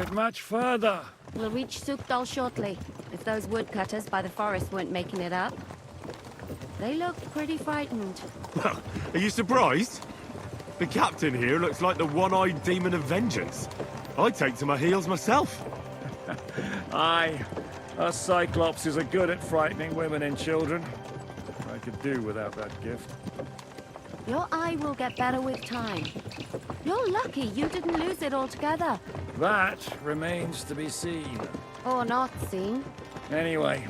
it much further. We'll reach Sukdal shortly, if those woodcutters by the forest weren't making it up. They looked pretty frightened. Well, are you surprised? The captain here looks like the one-eyed demon of vengeance. I'd take to my heels myself. Aye, us Cyclopses are good at frightening women and children. I could do without that gift. Your eye will get better with time. You're lucky you didn't lose it altogether. That remains to be seen. Or not seen. Anyway,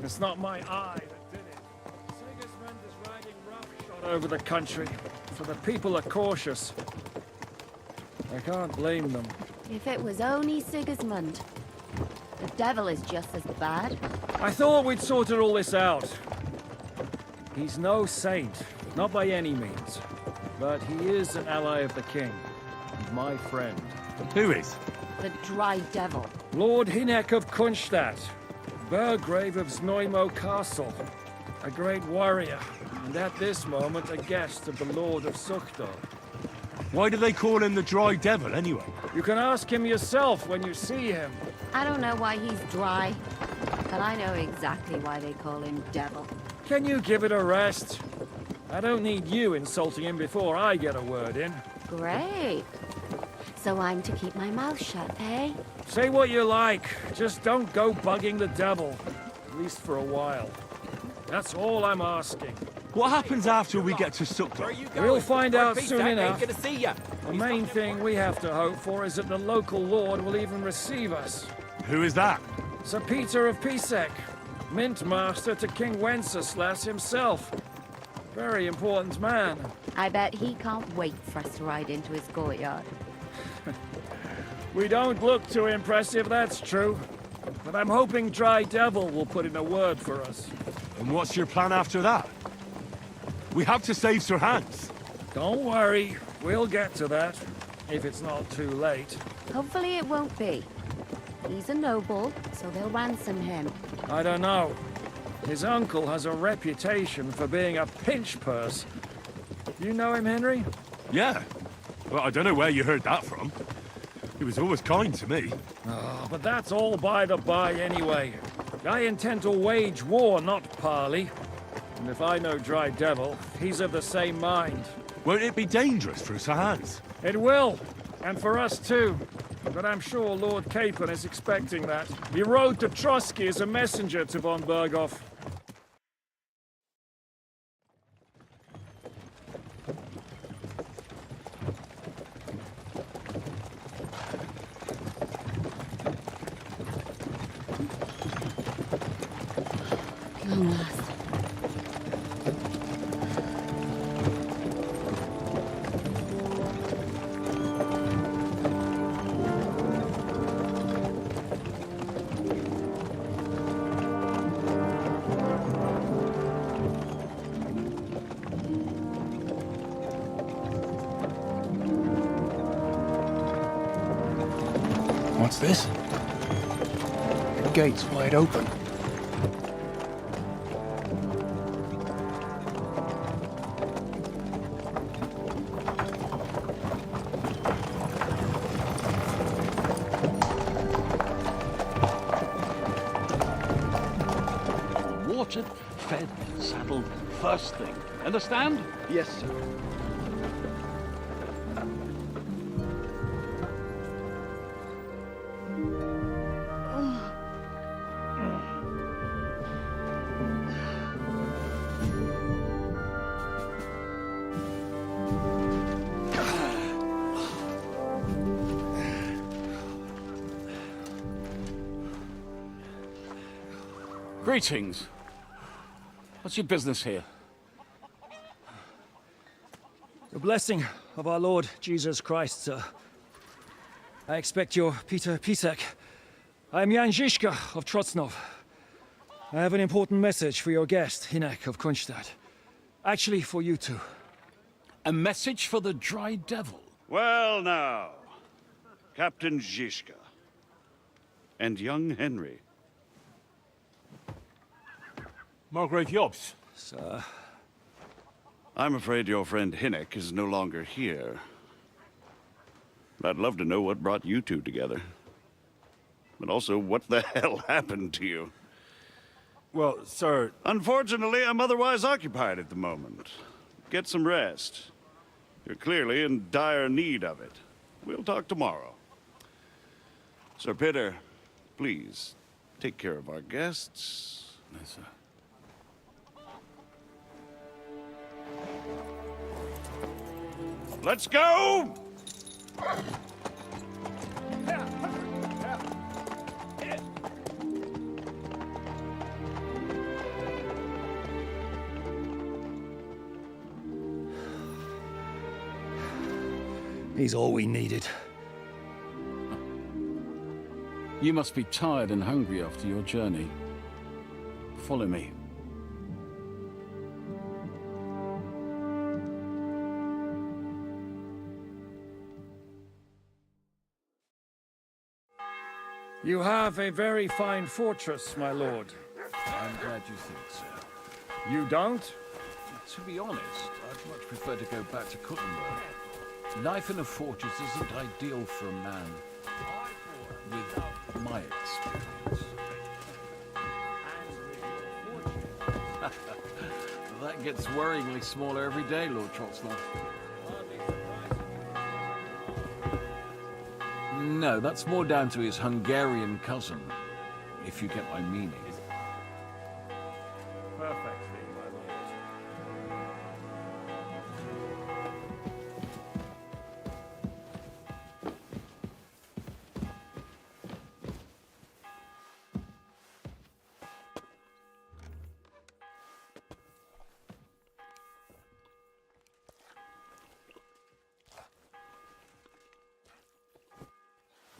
it's not my eye that did it. Sigismund is riding roughshod over the country, so the people are cautious. I can't blame them. If it was only Sigismund. The devil is just as bad. I thought we'd sorted all this out. He's no saint, not by any means. But he is an ally of the king, and my friend. Who is? The dry devil. Lord Hynek of Kunstadt, Burgrave of Znojmo Castle, a great warrior, and at this moment a guest of the Lord of Sukdal. Why do they call him the Dry Devil, anyway? You can ask him yourself when you see him. I don't know why he's dry, but I know exactly why they call him devil. Can you give it a rest? I don't need you insulting him before I get a word in. Great. So I'm to keep my mouth shut, eh? Say what you like, just don't go bugging the devil. At least for a while. That's all I'm asking. What happens after we get to Sukdal? We'll find out soon enough. Good to see ya. The main thing we have to hope for is that the local lord will even receive us. Who is that? Sir Peter of Pisek, Mint Master to King Wenceslas himself. Very important man. I bet he can't wait for us to ride into his courtyard. We don't look too impressive, that's true. But I'm hoping Dry Devil will put in a word for us. And what's your plan after that? We have to save Sir Hans. Don't worry, we'll get to that, if it's not too late. Hopefully it won't be. He's a noble, so they'll ransom him. I don't know. His uncle has a reputation for being a pinch purse. You know him, Henry? Yeah. Well, I don't know where you heard that from. He was always kind to me. Oh, but that's all by the by anyway. I intend to wage war, not parley. And if I know Dry Devil, he's of the same mind. Won't it be dangerous for Sir Hans? It will, and for us too. But I'm sure Lord Capon is expecting that. He rode to Trotsky as a messenger to von Berghoff. Long last. What's this? The gate's wide open. Watered, fed, saddled, first thing. Understand? Yes, sir. Greetings. What's your business here? The blessing of our Lord Jesus Christ, sir. I expect you're Peter Pisek. I am Jan Žižka of Trocnov. I have an important message for your guest, Hynek of Kunstadt. Actually, for you two. A message for the Dry Devil. Well now, Captain Žižka and young Henry. Margrave Jobs. Sir. I'm afraid your friend Hynek is no longer here. I'd love to know what brought you two together. but also what the hell happened to you. Well, sir, Unfortunately, I'm otherwise occupied at the moment. Get some rest. You're clearly in dire need of it. We'll talk tomorrow. Sir Peter, please, take care of our guests. Yes, sir. Let's go! He's all we needed. You must be tired and hungry after your journey. Follow me. You have a very fine fortress, my lord. I'm glad you think so. You don't? To be honest, I'd much prefer to go back to Kuttenberg. Life in a fortress isn't ideal for a man with my experience. That gets worryingly smaller every day, Lord Trotsnov. No, that's more down to his Hungarian cousin, if you get my meaning. Perfectly, my lord.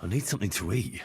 I need something to eat.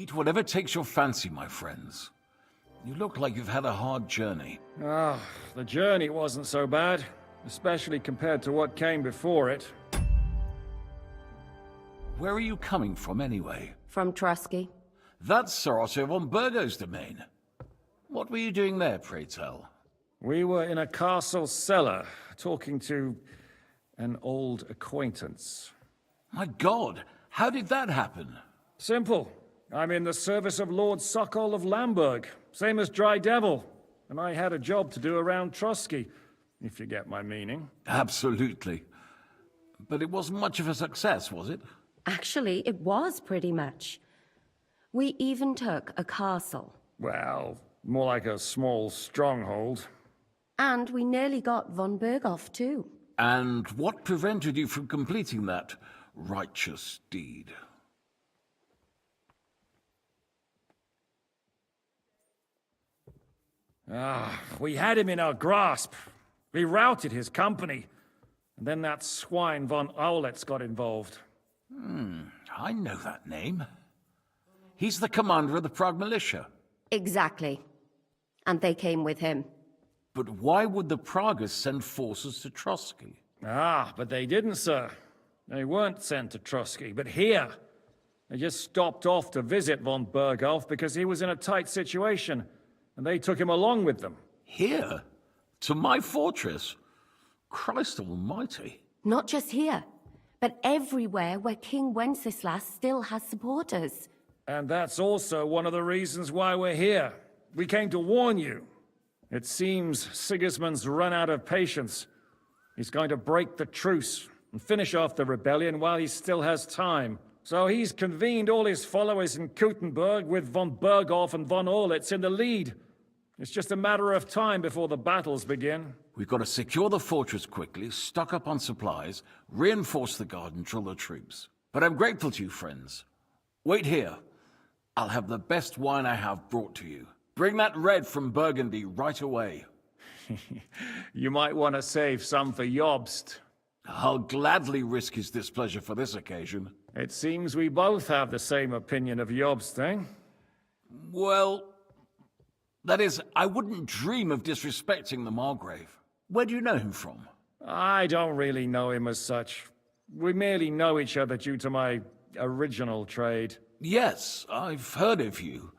Eat whatever takes your fancy, my friends. You look like you've had a hard journey. Ah, the journey wasn't so bad, especially compared to what came before it. Where are you coming from, anyway? From Trusky. That's Sir Otto von Burgo's domain. What were you doing there, pray tell? We were in a castle cellar, talking to an old acquaintance. My God, how did that happen? Simple. I'm in the service of Lord Suckle of Lamberg, same as Dry Devil, and I had a job to do around Trusky, if you get my meaning. Absolutely. But it wasn't much of a success, was it? Actually, it was pretty much. We even took a castle. Well, more like a small stronghold. And we nearly got von Berghoff, too. And what prevented you from completing that righteous deed? We had him in our grasp. We routed his company. And then that swine von Owletz got involved. I know that name. He's the commander of the Prague militia. Exactly. And they came with him. But why would the Praguers send forces to Trusky? But they didn't, sir. They weren't sent to Trusky, but here. They just stopped off to visit von Berghoff because he was in a tight situation, and they took him along with them. Here? To my fortress? Christ almighty. Not just here, but everywhere where King Wenceslas still has supporters. And that's also one of the reasons why we're here. We came to warn you. It seems Sigismund's run out of patience. He's going to break the truce and finish off the rebellion while he still has time. So he's convened all his followers in Kuttenberg with von Berghoff and von Orlitz in the lead. It's just a matter of time before the battles begin. We've got to secure the fortress quickly, stock up on supplies, reinforce the guard and drill the troops. But I'm grateful to you, friends. Wait here. I'll have the best wine I have brought to you. Bring that red from Burgundy right away. You might want to save some for Jobst. I'll gladly risk his displeasure for this occasion. It seems we both have the same opinion of Jobst, eh? Well, that is, I wouldn't dream of disrespecting the Margrave. Where do you know him from? I don't really know him as such. We merely know each other due to my original trade. Yes, I've heard of you.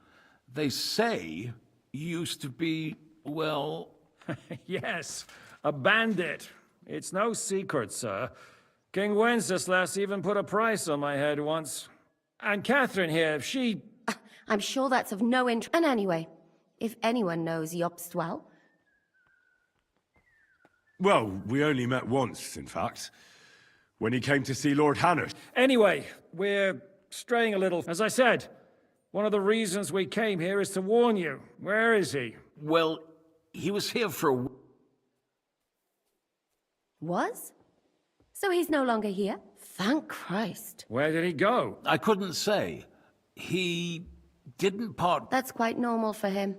They say you used to be, well... Yes, a bandit. It's no secret, sir. King Wenceslas even put a price on my head once. And Catherine here, she... I'm sure that's of no interest. And anyway, if anyone knows Jobst well... Well, we only met once, in fact. When he came to see Lord Hannah. Anyway, we're straying a little. As I said, one of the reasons we came here is to warn you. Where is he? Well, he was here for a... Was? So he's no longer here? Thank Christ. Where did he go? I couldn't say. He didn't part... That's quite normal for him.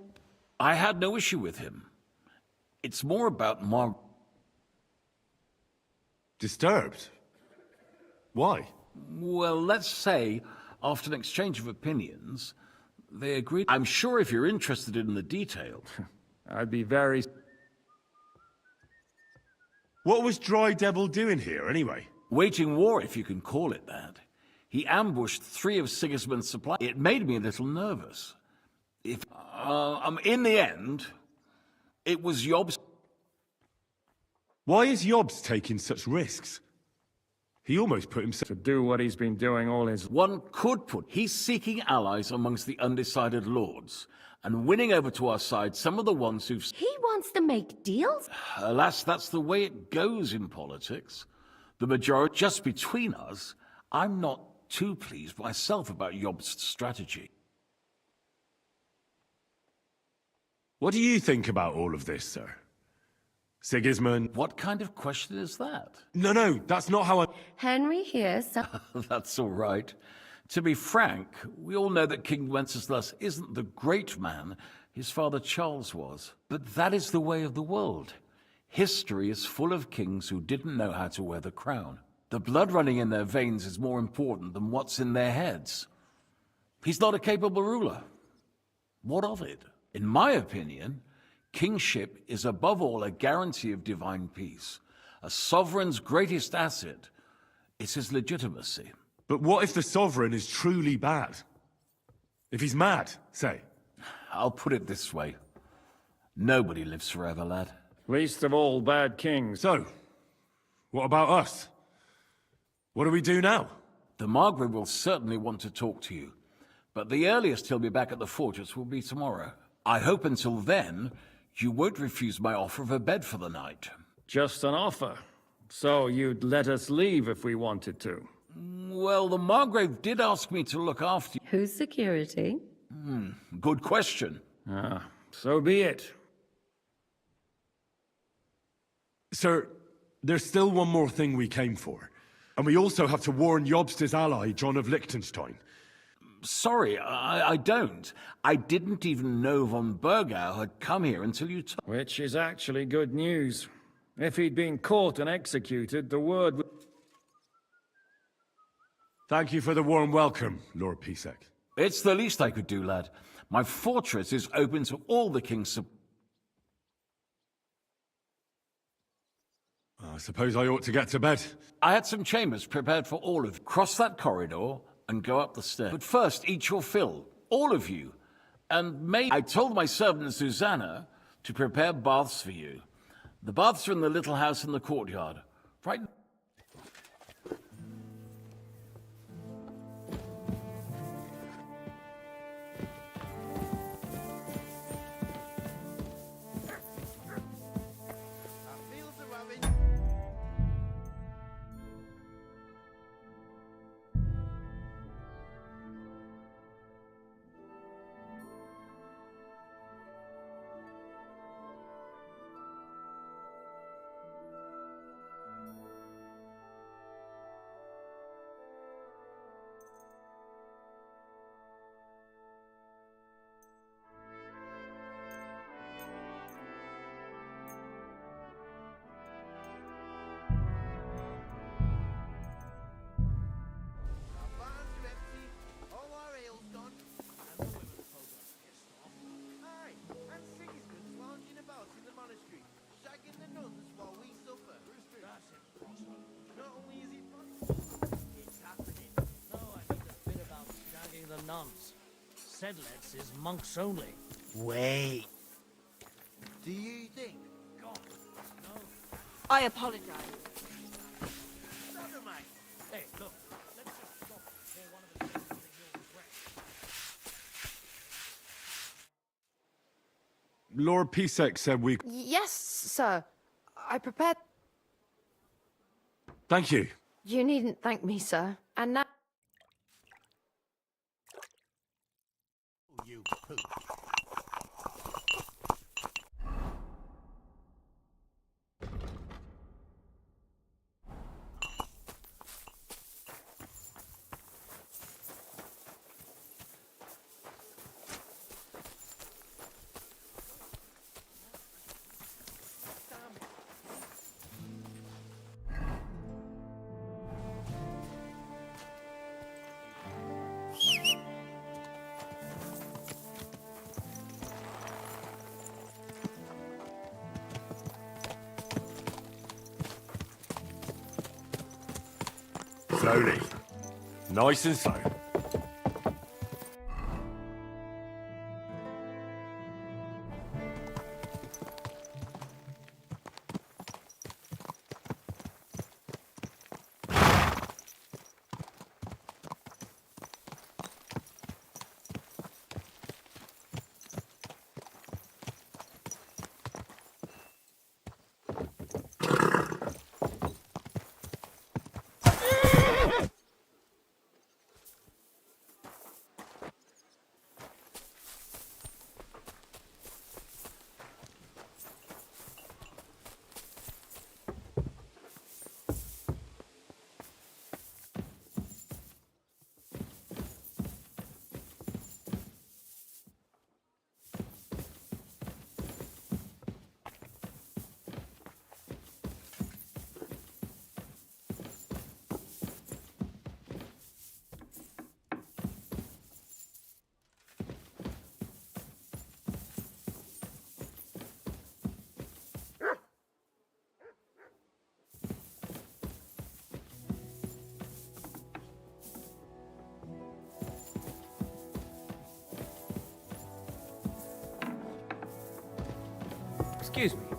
I had no issue with him. It's more about Disturbed? Why? Well, let's say, after an exchange of opinions, they agreed... I'm sure if you're interested in the details... I'd be very... What was Dry Devil doing here, anyway? Waging war, if you can call it that. He ambushed 3 of Sigismund's supplies. It made me a little nervous. In the end, it was Jobst... Why is Jobst taking such risks? He almost put himself... To do what he's been doing all his... One could put... He's seeking allies amongst the undecided lords, and winning over to our side some of the ones who've... He wants to make deals? Alas, that's the way it goes in politics. The majority... Just between us, I'm not too pleased myself about Jobst's strategy. What do you think about all of this, sir? Sigismund... What kind of question is that? No, that's not how I... Henry here, That's all right. To be frank, we all know that King Wenceslas isn't the great man his father Charles was. But that is the way of the world. History is full of kings who didn't know how to wear the crown. The blood running in their veins is more important than what's in their heads. He's not a capable ruler. What of it? In my opinion, kingship is above all a guarantee of divine peace. A sovereign's greatest asset is his legitimacy. But what if the sovereign is truly bad? If he's mad, say? I'll put it this way. Nobody lives forever, lad. Least of all bad kings. So, what about us? What do we do now? The Margrave will certainly want to talk to you, but the earliest he'll be back at the fortress will be tomorrow. I hope until then, you won't refuse my offer of a bed for the night. Just an offer. So you'd let us leave if we wanted to. Well, the Margrave did ask me to look after you. Who's security? Good question. So be it. Sir, there's still one more thing we came for. And we also have to warn Jobst's ally, John of Liechtenstein. Sorry, I don't. I didn't even know von Burgau had come here until you told. Which is actually good news. If he'd been caught and executed, the word would... Thank you for the warm welcome, Lord Pisek. It's the least I could do, lad. My fortress is open to all the king's... I suppose I ought to get to bed. I had some chambers prepared for all of you. Cross that corridor and go up the stairs. But first, eat your fill. All of you. And I told my servant Susanna to prepare baths for you. The baths are in the little house in the courtyard. Right... The nuns. Sedlets is monks only. Wait. Do you think? God, no. I apologize. Hey, look. Let's just stop before one of us says something you'll regret. Lord Pisek said we... Yes, sir. I prepared... Thank you. You needn't thank me, sir. And now... You poo. Slowly. Nice and slow. Excuse me.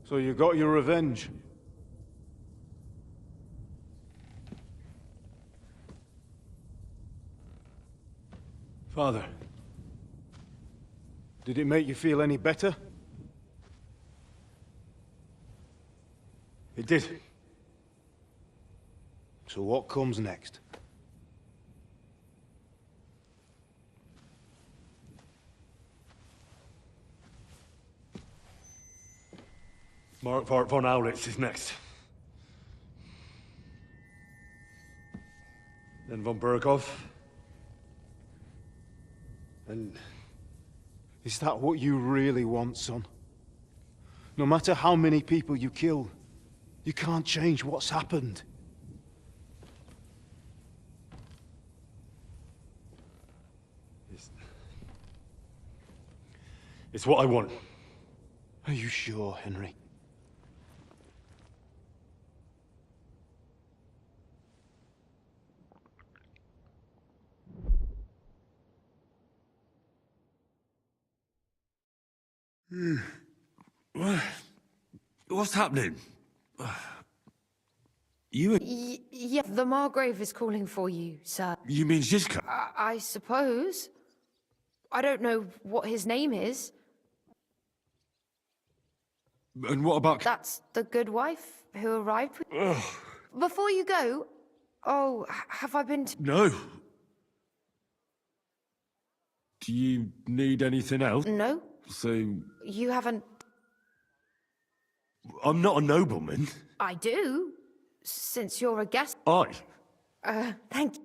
So you got your revenge? Father, did it make you feel any better? It did. So what comes next? Mark von Aulitz is next. Then von Burgov. And is that what you really want, son? No matter how many people you kill, you can't change what's happened. It's what I want. Are you sure, Henry? What's happening? You... Yeah, the Margrave is calling for you, sir. You mean Zizka? I suppose. I don't know what his name is. And what about... That's the good wife who arrived with... Before you go... Oh, have I been to... No. Do you need anything else? No, So... you haven't... I'm not a nobleman. I do, since you're a guest. Thank you.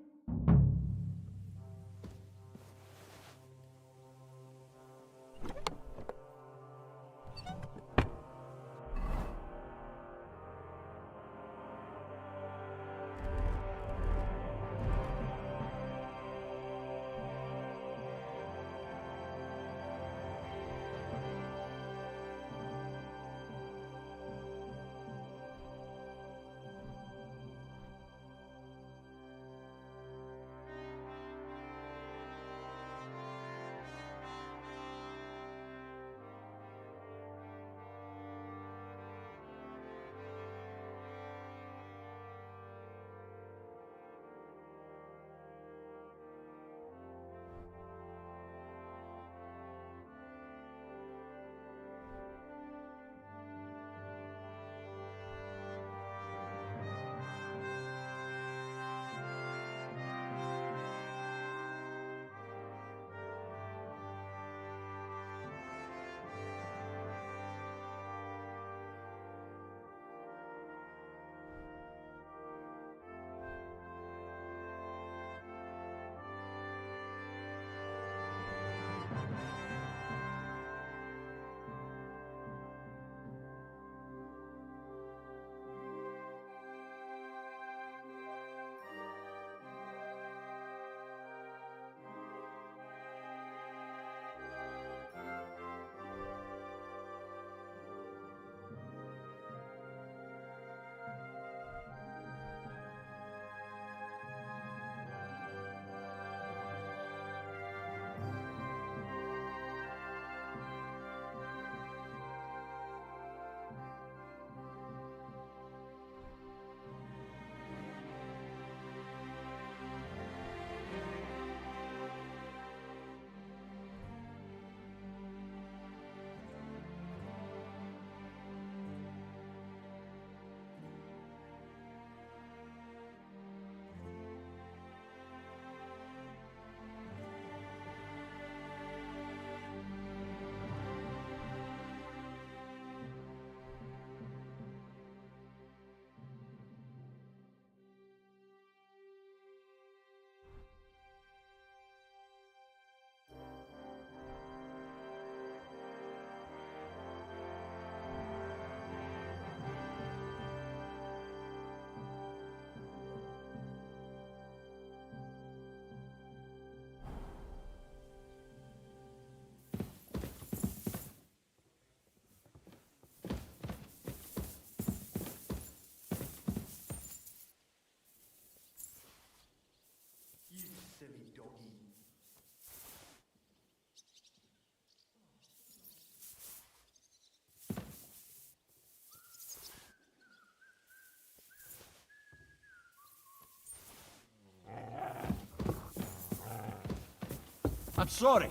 I'm sorry.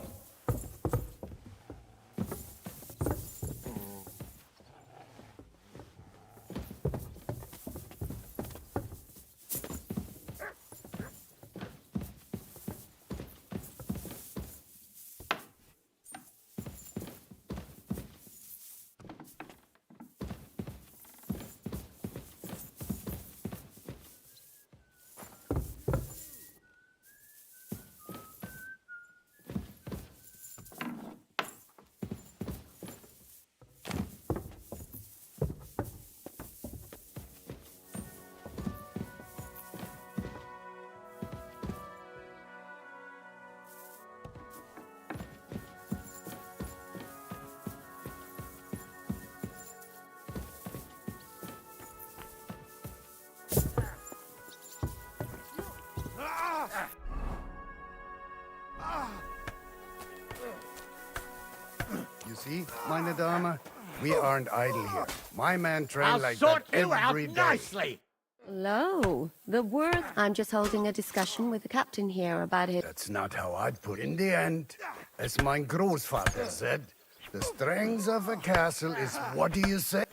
You see, meine Dame, we aren't idle here. My man trained like that every day. Nicely. Lo, the word. I'm just holding a discussion with the captain here about his... That's not how I'd put it. In the end, as my Großvater said, the strength of a castle is, what do you say?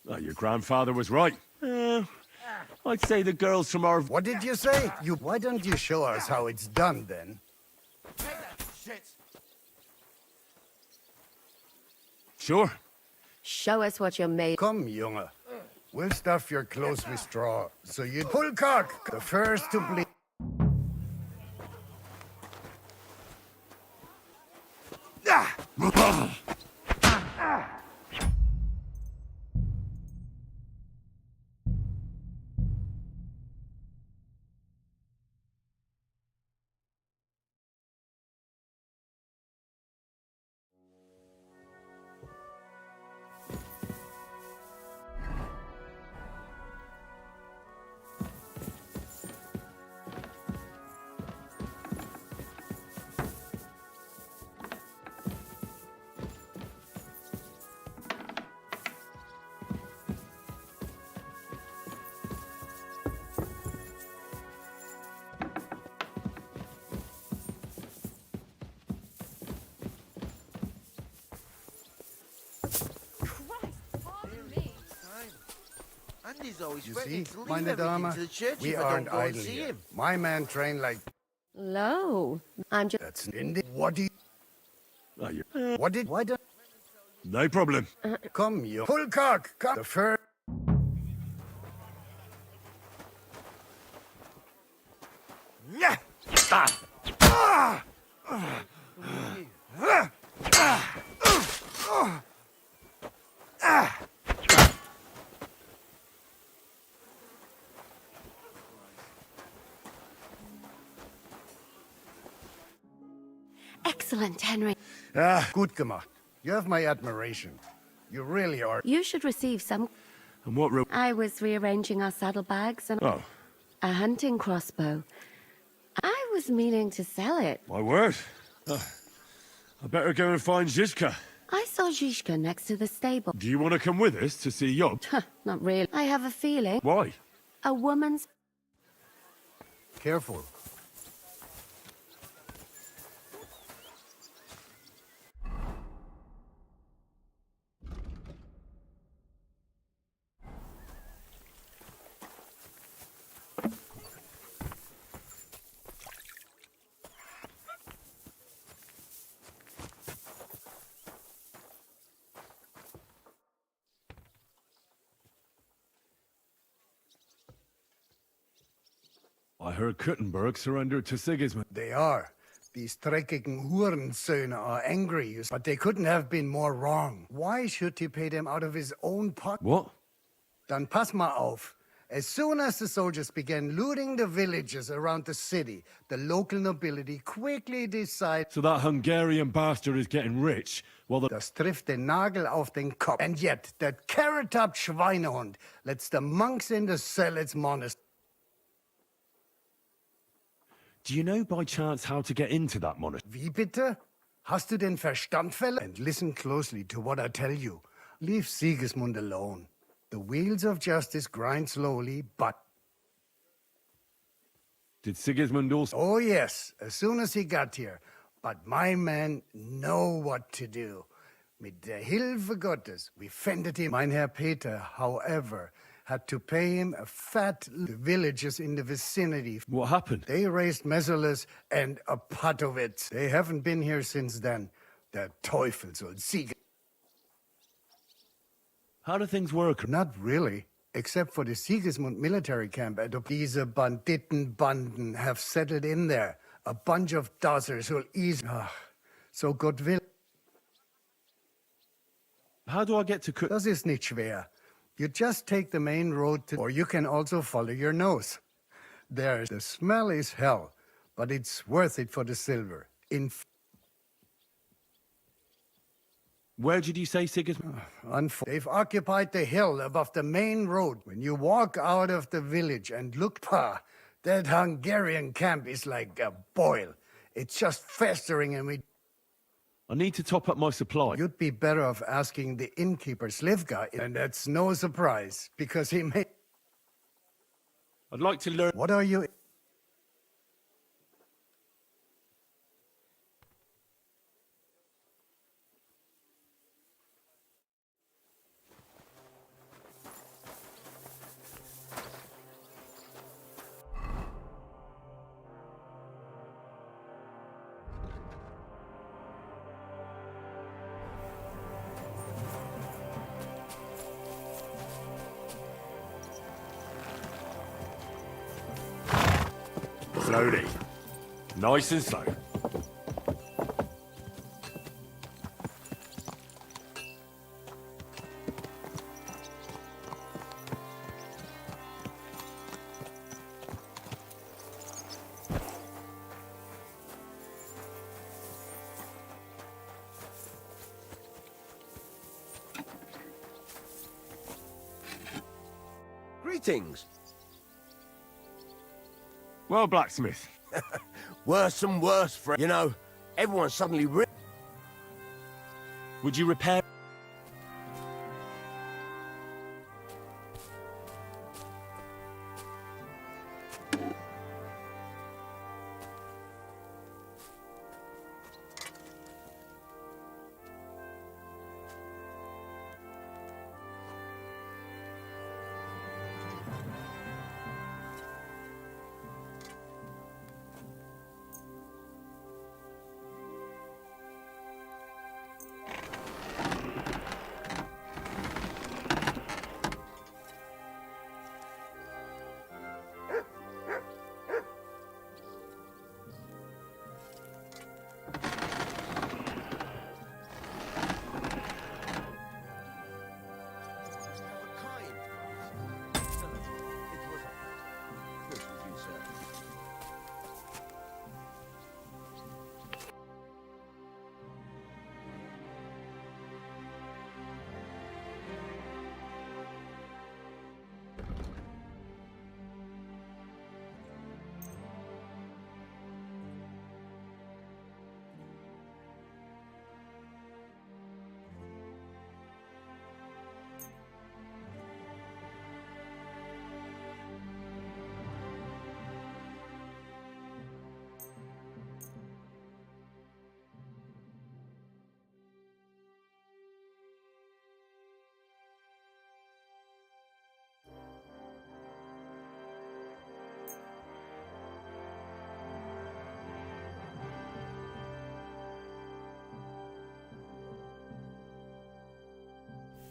Well, your grandfather was right. I'd say the girls from our... What did you say? Why don't you show us how it's done, then? Sure. Show us what you're made. Come, Junge. We'll stuff your clothes with straw, so you pull cock, the first to bleed. Andy's always You threatening see, to leave meine everything Dame, to the church we if I don't aren't go and idle see here. him. My man trained like... Lo, I'm just... That's in the... What do you... Oh, you... What did... Why don't... No problem. Come, you... Pull cock, come. The first... Excellent, Henry. Gut gemacht. You have my admiration. You really are. You should receive some... And what... I was rearranging our saddlebags and... Oh, A hunting crossbow. I was meaning to sell it. my word. I better go and find Zizka. I saw Zizka next to the stable. Do you want to come with us to see Yob? Not really. I have a feeling. Why? A woman's... Careful. I heard Kuttenberg surrendered to Sigismund. They are. These dreckigen Hurensöhne are angry, but they couldn't have been more wrong. Why should he pay them out of his own pocket? What? Dann pass mal auf. As soon as the soldiers began looting the villages around the city, the local nobility quickly decided... So that Hungarian bastard is getting rich, while the... Das trifft den Nagel auf den Kopf. And yet, that carrot-top Schweinehund lets the monks in the cell its monastery. Do you know by chance how to get into that monastery? Wie bitte? Hast du den Verstand verloren? And listen closely to what I tell you. Leave Sigismund alone. The wheels of justice grind slowly, but... Did Sigismund also... Oh, yes, as soon as he got here. But my men know what to do. Mit der Hilfe Gottes, we fended him. Mein Herr Peter, however, had to pay him a fat villages in the vicinity. What happened? They raised Messerles and a Patowitz. They haven't been here since then. Der Teufel soll siegen. How do things work? Not really. Except for the Sigismund military camp at Diese Banditenbanden have settled in there. A bunch of dossers who'll ease... so Gott will. How do I get to Das ist nicht schwer. You just take the main road to... Or you can also follow your nose. There, the smell is hell, but it's worth it for the silver. Where did you say Sigismund? They've occupied the hill above the main road. When you walk out of the village and look, that Hungarian camp is like a boil. It's just festering and we... I need to top up my supply. You'd be better off asking the innkeeper Slivka, and that's no surprise, because he may... I'd like to learn... What are you... Slowly. Nice and slow. Greetings. Well, blacksmith. Worse and worse, friend. You know, everyone's suddenly Would you repair...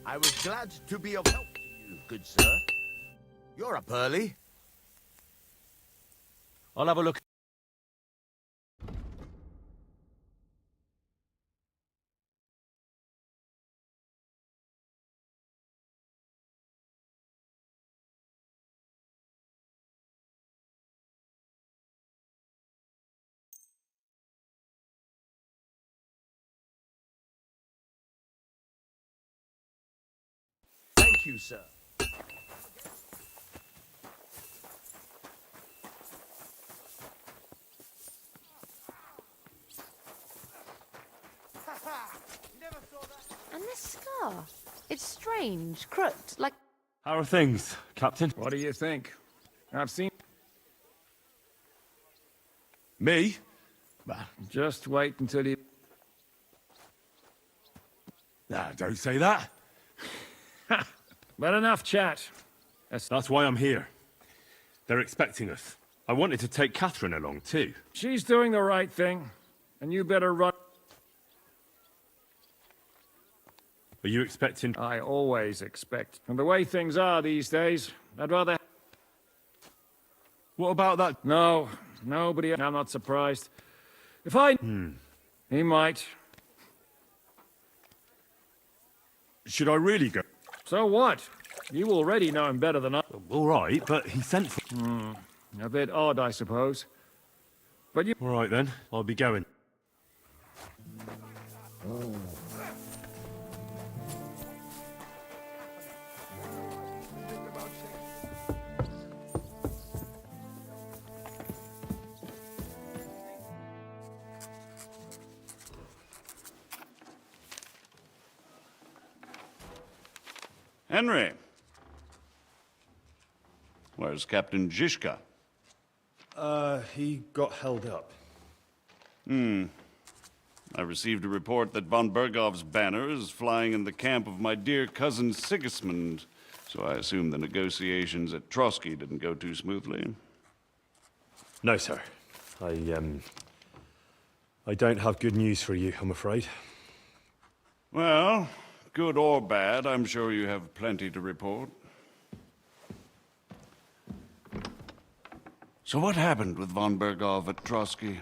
I was glad to be of help to you, good sir. You're up early. I'll have a look. Thank you, sir. And this scar. It's strange, crooked, like... How are things, Captain? What do you think? I've seen... Me? Just wait until you... Nah, don't say that. But enough chat. That's why I'm here. They're expecting us. I wanted to take Catherine along, too. She's doing the right thing, and you better run... Are you expecting... I always expect. And the way things are these days, I'd rather... What about that? No, nobody... I'm not surprised. If I... He might. Should I really go? So what? You already know him better than I... All right, but he sent for... A bit odd, I suppose. But you... All right, then. I'll be going. Henry. Where's Captain Zizka? He got held up. I received a report that von Bergov's banner is flying in the camp of my dear cousin Sigismund, so I assume the negotiations at Trotsky didn't go too smoothly. No, sir. I don't have good news for you, I'm afraid. Well, good or bad, I'm sure you have plenty to report. So what happened with von Bergov at Trotsky?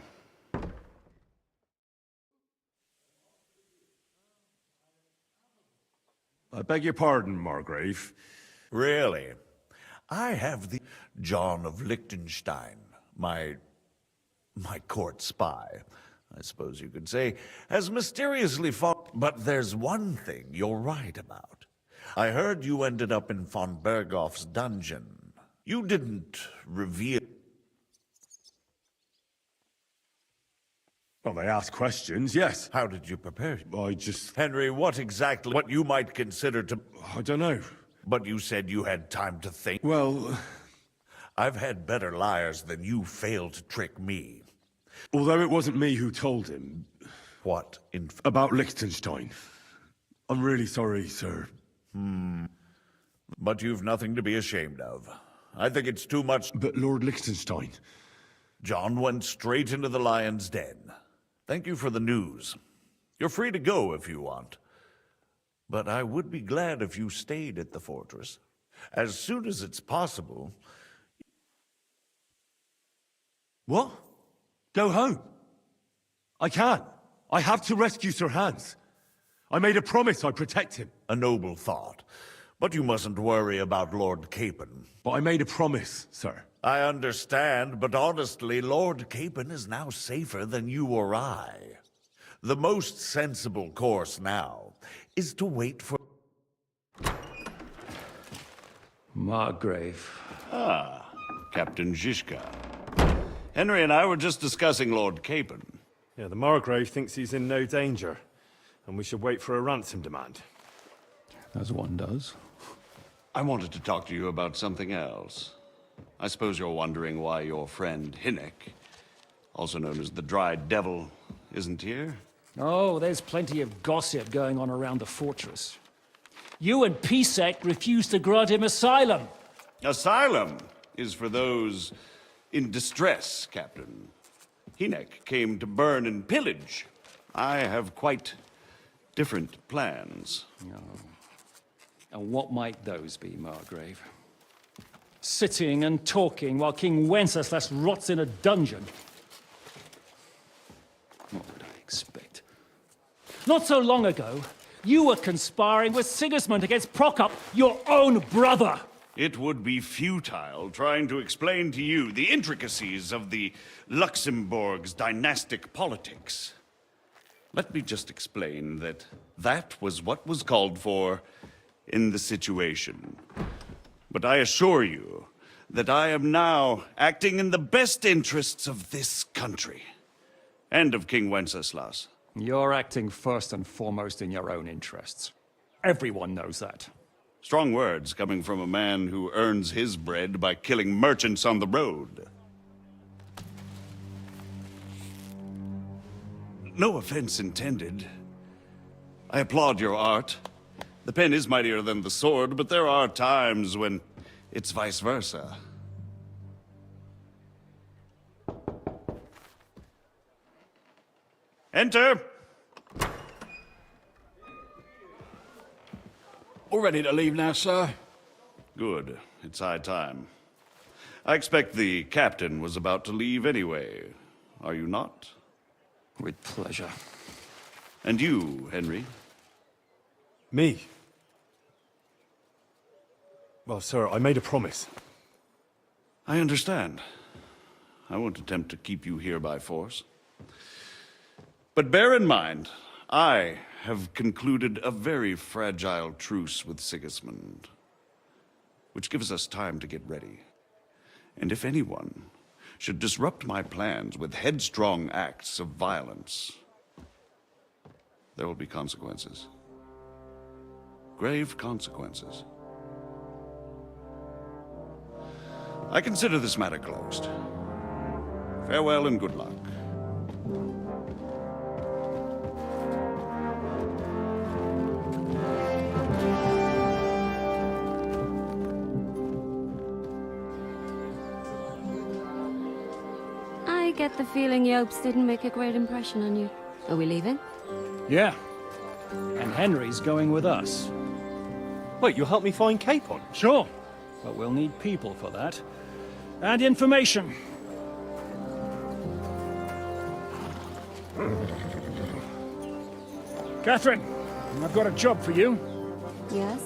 I beg your pardon, Margrave. Really? I have the John of Liechtenstein, my court spy, I suppose you could say, has mysteriously fought. But there's one thing you're right about. I heard you ended up in von Bergov's dungeon. You didn't reveal... Well, they asked questions, yes. How did you prepare? I just... Henry, what exactly... What you might consider to... I don't know. But you said you had time to think. Well... I've had better liars than you failed to trick me. Although it wasn't me who told him... What? About Liechtenstein. I'm really sorry, sir. But you've nothing to be ashamed of. I think it's too much... But Lord Liechtenstein... John went straight into the lion's den. Thank you for the news. You're free to go if you want. But I would be glad if you stayed at the fortress. As soon as it's possible... What? Go home? I can't. I have to rescue Sir Hans. I made a promise I'd protect him. A noble thought. But you mustn't worry about Lord Capon. But I made a promise, sir. I understand, but honestly, Lord Capon is now safer than you or I. The most sensible course now is to wait for... Margrave. Ah, Captain Zizka. Henry and I were just discussing Lord Capon. Yeah, the Margrave thinks he's in no danger, and we should wait for a ransom demand. As one does. I wanted to talk to you about something else. I suppose you're wondering why your friend Hinnek, also known as the Dried Devil, isn't here? Oh, there's plenty of gossip going on around the fortress. You and Pisek refused to grant him asylum. Asylum is for those in distress, Captain. Hinnek came to burn and pillage. I have quite different plans. Oh. And what might those be, Margrave? Sitting and talking while King Wenceslas rots in a dungeon. What would I expect? Not so long ago, you were conspiring with Sigismund against Prokop, your own brother. It would be futile trying to explain to you the intricacies of the Luxembourg's dynastic politics. Let me just explain that that was what was called for in the situation. But I assure you that I am now acting in the best interests of this country and of King Wenceslas. You're acting first and foremost in your own interests. Everyone knows that. Strong words coming from a man who earns his bread by killing merchants on the road. No offense intended. I applaud your art. The pen is mightier than the sword, but there are times when it's vice versa. Enter! All ready to leave now, sir? Good. It's high time. I expect the captain was about to leave anyway. Are you not? With pleasure. And you, Henry? Me? Well, sir, I made a promise. I understand. I won't attempt to keep you here by force. But bear in mind, I have concluded a very fragile truce with Sigismund, which gives us time to get ready. And if anyone should disrupt my plans with headstrong acts of violence, there will be consequences. Grave consequences. I consider this matter closed. Farewell and good luck. I get the feeling Yopes didn't make a great impression on you. Are we leaving? Yeah. And Henry's going with us. Wait, you'll help me find Capon? Sure. But we'll need people for that. And information. Catherine, I've got a job for you. Yes?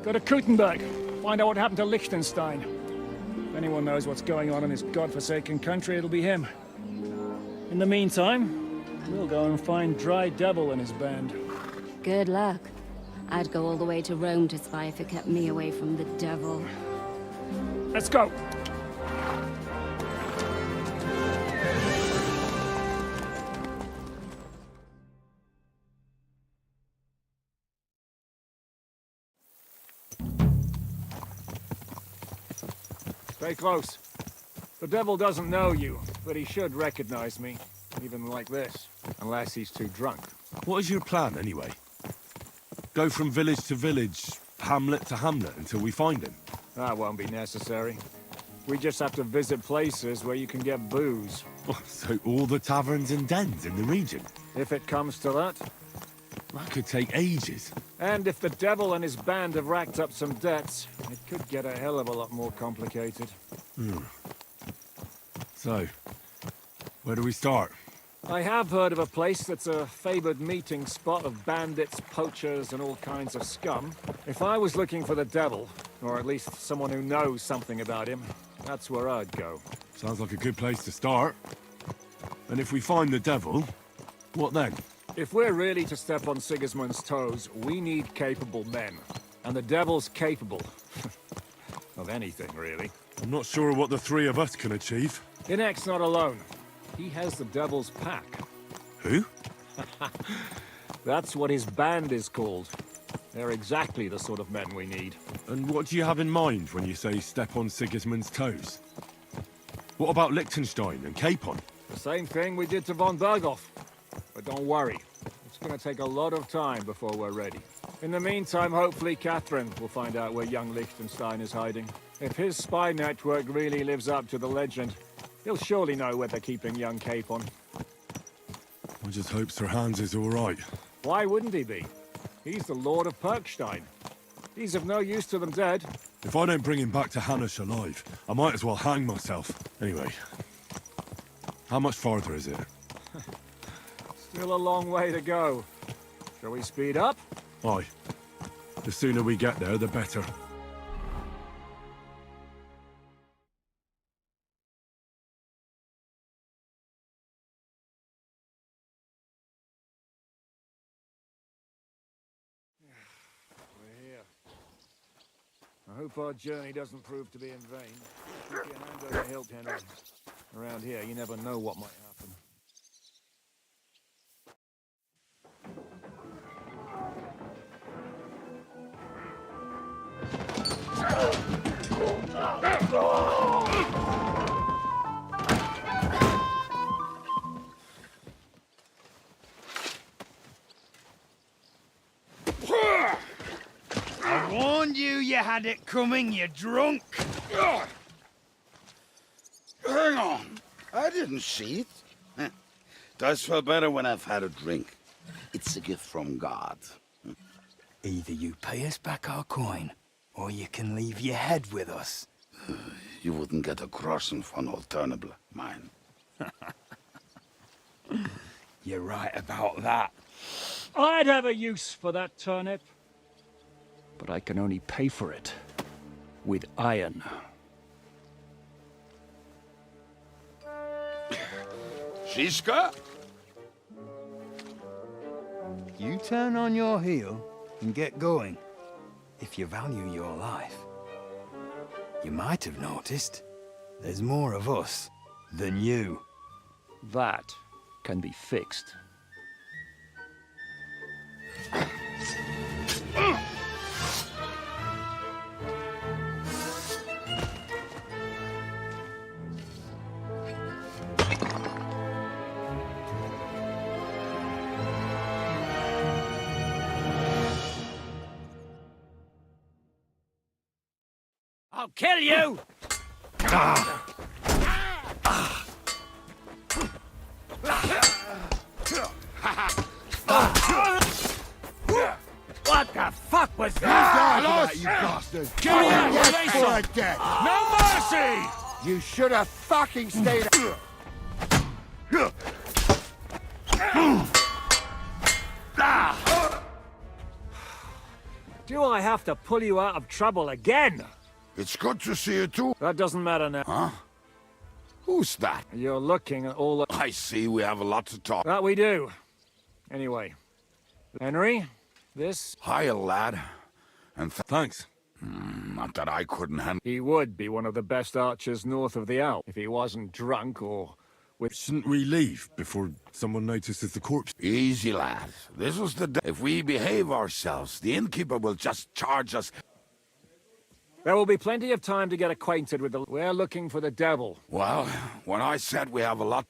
Go to Kuttenberg. Find out what happened to Liechtenstein. If anyone knows what's going on in this godforsaken country, it'll be him. In the meantime, we'll go and find Dry Devil and his band. Good luck. I'd go all the way to Rome to spy if it kept me away from the devil. Let's go! Stay close. The devil doesn't know you, but he should recognize me, even like this, unless he's too drunk. What is your plan, anyway? Go from village to village, hamlet to hamlet, until we find him? That won't be necessary. We just have to visit places where you can get booze. Oh, so all the taverns and dens in the region? If it comes to that. That could take ages. And if the devil and his band have racked up some debts, it could get a hell of a lot more complicated. So, where do we start? I have heard of a place that's a favored meeting spot of bandits, poachers, and all kinds of scum. If I was looking for the devil, or at least someone who knows something about him, that's where I'd go. Sounds like a good place to start. And if we find the devil, what then? If we're really to step on Sigismund's toes, we need capable men. And the devil's capable. Of anything, really. I'm not sure what the three of us can achieve. Inek's not alone. He has the devil's pack. Who? That's what his band is called. They're exactly the sort of men we need. And what do you have in mind when you say step on Sigismund's toes? What about Liechtenstein and Capon? The same thing we did to von Berghoff. But don't worry. It's going to take a lot of time before we're ready. In the meantime, hopefully Catherine will find out where young Liechtenstein is hiding. If his spy network really lives up to the legend, he'll surely know where they're keeping young Capon. I just hope Sir Hans is all right. Why wouldn't he be? He's the Lord of Perkstein. He's of no use to them dead. If I don't bring him back to Hanush alive, I might as well hang myself. Anyway, how much farther is it? Still a long way to go. Shall we speed up? Aye. The sooner we get there, the better. We're here. I hope our journey doesn't prove to be in vain. Keep your hand over hilt, Henry. Around here, you never know what might happen. warned you you had it coming, you drunk. Hang on. I didn't see it. Does feel better when I've had a drink. It's a gift from God. Either you pay us back our coin, or you can leave your head with us. You wouldn't get a crossing for an alternative, mine. You're right about that. I'd have a use for that turnip. But I can only pay for it with iron. Shiska? You turn on your heel and get going. If you value your life. You might have noticed there's more of us than you. That can be fixed. I'll kill you! What the fuck was that? You bastard! Give me that For a debt. No mercy! You should have fucking stayed. Do I have to pull you out of trouble again? It's good to see you too. That doesn't matter now. Huh? Who's that? You're looking at all the... I see we have a lot to talk. That we do. Anyway. Henry, this... Hiya, lad. And Thanks. not that I couldn't handle... He would be one of the best archers north of the Alps if he wasn't drunk or... Shouldn't we leave before someone notices the corpse? Easy, lad. This was the day. If we behave ourselves, the innkeeper will just charge us. There will be plenty of time to get acquainted with the... We're looking for the devil. Well, when I said we have a lot...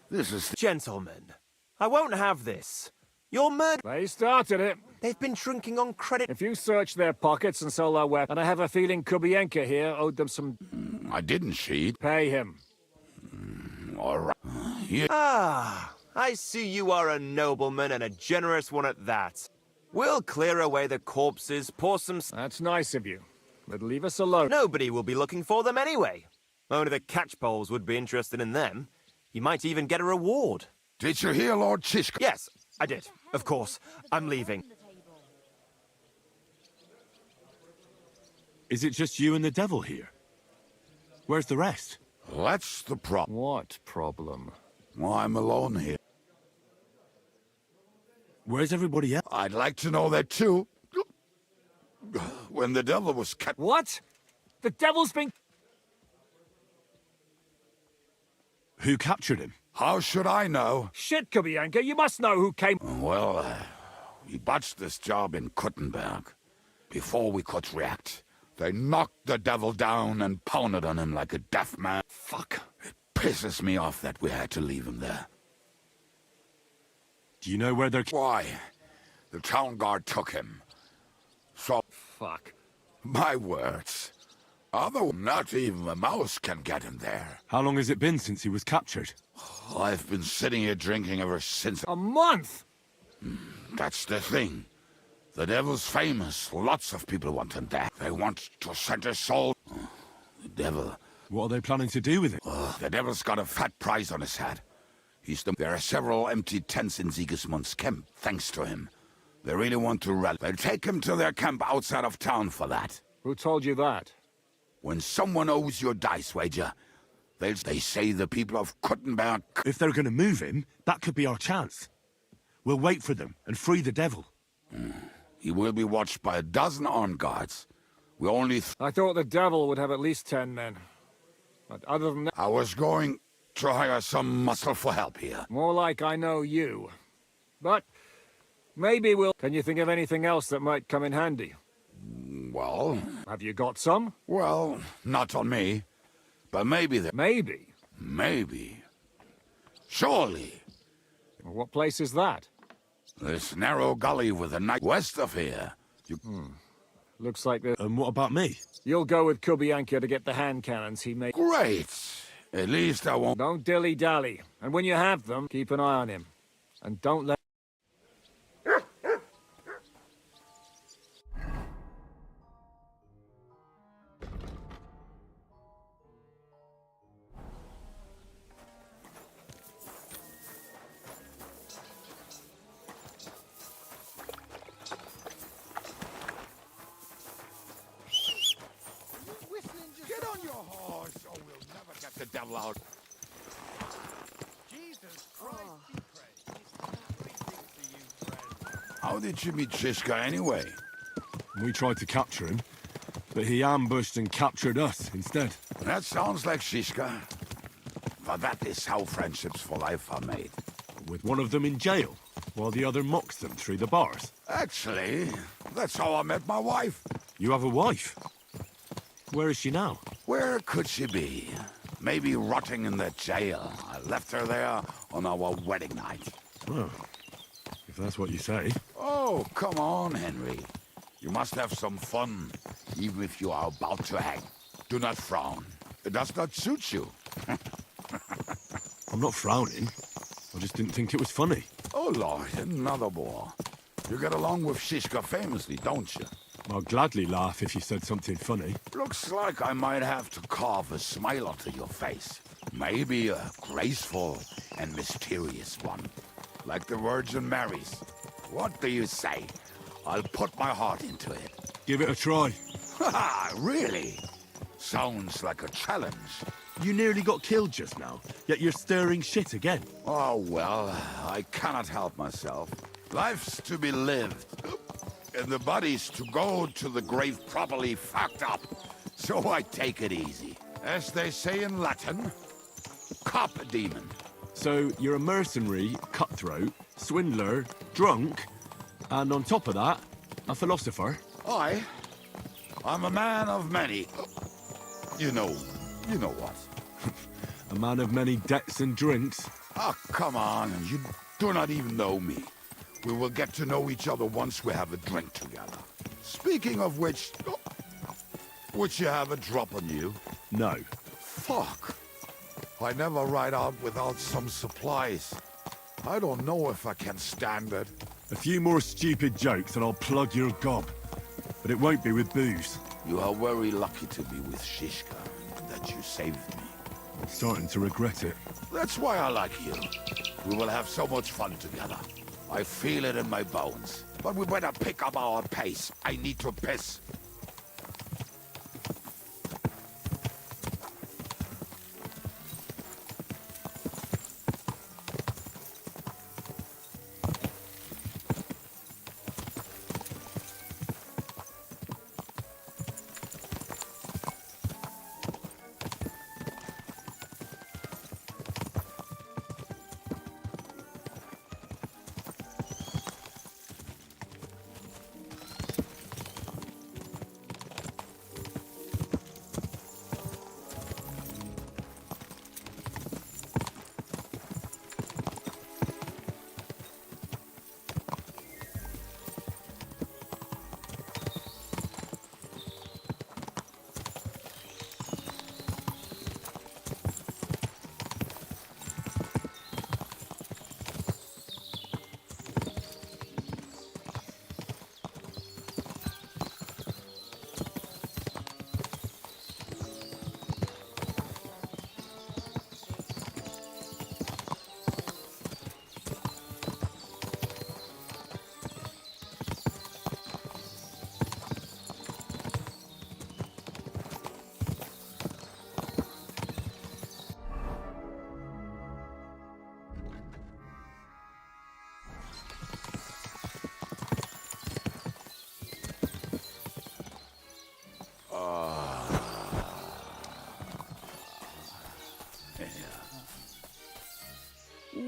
This is... Gentlemen, I won't have this. You're murder... They started it. They've been drinking on credit... If you search their pockets and sell their weapons, and I have a feeling Kubienka here owed them some... I didn't cheat. Pay him. All right. Yeah. Ah, I see you are a nobleman and a generous one at that. We'll clear away the corpses, pour some... That's nice of you. But leave us alone. Nobody will be looking for them anyway. Only the catchpoles would be interested in them. You might even get a reward. Did you hear Lord Chishka? Yes, I did. Of course. I'm leaving. Is it just you and the devil here? Where's the rest? That's the problem. What problem? Well, I'm alone here. Where's everybody else? I'd like to know that too. When the devil was cut... What? The devil's been... Who captured him? How should I know? Shit, Kubienka, you must know who came... Well, we botched this job in Kuttenberg. Before we could react, they knocked the devil down and pounded on him like a deaf man. Fuck. It pisses me off that we had to leave him there. Do you know where they're... Why? The town guard took him. So... Fuck. My words. Although not even a mouse can get him there. How long has it been since he was captured? I've been sitting here drinking ever since... A month? That's the thing. The devil's famous. Lots of people want him there. They want to send his soul. The devil... What are they planning to do with it? The devil's got a fat prize on his head. There are several empty tents in Sigismund's camp, thanks to him. They really want to rally. They'll take him to their camp outside of town for that. Who told you that? When someone owes you a dice wager, they say the people of Kuttenberg... If they're going to move him, that could be our chance. We'll wait for them and free the devil. He will be watched by a dozen armed guards. We only... I thought the devil would have at least 10 men. But other than that... I was going to hire some muscle for help here. More like I know you. But maybe we'll... Can you think of anything else that might come in handy? Well... Have you got some? Well, not on me. But maybe there... Maybe? Maybe. Surely. Well, what place is that? This narrow gully with a night west of here. Looks like the... And what about me? You'll go with Kubianka to get the hand cannons he made. Great. At least I won't... Don't dilly-dally. And when you have them, keep an eye on him. And don't let... Get on your horse, or we'll never get the devil out. Jesus Christ, be praised. How did you meet Shishka anyway? We tried to capture him, but he ambushed and captured us instead. That sounds like Shishka. But that is how friendships for life are made. With one of them in jail, while the other mocks them through the bars. Actually, that's how I met my wife. You have a wife? Where is she now? Where could she be? Maybe rotting in the jail. I left her there on our wedding night. Well, if that's what you say. Oh, come on, Henry. You must have some fun, even if you are about to hang. Do not frown. It does not suit you. I'm not frowning. I just didn't think it was funny. Oh, Lord, another war. You get along with Shishka famously, don't you? I'll gladly laugh if you said something funny. Looks like I might have to carve a smile onto your face. Maybe a graceful and mysterious one. Like the Virgin Mary's. What do you say? I'll put my heart into it. Give it a try. Ha! Really? Sounds like a challenge. You nearly got killed just now, yet you're stirring shit again. Oh, well, I cannot help myself. Life's to be lived. And the body's to go to the grave properly fucked up. So I take it easy. As they say in Latin, cop demon. So you're a mercenary, cutthroat, swindler, drunk, and on top of that, a philosopher? I'm a man of many... You know what. A man of many debts and drinks? Oh, come on, you do not even know me. We will get to know each other once we have a drink together. Speaking of which... Would you have a drop on you? No. Fuck. I never ride out without some supplies. I don't know if I can stand it. A few more stupid jokes and I'll plug your gob. But it won't be with booze. You are very lucky to be with Shishka, that you saved me. I'm starting to regret it. That's why I like you. We will have so much fun together. I feel it in my bones. But we better pick up our pace. I need to piss.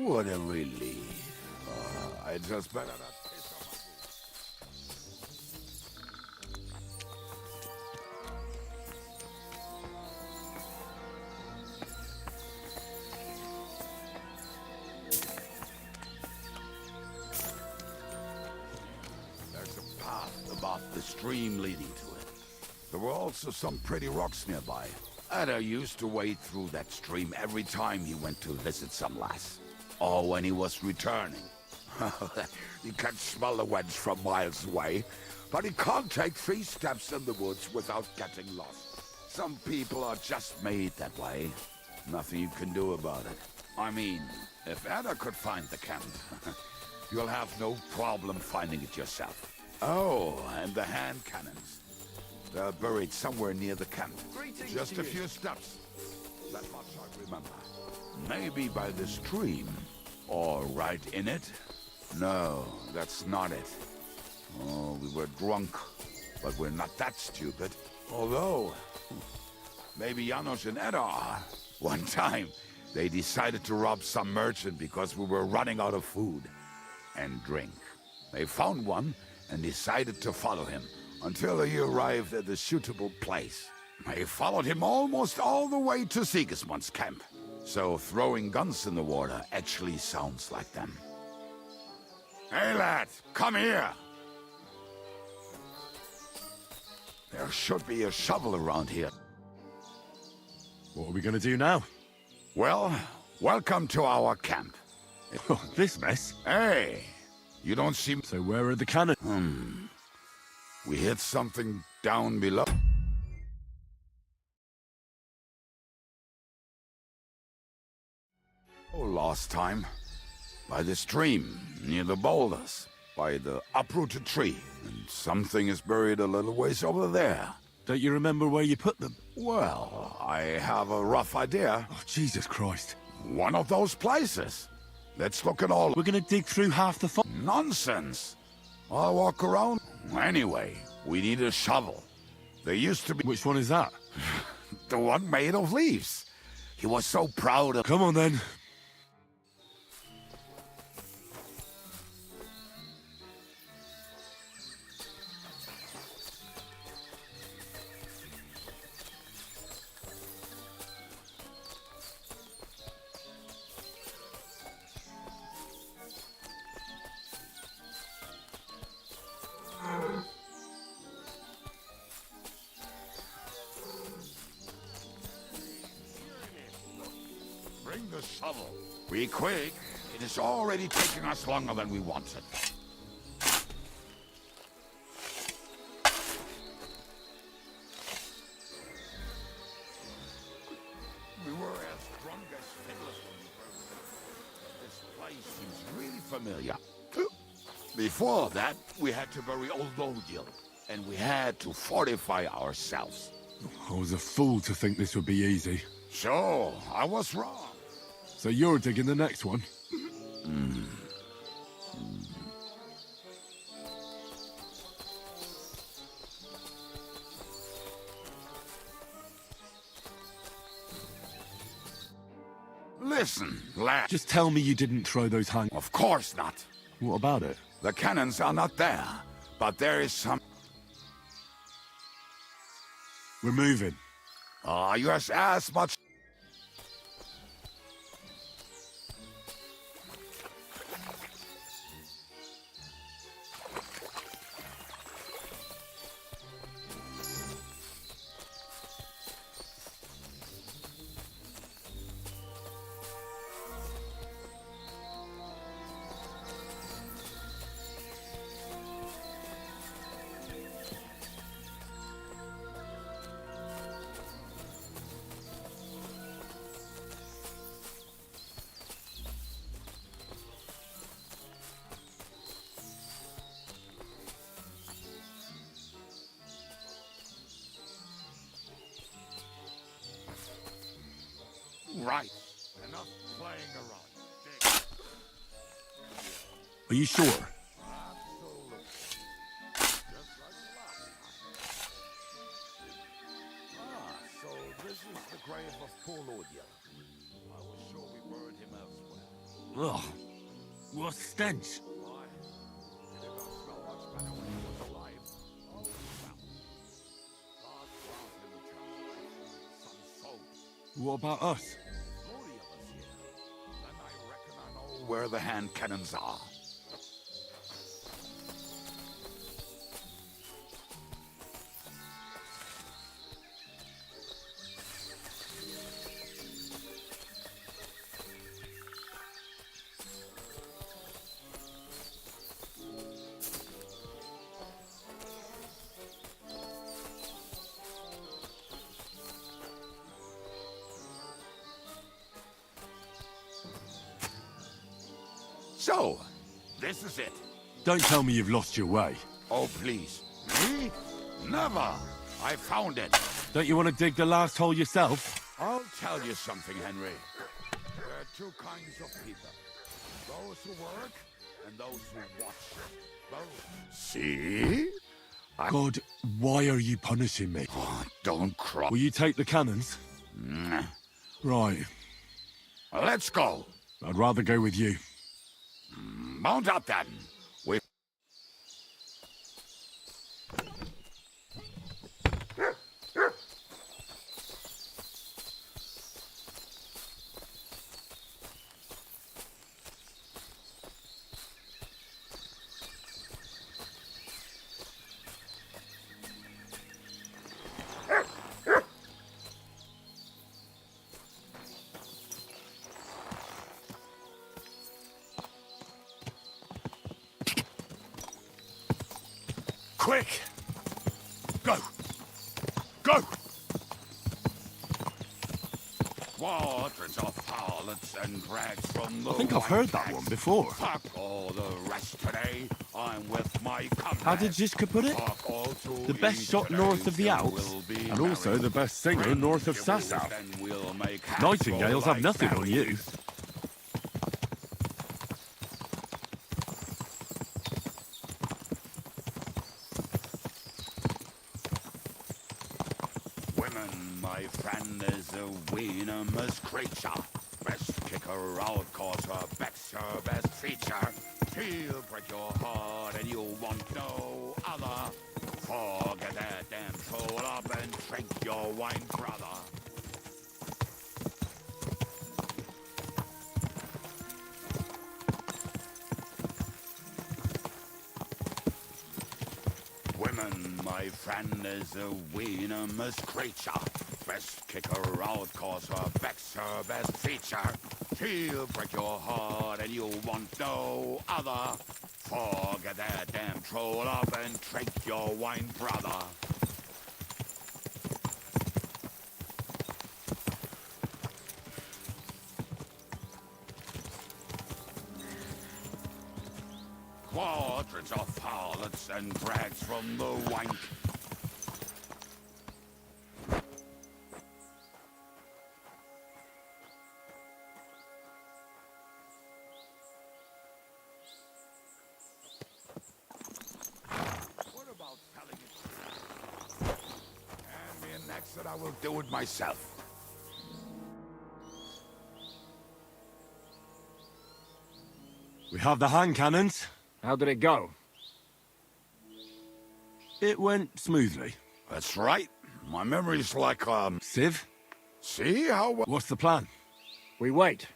What a relief. I just better not piss on my... There's a path above this stream leading to it. There were also some pretty rocks nearby. Ada used to wade through that stream every time he went to visit some lass. Or when he was returning. He can smell the wench from miles away, but he can't take 3 steps in the woods without getting lost. Some people are just made that way. Nothing you can do about it. I mean, if Ada could find the camp, you'll have no problem finding it yourself. Oh, and the hand cannons. They're buried somewhere near the camp. Just a few steps. That much I remember. Maybe by the stream. Or right in it? No, that's not it. Oh, we were drunk. But we're not that stupid. Although, maybe Janos and Edda are. One time, they decided to rob some merchant because we were running out of food and drink. They found one and decided to follow him until he arrived at a suitable place. They followed him almost all the way to Sigismund's camp. So throwing guns in the water actually sounds like them. Hey lad, come here! There should be a shovel around here. What are we gonna do now? Well, welcome to our camp. Oh, this mess? Hey, you don't seem... So where are the cannons? We hit something down below. Oh, last time. By the stream, near the boulders. By the uprooted tree. And something is buried a little ways over there. Don't you remember where you put them? Well, I have a rough idea. Oh, Jesus Christ. One of those places. Let's look at all... We're gonna dig through half the Nonsense. I'll walk around. Anyway, we need a shovel. There used to be... Which one is that? The one made of leaves. He was so proud of... Come on then. Bring the shovel. Be quick. It is already taking us longer than we wanted. We were as drunk as fiddlers when we heard it. This place seems really familiar. Before that, we had to bury old Odil, and we had to fortify ourselves. I was a fool to think this would be easy. So, I was wrong. So you're digging the next one? Listen, lad. Just tell me you didn't throw those hang... Of course not. What about it? The cannons are not there, but there is some... We're moving. You have as much... Right. Enough playing around. Dig. Are you sure? Absolutely. Just like last time. So this is the grave of poor Lordia. I was sure we buried him elsewhere. Ugh. What stench. Why? Did it not smell much better when he was alive? Oh, well. God grant him eternal life. Some soul. What about us? Where the hand cannons are. So, this is it. Don't tell me you've lost your way. Oh, please. Me? Never. I found it. Don't you want to dig the last hole yourself? I'll tell you something, Henry. There are two kinds of people. Those who work and those who watch. Both. See? God, why are you punishing me? Oh, don't cry. Will you take the cannons? Nah. Right. Let's go. I'd rather go with you. Mount up then. We... Quick! Go! Go! Waters of harlots and drags from the I think I've heard that one before. Fuck all the rest today. I'm with my company. How did Ziska put it? The best shot north of the Alps, and also the best singer north of Sasau. Nightingales have nothing on you. My friend is a venomous creature. Best kick her out, cause her back's her best feature. She'll break your heart and you'll want no other. Forget that damn troll up and drink your wine, brother. Women, my friend is a venomous creature. Best kick her out, cause her back's her best feature. She'll break your heart and you'll want no other. Forget that damn troll up and drink your wine, brother. Quadrants of harlots and drags from the wank. What about telling it? Hand me an axe and I will do it myself. We have the hand cannons. How did it go? It went smoothly. That's right. My memory's like, Civ? See how... What's the plan? We wait.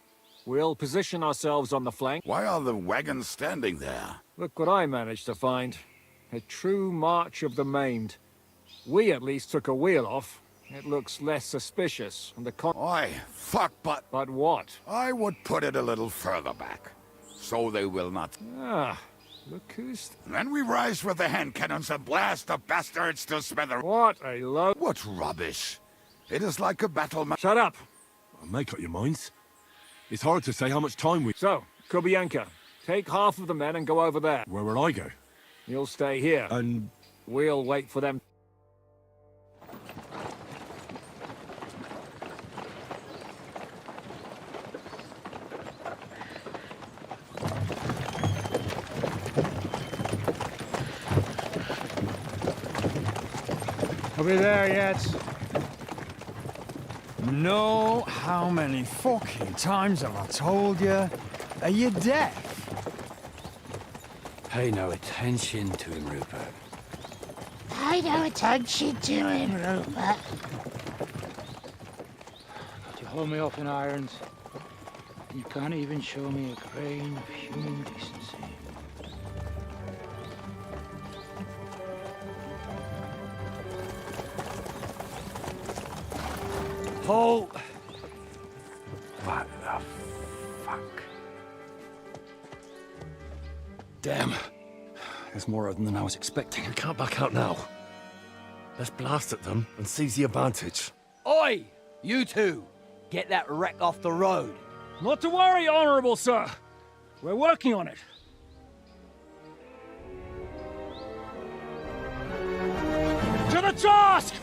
We'll position ourselves on the flank. Why are the wagons standing there? Look what I managed to find. A true march of the maimed. We at least took a wheel off. It looks less suspicious. And the Oi, fuck, but... But what? I would put it a little further back. So they will not... Ah, look who's... Then we rise with the hand cannons and blast the bastards to smithereens. What a load... What rubbish. It is like a battle... Shut up! Well, make up your minds. It's hard to say how much time we... So, Kubianka, take half of the men and go over there. Where will I go? You'll stay here. And... We'll wait for them. Are we there yet? No, how many fucking times have I told you? Are you deaf? Pay no attention to him, Rupert. Pay no attention to him, Rupert. You hold me up in irons, and you can't even show me a grain of human decency. Halt! What the fuck? Damn. There's more of them than I was expecting. We can't back out now. Let's blast at them and seize the advantage. Oi! You two! Get that wreck off the road. Not to worry, Honourable Sir. We're working on it. To the task!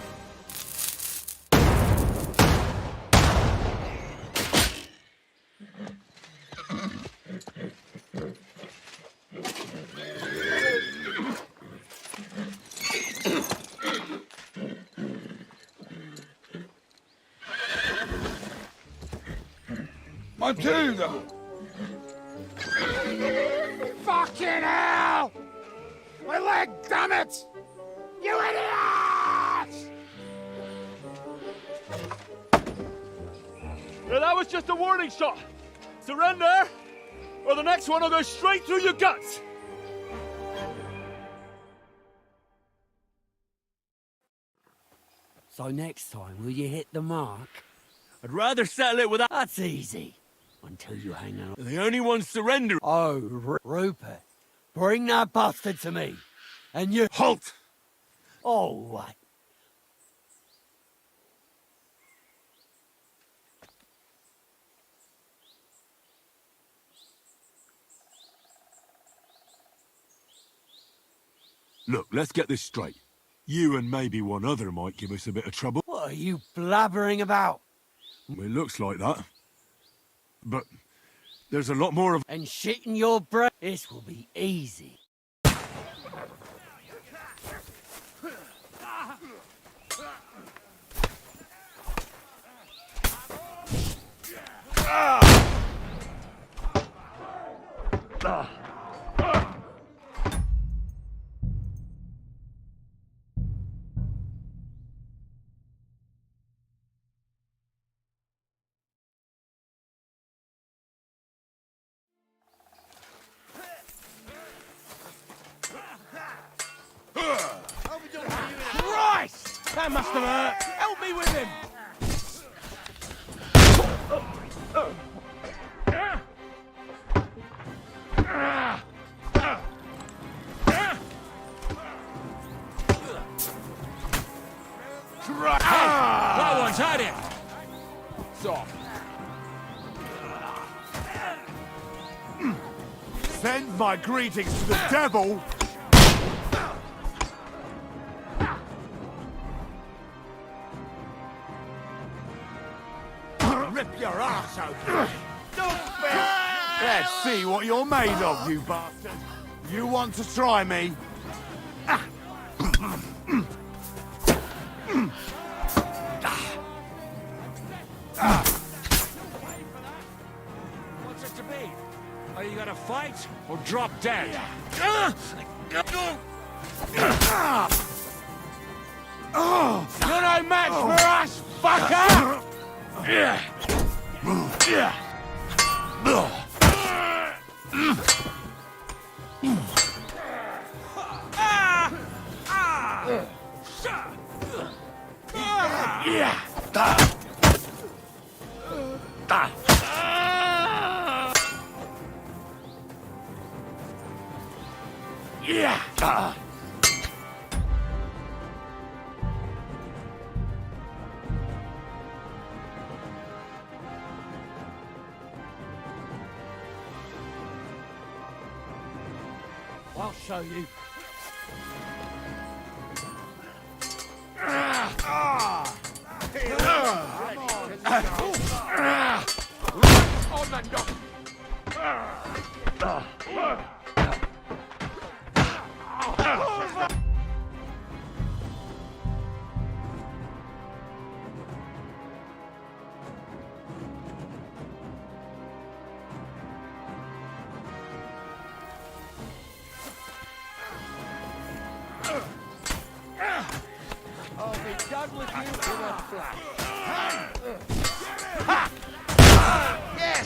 Matilda! Fucking hell! My leg, damn it! You idiots! Yeah, that was just a warning shot. Surrender, or the next one will go straight through your guts. So next time, will you hit the mark? I'd rather settle it without... That's easy. Until you hang on. The only one surrendering... Oh, Rupert. Bring that bastard to me. And you... Halt! Oh, what? Look, let's get this straight. You and maybe one other might give us a bit of trouble. What are you blabbering about? It looks like that. But there's a lot more of... And shitting your breath. This will be easy. Christ! That must have hurt. Help me with him. That one's had it! Soft. Send my greetings to the devil! Rip your ass open! Let's see what you're made of, you bastard! You want to try me? What's it to be? Are you gonna fight or drop dead? You're no match for us, fucker! I'll show you. I'll be done with you in a flash. Yeah!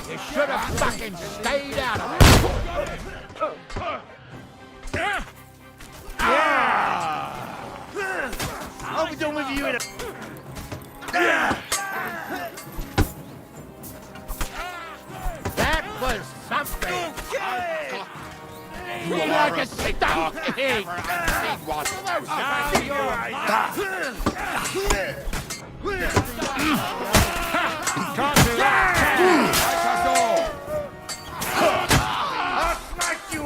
You should have fucking stayed out of it. I'll be done with you in a... You like are a a sick stunk dog pig. ever I've seen one. Can't do that. I'll smack you.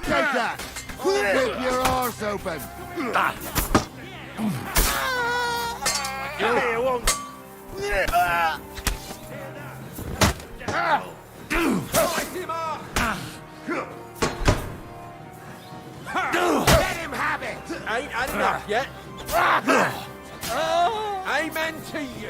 Take that. Rip your arse open. Here, won't. Let him have it. Ain't had enough yet. Amen to you.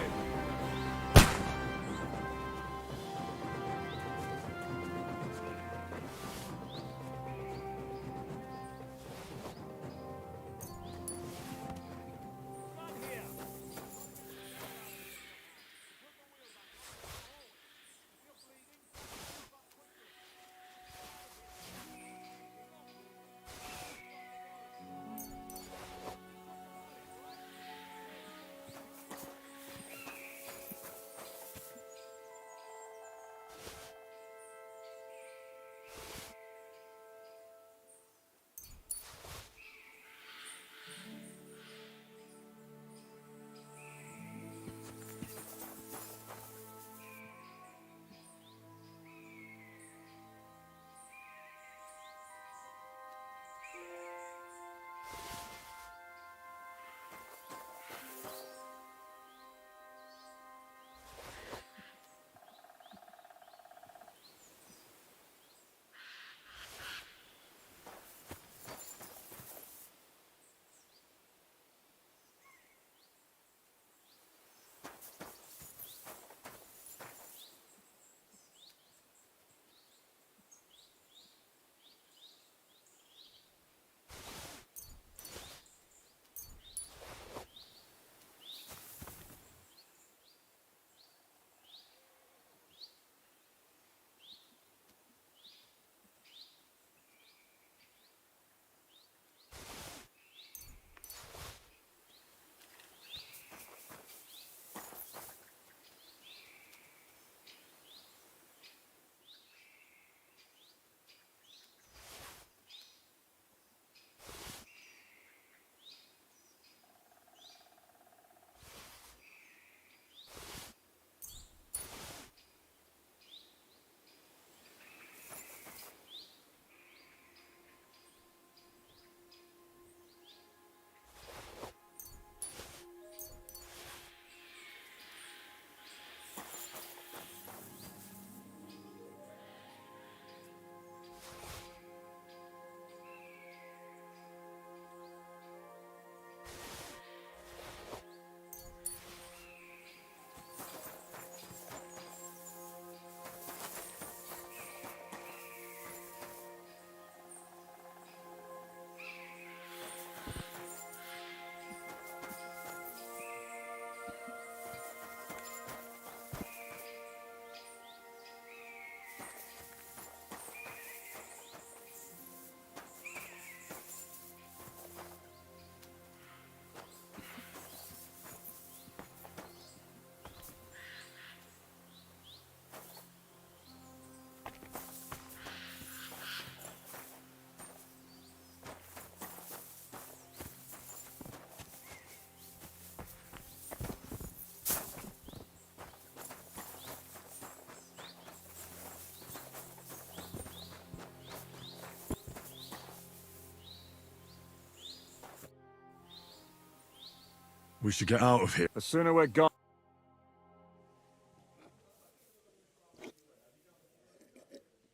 We should get out of here. The sooner we're gone.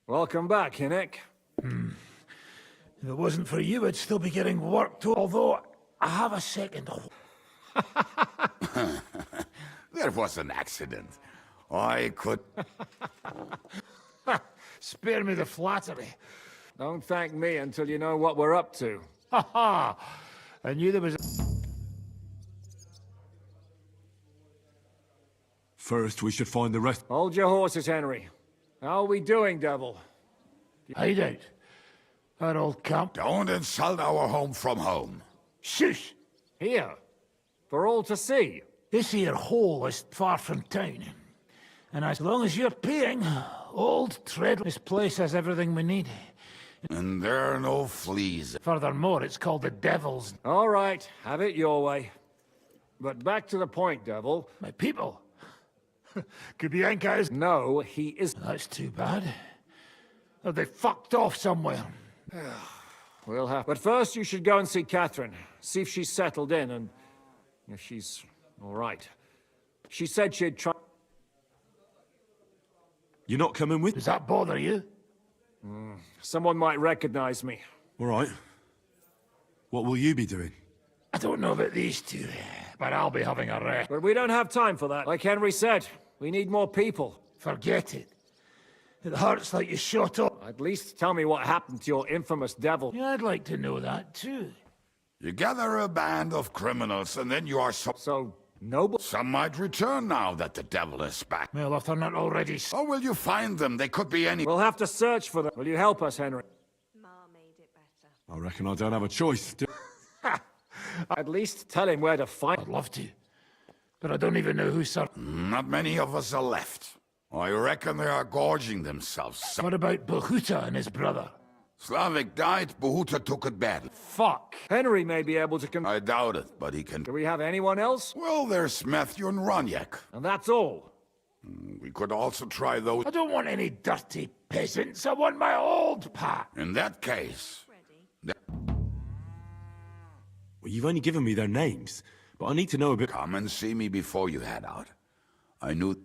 Welcome back, Hinnick. If it wasn't for you, I'd still be getting work too, although I have a second. There was an accident. I could... Spare me the flattery. Don't thank me until you know what we're up to. Ha ha! I knew there was a... First, we should find the rest. Hold your horses, Henry. How are we doing, Devil? Hideout. That old camp. Don't insult our home from home. Shush! Here. For all to see. This here hole is far from town. And as long as you're paying, old Tread, this place has everything we need. And there are no fleas. Furthermore, it's called the Devil's. All right, have it your way. But back to the point, Devil. My people. Kubienka is... No, he is... That's too bad. Have they fucked off somewhere? We'll have... But first you should go and see Catherine. See if she's settled in and... if she's... all right. She said she'd try... You're not coming with? Does that bother you? Someone might recognize me. All right. What will you be doing? I don't know about these two, but I'll be having a rest. But we don't have time for that. Like Henry said, we need more people. Forget it. It hurts like you shot up. At least tell me what happened to your infamous devil. Yeah, I'd like to know that too. You gather a band of criminals, and then you are so noble. Some might return now that the devil is back. Well, if they're not already... Or will you find them? They could be any... We'll have to search for them. Will you help us, Henry? I reckon I don't have a choice. At least tell him where to find... I'd love to. But I don't even know who Sir... Not many of us are left. I reckon they are gorging themselves. What about Bahuta and his brother? Slavik died, Bahuta took it badly. Fuck! Henry may be able to... I doubt it, but he can... Do we have anyone else? Well, there's Matthew and Roniak. And that's all? We could also try those... I don't want any dirty peasants. I want my old pat. In that case... Well, you've only given me their names, but I need to know a bit... Come and see me before you head out. I knew...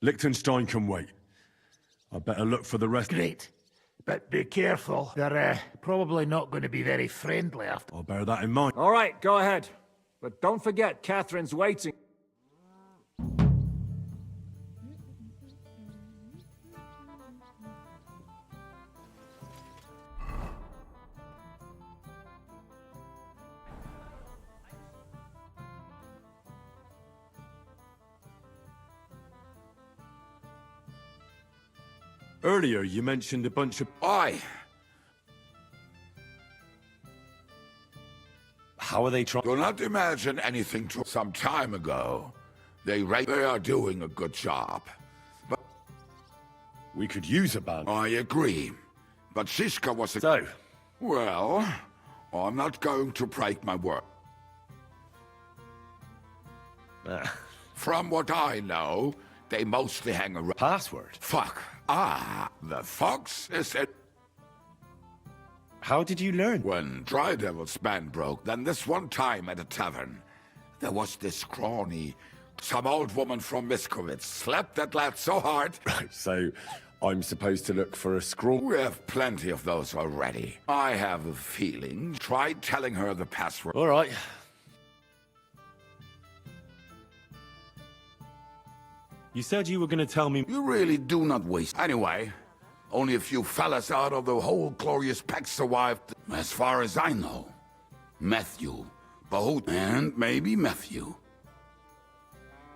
Liechtenstein can wait. I better look for the rest. Great. But be careful. They're probably not going to be very friendly after. I'll bear that in mind. All right, go ahead. But don't forget, Catherine's waiting. Earlier, you mentioned a bunch of... Aye. How are they trying... Do not imagine anything to some time ago. They are doing a good job. But... We could use a band. I agree. But Shishka was a... So? Well, I'm not going to break my word. From what I know, they mostly hang around... Password? Fuck. The fox is it. How did you learn? When Dry Devil's band broke, then this one time at a tavern, there was this scrawny, some old woman from Miskovitz slapped that lad so hard. Right, so I'm supposed to look for a scrawl? We have plenty of those already. I have a feeling. Try telling her the password. All right. You said you were going to tell me... You really do not waste. Anyway, only a few fellas out of the whole glorious pack survived. As far as I know. Matthew, Bahuta, and maybe Matthew.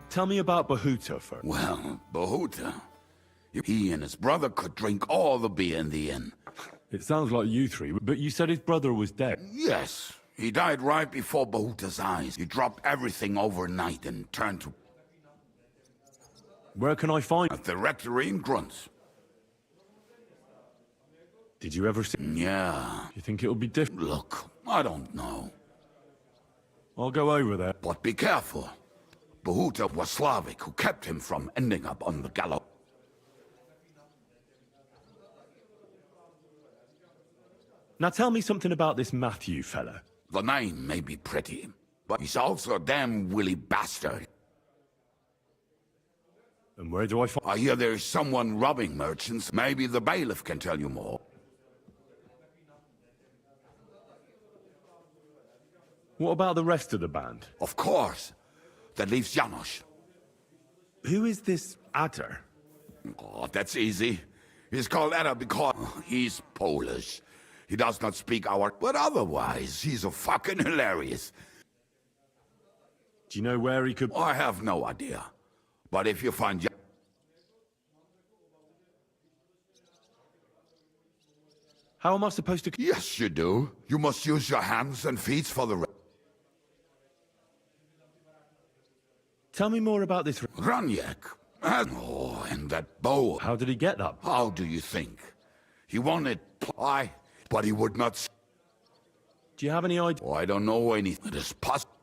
Tell me about Bahuta first. Well, Bahuta... He and his brother could drink all the beer in the inn. It sounds like you three, but you said his brother was dead. Yes. He died right before Bahuta's eyes. He dropped everything overnight and turned to... Where can I find... At the rectory in Grunts. Did you ever see... Yeah. You think it'll be different? Look, I don't know. I'll go over there. But be careful. Bahuta was Slavik who kept him from ending up on the gallows. Now tell me something about this Matthew fella. The name may be pretty, but he's also a damn willy bastard. And where do I find... I hear there's someone robbing merchants. Maybe the bailiff can tell you more. What about the rest of the band? Of course. That leaves Janos. Who is this Adder? Oh, that's easy. He's called Adder because he's Polish. He does not speak our... But otherwise, he's a fucking hilarious. Do you know where he could... I have no idea. But if you find... How am I supposed to... Yes, you do. You must use your hands and feet for the... Tell me more about this. Raniak. Oh, and that bow. How did he get that? How do you think? He wanted... Why? But he would not... Do you have any idea? Oh, I don't know anything. It is possible.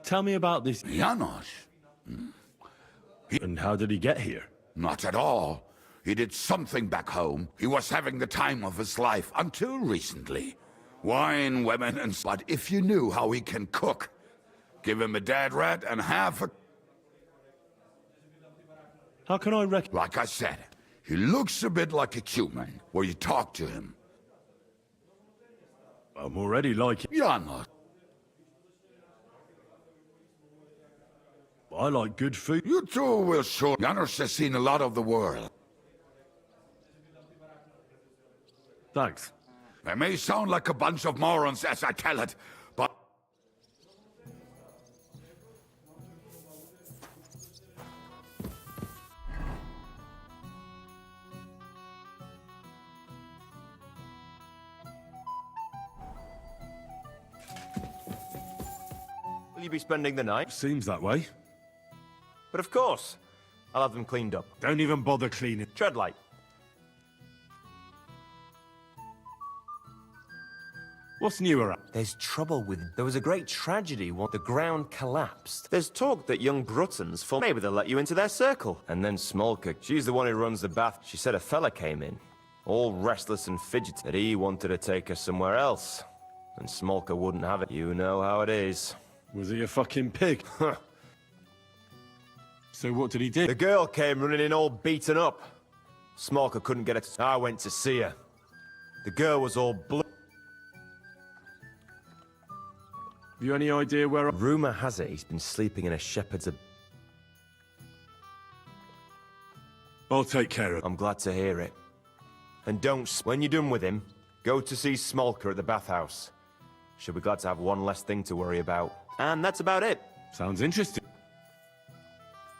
Tell me about this. Janos. And how did he get here? Not at all. He did something back home. He was having the time of his life until recently. Wine, women, and... But if you knew how he can cook, give him a dead rat and half a... How can I Like I said, he looks a bit like a human, where you talk to him. I'm already like... Janos. I like good food. You too will show. Janos has seen a lot of the world. Thanks. I may sound like a bunch of morons as I tell it, but... Will you be spending the night? Seems that way. But of course. I'll have them cleaned up. Don't even bother cleaning. Tread light. What's new around? There's trouble with... There was a great tragedy when the ground collapsed. There's talk that young Bruttons formed... Maybe they'll let you into their circle. And then Smolka, she's the one who runs the bath. She said a fella came in, all restless and fidgety, that he wanted to take her somewhere else. And Smolka wouldn't have it. You know how it is. Was he a fucking pig? So what did he do? The girl came running in all beaten up. Smolka couldn't get it. I went to see her. The girl was all blue. Have you any idea where... Rumour has it he's been sleeping in a shepherd's... I'll take care of it. I'm glad to hear it. And don't... When you're done with him, go to see Smolka at the bathhouse. She'll be glad to have one less thing to worry about. And that's about it. Sounds interesting.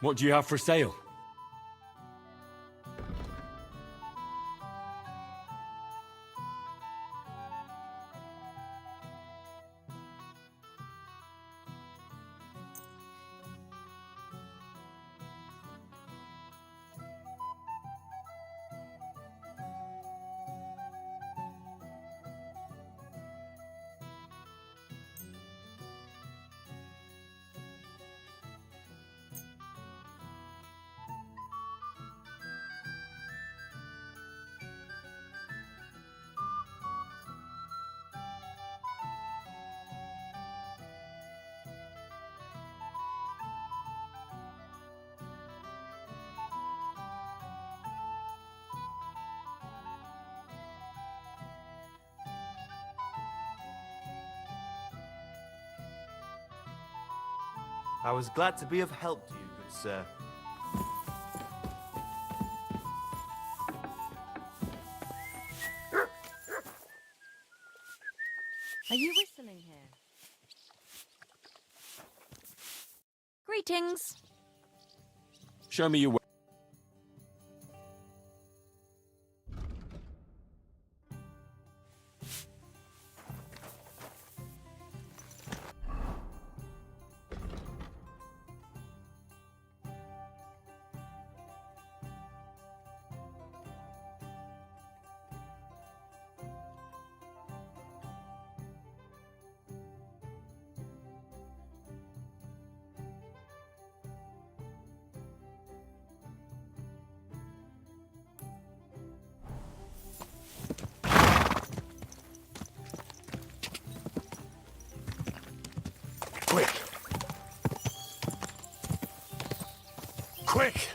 What do you have for sale? I was glad to be of help to you, good sir. Are you whistling here? Greetings. Show me your way. Quick!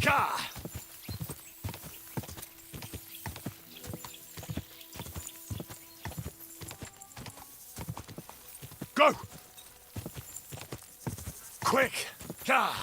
Gah! Go! Quick! Gah!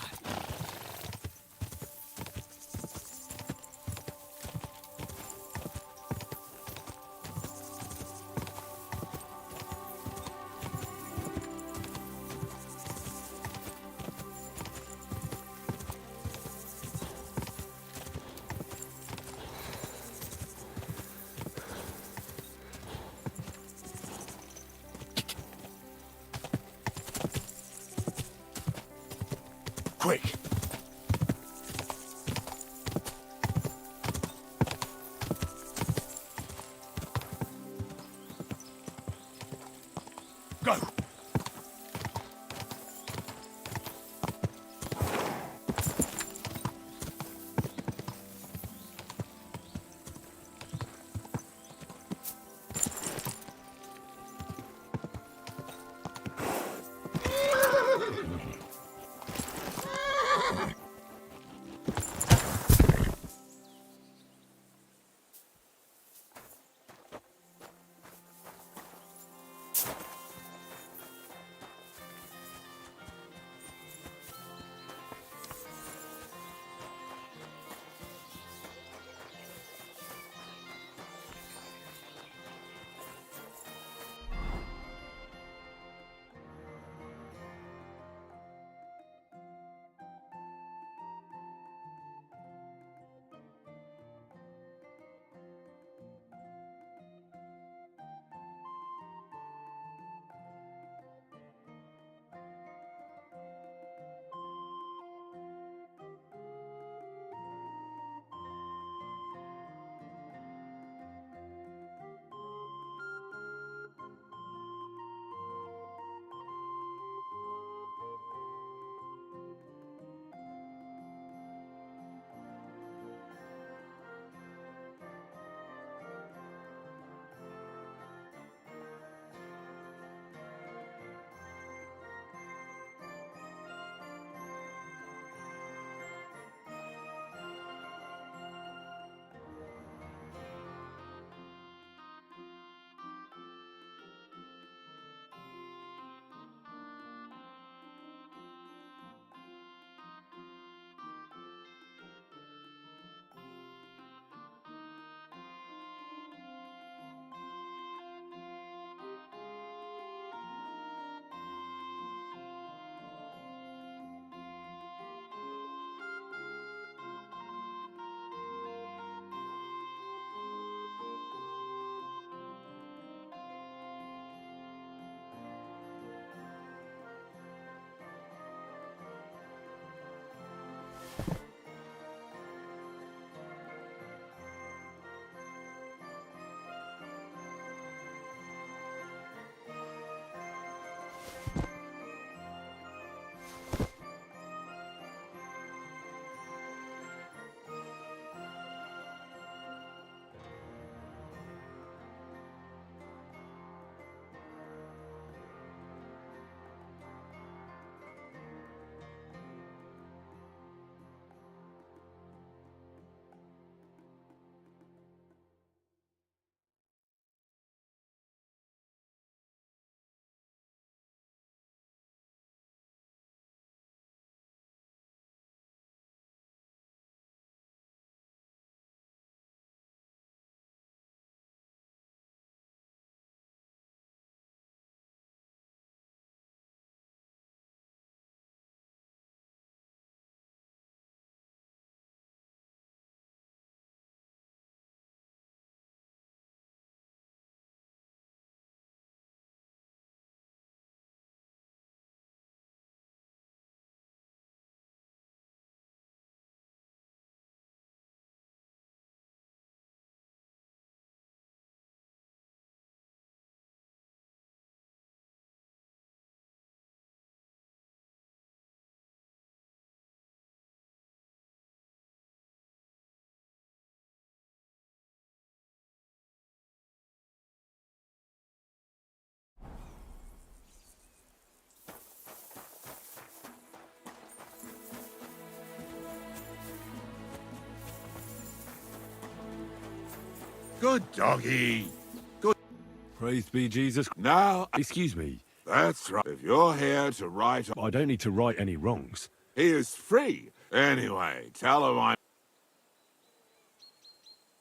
Go! Good doggy. Good. Praised be Jesus. Now, Excuse me. that's right. If you're here to right, I don't need to right any wrongs. he is free. Anyway, tell him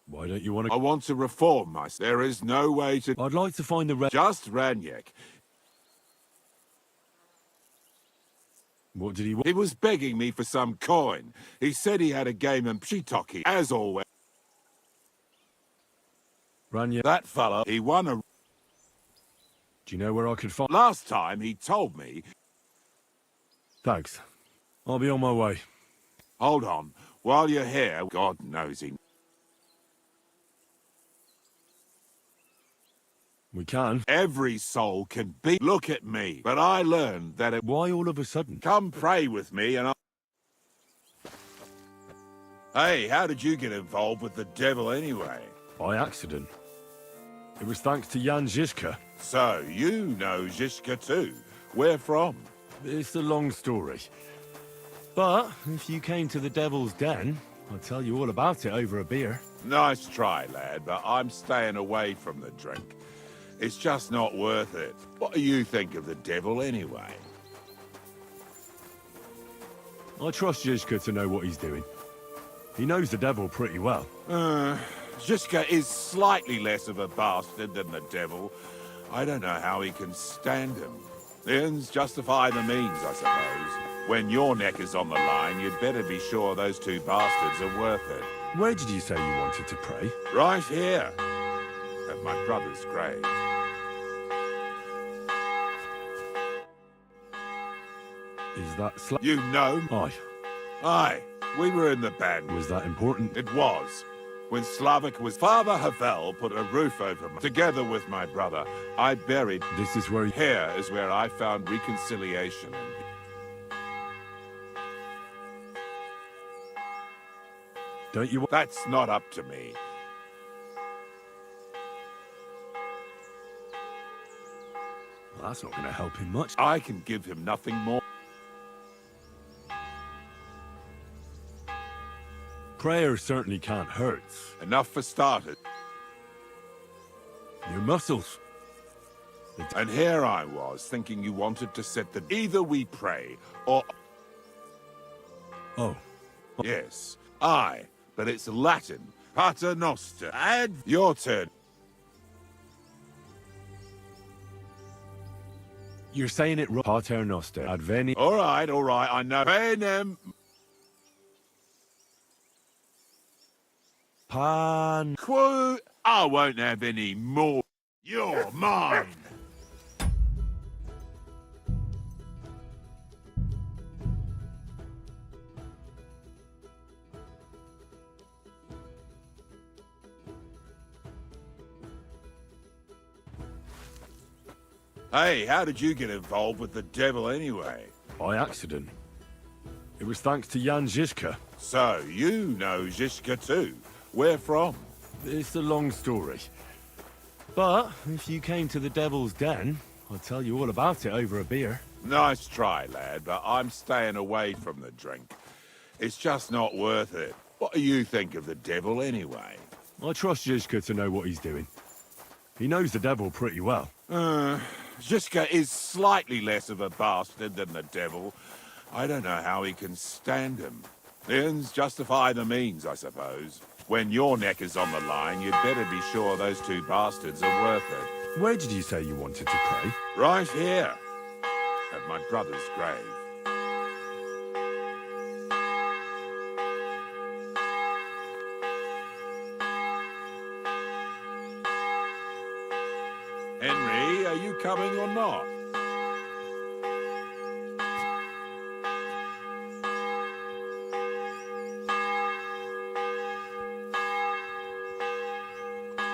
Why don't you want to... I want to reform myself. There is no way to... I'd like to find the... Just Ranyek. What did he want? He was begging me for some coin. He said he had a game in Pshitoki, as always. Ranya. That fella, he won a... Do you know where I could find... Last time he told me... Thanks. I'll be on my way. Hold on. While you're here, God knows he... We can. Every soul can be. Look at me. But I learned that it. Why all of a sudden? Come pray with me and I. Hey, how did you get involved with the devil anyway? By accident. It was thanks to Jan Žižka. So, you know Žižka too. Where from? It's a long story. But if you came to the Devil's Den, I'll tell you all about it over a beer. Nice try, lad, but I'm staying away from the drink. It's just not worth it. What do you think of the devil anyway? I trust Žižka to know what he's doing. He knows the devil pretty well. Žižka is slightly less of a bastard than the devil. I don't know how he can stand him. The ends justify the means, I suppose. When your neck is on the line, you'd better be sure those two bastards are worth it. Where did you say you wanted to pray? Right here, at my brother's grave. Is that You know? Aye. Aye, we were in the band. Was that important? It was. When Slavik was Father Havel put a roof over me. Together with my brother, I buried. This is where... Here is where I found reconciliation. Don't you... That's not up to me. Well, that's not going to help him much. I can give him nothing more. Prayer certainly can't hurt. Enough for starters. Your muscles. And here I was, thinking you wanted to set the... Either we pray, or... Oh. Yes. Aye, but it's Latin. Pater Noster. And your turn. You're saying it wrong. Pater Noster. Adveni... All right, I know. Panem... Pan... I won't have any more. You're mine. Hey, how did you get involved with the devil anyway? By accident. It was thanks to Jan Žižka. So, you know Žižka too. Where from? It's a long story. But if you came to the Devil's Den, I'll tell you all about it over a beer. Nice try, lad, but I'm staying away from the drink. It's just not worth it. What do you think of the devil anyway? I trust Žižka to know what he's doing. He knows the devil pretty well. Žižka is slightly less of a bastard than the devil. I don't know how he can stand him. The ends justify the means, I suppose. When your neck is on the line, you'd better be sure those two bastards are worth it. Where did you say you wanted to pray? Right here, at my brother's grave. Henry, are you coming or not?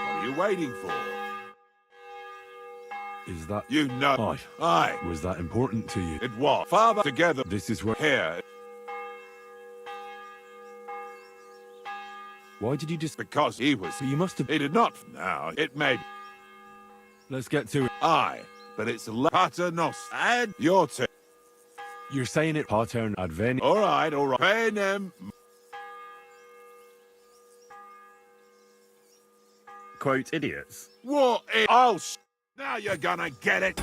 What are you waiting for? Is that... You know... Aye. Aye. Was that important to you? It was. Father, together... This is where... Here. Why did you just... Because he was... You must have... He did not... Now, it may... Let's get to it. Aye, but it's Pater Noster. And your turn. You're saying it Pater Adveni... All right. Panem... Quote, idiots. What? Oh, now you're gonna get it.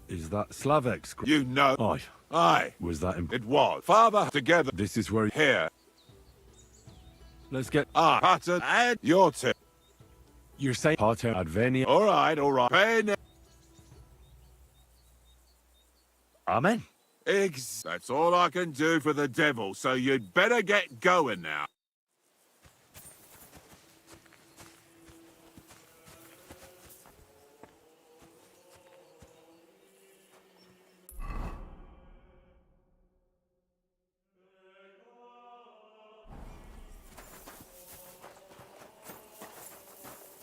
Is that Slavik's... You know... Aye. Aye. Was that... It was. Father, together... This is where... Here. Let's get... Pater, and your turn. You're saying Pater Adveni... All right. Panem... Amen. That's all I can do for the devil, so you'd better get going now.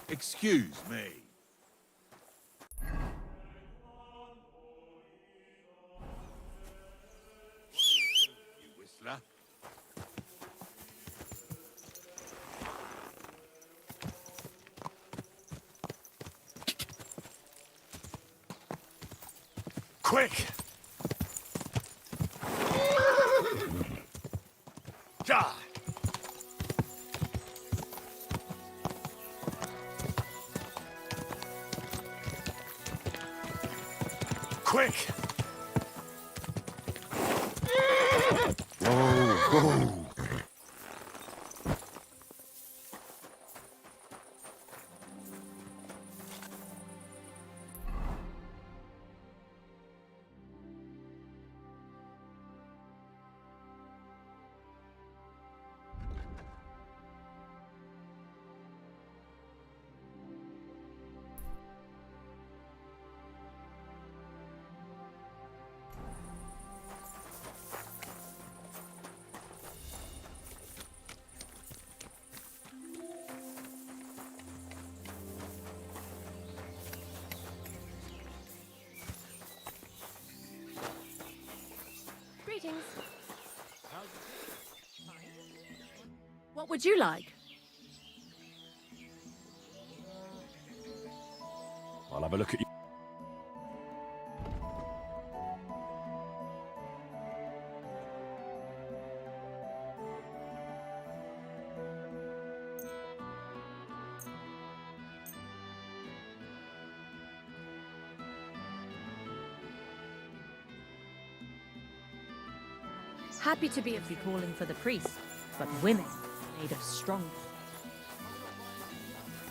Excuse me. You whistler. Quick! Die! Quick! Whoa. Greetings. What would you like? I'll have a look at you. Happy to be calling for the priest, but women made us strong.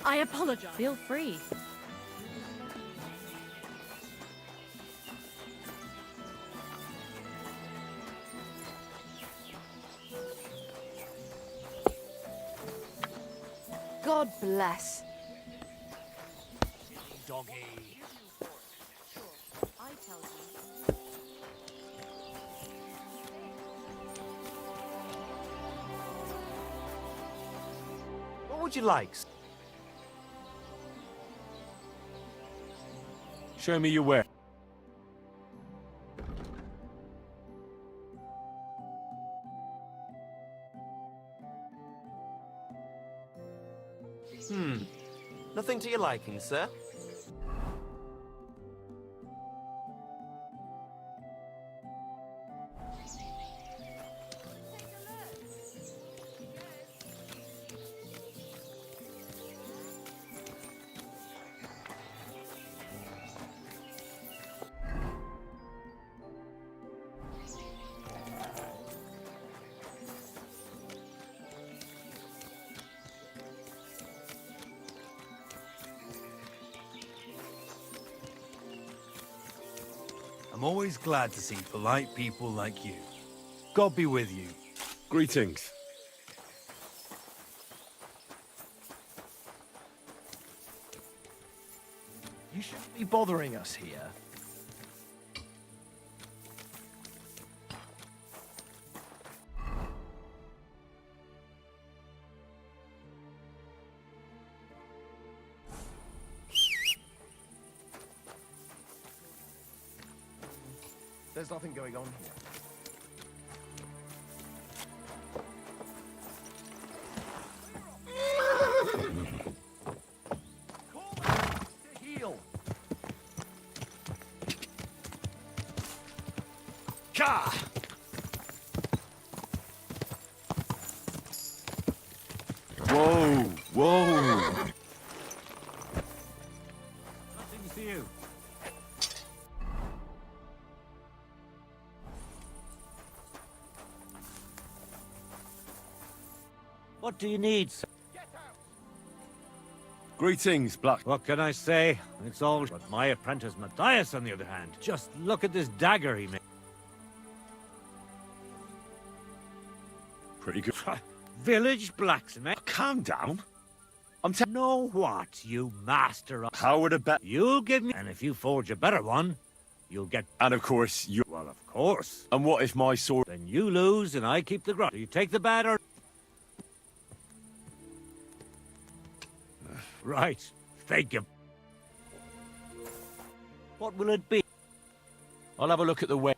I apologize. Feel free. God bless. Doggy. I tell you. What would you like? Show me your way. Nothing to your liking, sir? I'm always glad to see polite people like you. God be with you. Greetings. You shouldn't be bothering us here. There's nothing going on here. Heal. Ka! Whoa! Whoa! Nothing to you. What do you need, sir? Greetings, Black. What can I say? It's all... But my apprentice Matthias, on the other hand, just look at this dagger he made. Pretty good. Village blacksmith. Calm down. Know what, you master of... How would a bet? You'll give me... And if you forge a better one, you'll get... And of course, you... Well, of course. And what if my sword... Then you lose and I keep the grudge. Do you take the bad or... Right. Thank you. What will it be? I'll have a look at the web.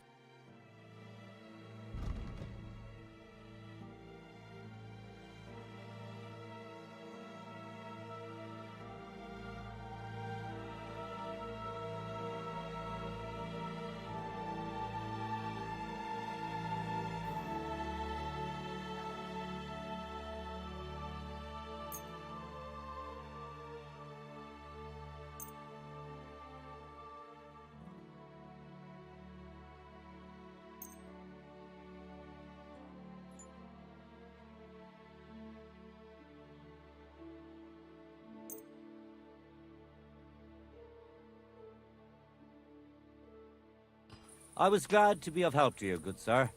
I was glad to be of help to you, good sir.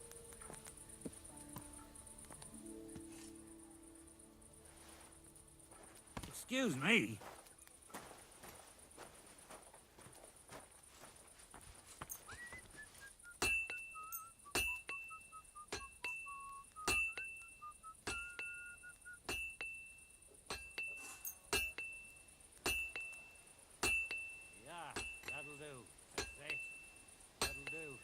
Excuse me. Yeah, that'll do. I say. That'll do.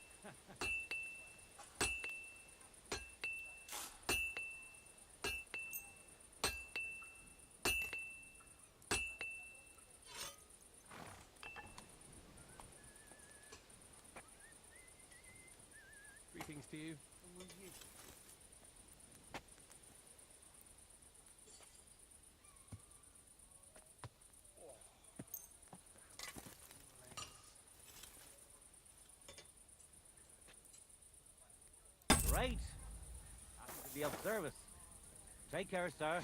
Greetings to you. Great. Happy to be of service. Take care, sir.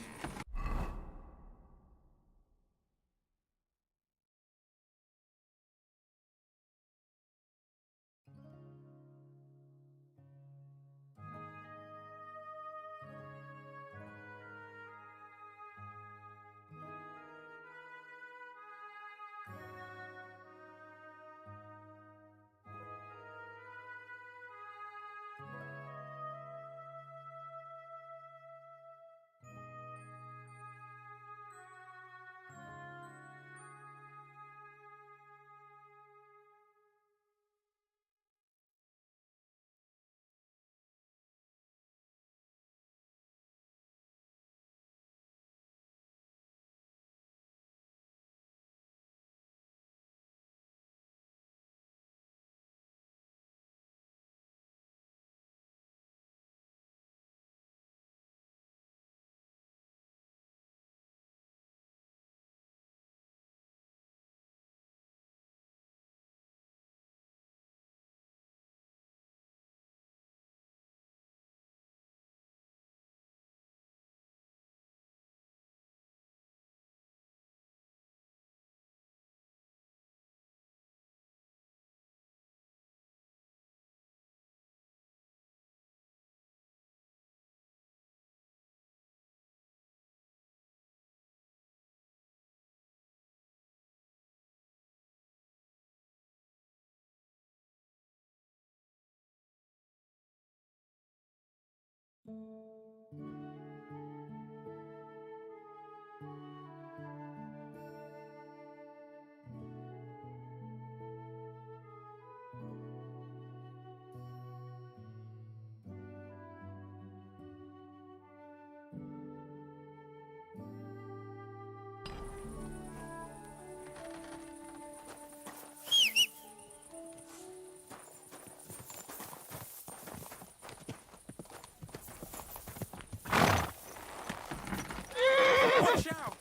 Watch out!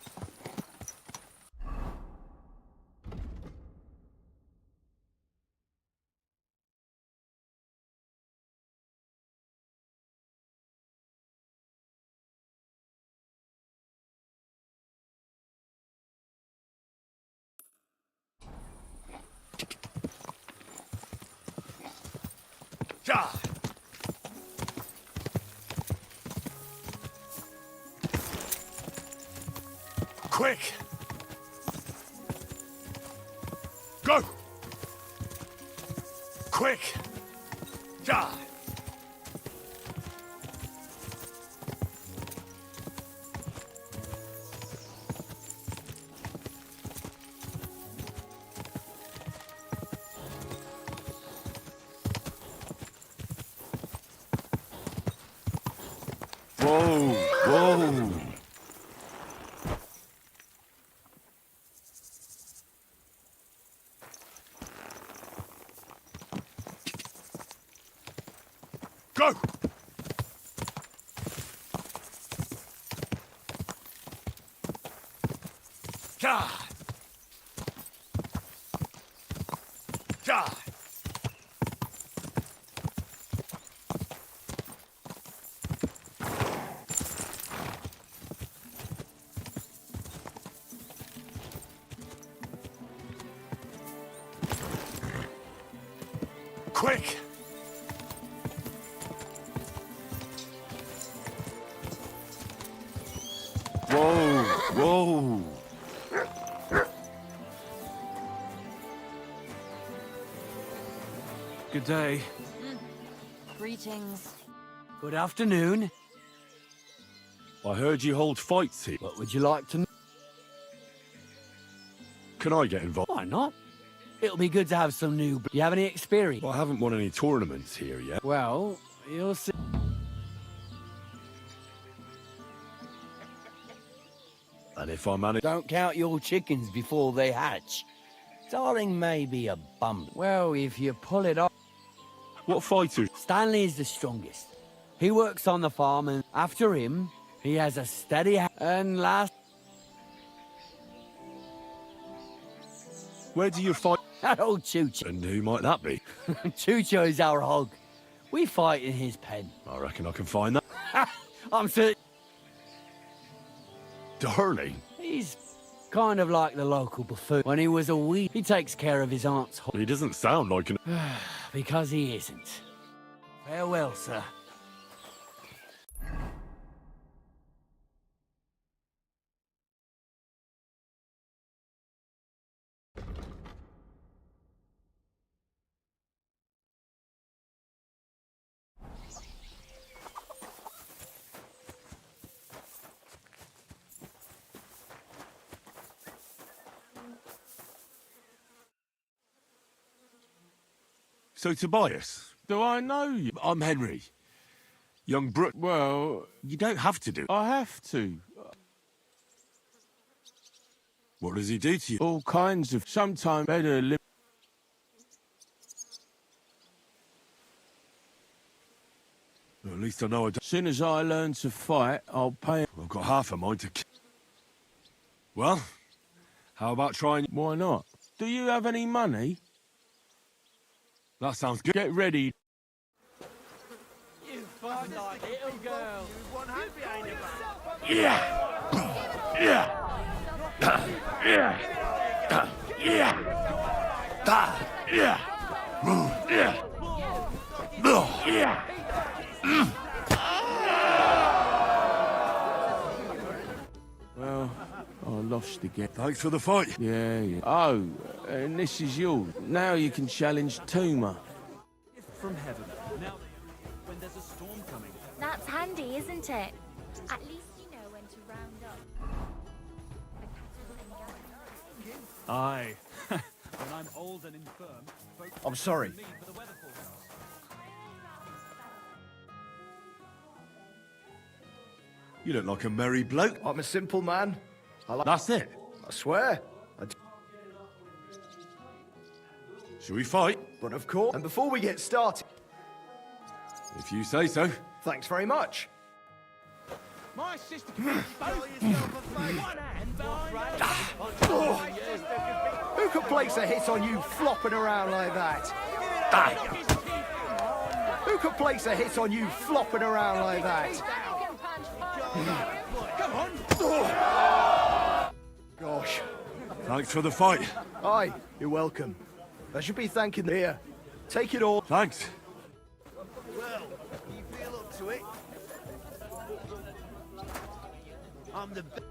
Ja! Quick! Go! Quick! Ja! Go! God! God! Quick! Whoa, whoa. Good day. Greetings. Good afternoon. I heard you hold fights here. What would you like to know? Can I get involved? Why not? It'll be good to have some new... Do you have any experience? Well, I haven't won any tournaments here yet. Well, you'll see. And if I manage... Don't count your chickens before they hatch. Darling may be a bum. Well, if you pull it off... What fighters? Stanley is the strongest. He works on the farm, and after him, he has a steady and last... Where do you fight? That old Chucho. And who might that be? Chucho is our hog. We fight in his pen. I reckon I can find that. I'm certain... Darling. He's kind of like the local buffoon. When he was a wee, he takes care of his aunt's hog. He doesn't sound like an... Because he isn't. Farewell, sir. So, Tobias, do I know you? I'm Henry. Young Brook. Well, you don't have to do. I have to. What does he do to you? All kinds of... Sometimes better... Well, at least I know I don't... As soon as I learn to fight, I'll pay... I've got half a mind to... Well, how about trying... Why not? Do you have any money? That sounds good. Get ready. You fun little girl. Yeah! Yeah! Yeah! Yeah! Yeah! Yeah! Yeah! Well, I lost again. Thanks for the fight. Yeah, yeah. Oh, and this is yours. Now you can challenge Tuma. From heaven. Now, when there's a storm coming. That's handy, isn't it? At least you know when to round up. Aye. When I'm old and infirm, folks... I'm sorry. ...me for the weather forecast. You look like a merry bloke. I'm a simple man. That's it. I swear. Shall we fight? But of course. And before we get started... If you say so. Thanks very much. My sister can both yourself a one hand behind Who could place a hit on you flopping around like that? Who could place a hit on you flopping around like that? Come on! Gosh. Thanks for the fight. Aye, you're welcome. I should be thanking the here. Take it all. Thanks. Well, you feel up to it? I'm the best.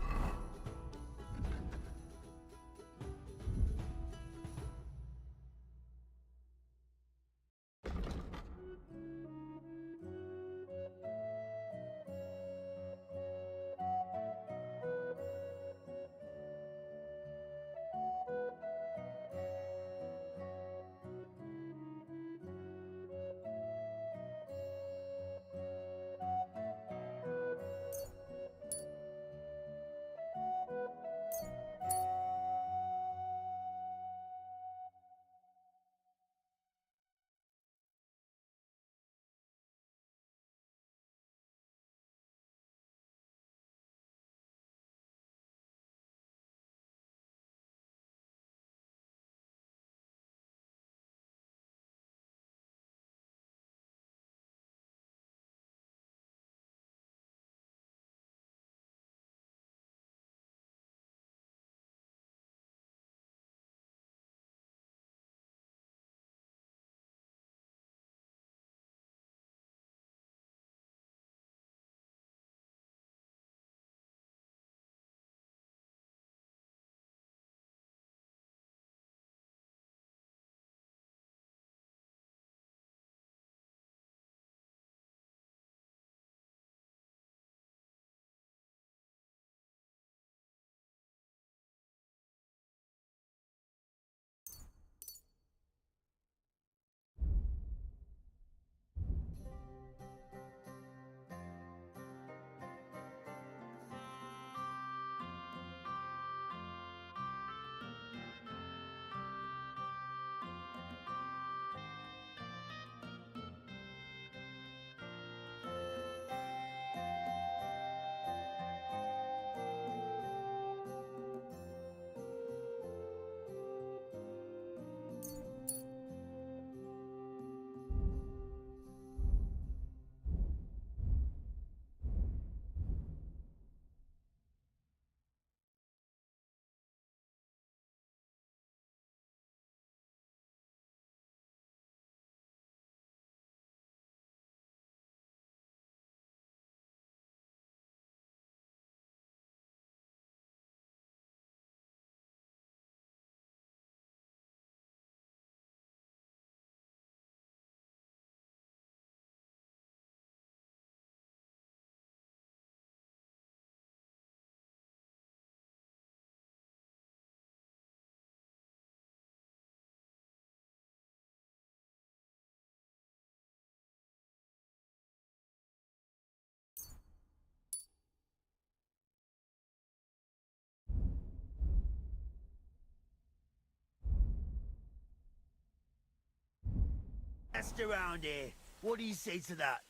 best around here. What do you say to that?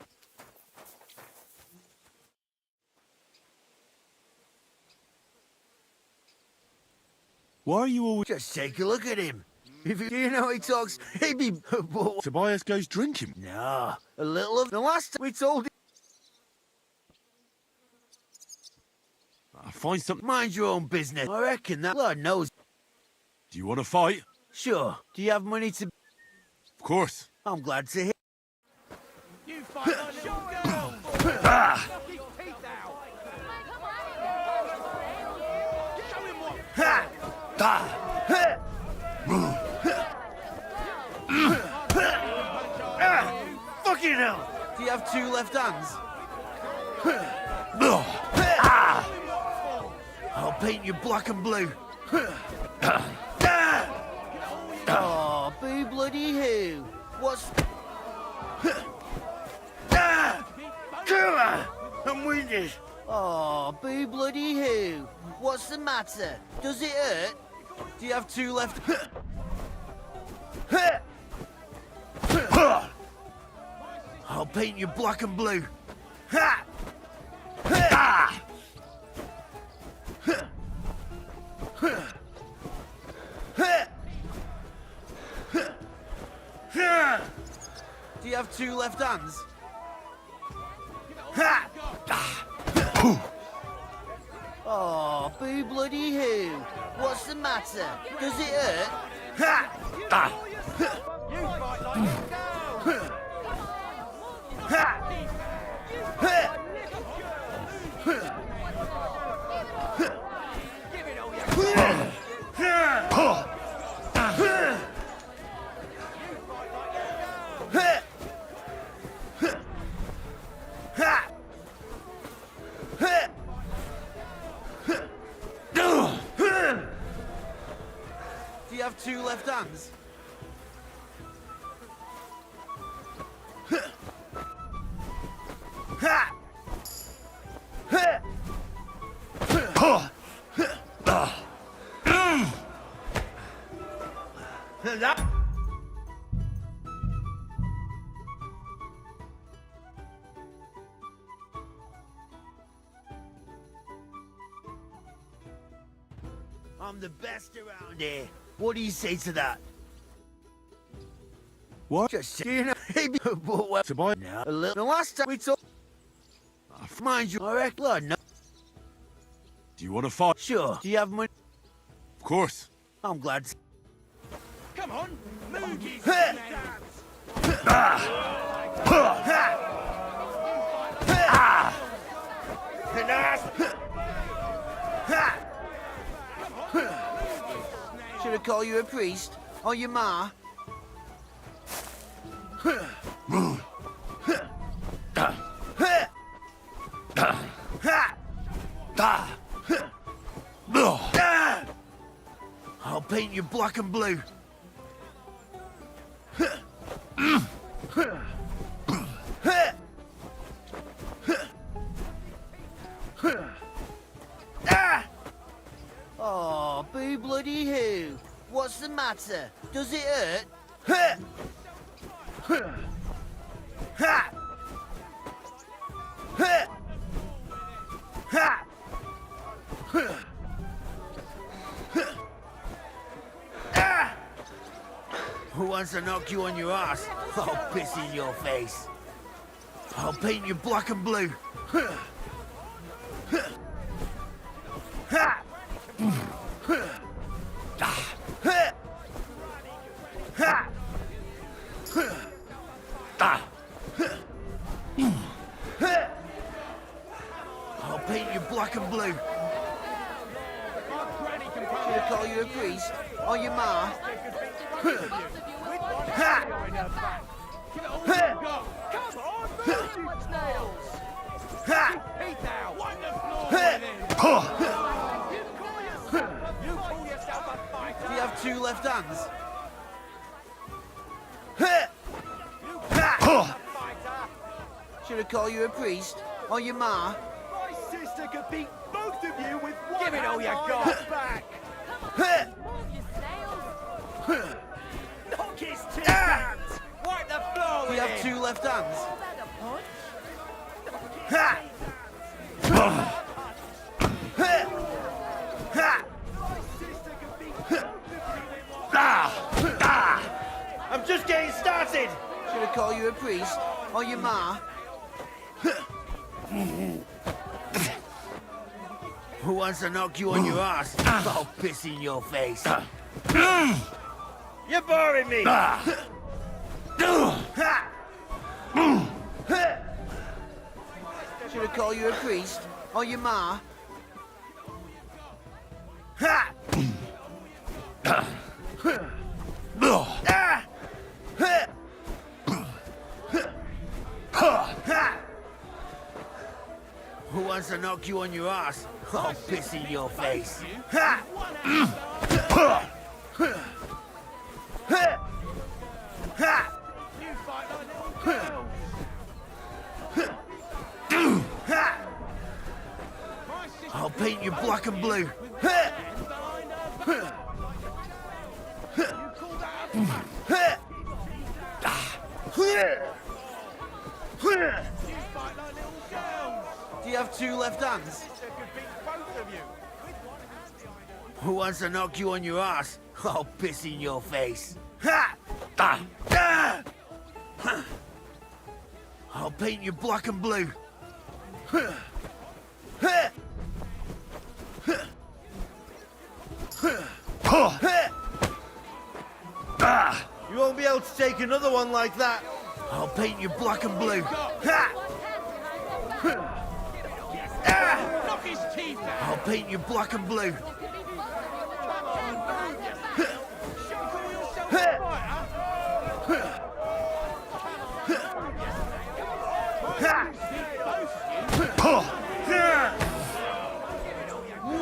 Why are you always... Just take a look at him. If you know he talks, he'd be... Tobias goes drinking. No, a little of... The last time we told him... I'll find something... Mind your own business. I reckon that Lord knows. Do you want to fight? Sure. Do you have money to... Of course. I'm glad to hear... You fight my little girl! Ah! Knock his teeth out! Show him what... Ha! Da! Ha! Fucking hell! Do you have two left hands? Ah! I'll paint you black and blue. Oh, boo bloody who? What's... I'm winded. Oh, boo bloody who? What's the matter? Does it hurt? Do you have two left? I'll paint you black and blue. Do you have two left hands? Oh, boo bloody who? What's the matter? Does it hurt? You fight like a girl! Give it all you got! Do you have two left hands? I'm the best around here. What do you say to that? What? Just you know, maybe Tobias? No, a little. The last time we talked, mind you, I reckon. Lord, no. Do you want to fight? Sure. Do you have money? Of course. I'm glad. Come on, move his Should I call you a priest? Or your ma? I'll paint you black and blue. Oh, boo bloody who? What's the matter? Does it hurt? Who wants to knock you on your ass? I'll piss in your face. I'll paint you black and blue. I'll paint you black and blue. Should I call you a priest? Or your ma? Do you have two left hands? Should I call you a priest? Or your ma? My sister could beat both of you with one. Give it all you got back! Knock his teeth out! Wipe the floor started! Should I call you a priest? Or your ma? Who wants to knock you on your ass? I'll piss in your face. You're boring me! Should I call you a priest? Or your ma? Who wants to knock you on your ass? I'll piss in your face. I'll paint you black and blue. Do you have two left hands? Who wants to knock you on your ass? I'll piss in your face. I'll paint you black and blue. You won't be able to take another one like that. I'll paint you black and blue. I'll paint you black and blue.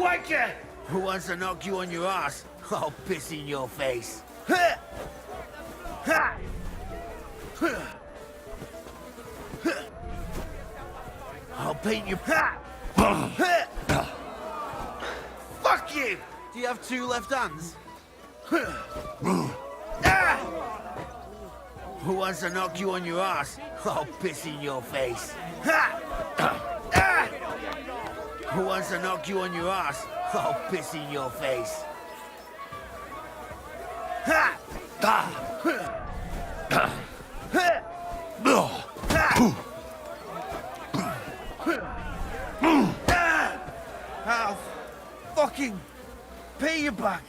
Wanker! Who wants to knock you on your ass? I'll piss in your face. I'll paint you. Fuck you! Do you have two left hands? Who wants to knock you on your ass? I'll piss in your face. Who wants to knock you on your ass? I'll piss in your face. I'll fucking pay you back.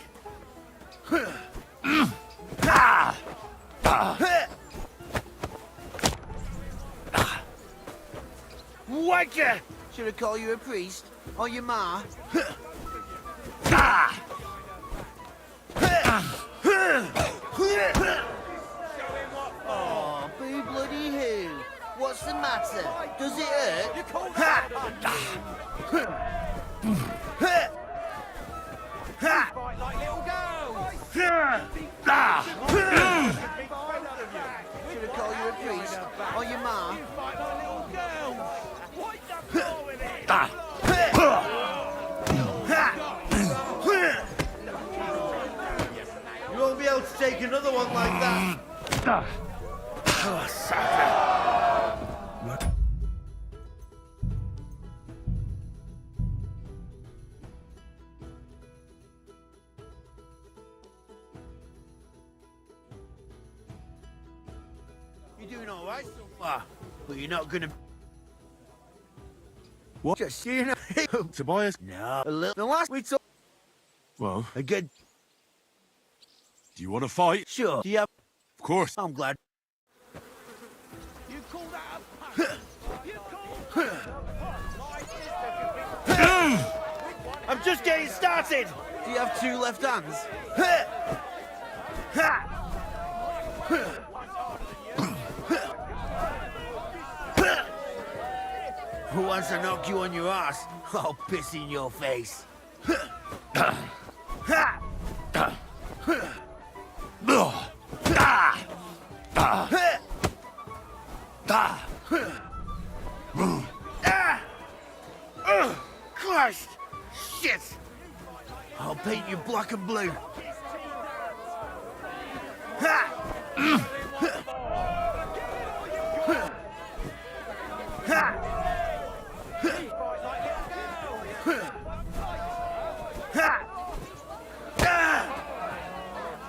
Wanker! Should I call you a priest? Or your ma? Oh, boo bloody who? What's the matter? Does it hurt? Fight like little girls! Should I call you a priest? Or your ma? Fight like little girls! You won't be able to take another one like that. Oh, sucker. You're doing all right so far, but you're not gonna. What? Just you know, Tobias? no. A little. The last we talked. Well, A good. do you want to fight? Sure. Do you have? Of course. I'm glad. You call that a I'm just getting started. Do you have two left hands? Who wants to knock you on your ass? I'll piss in your face. Christ! Shit! I'll paint you black and blue.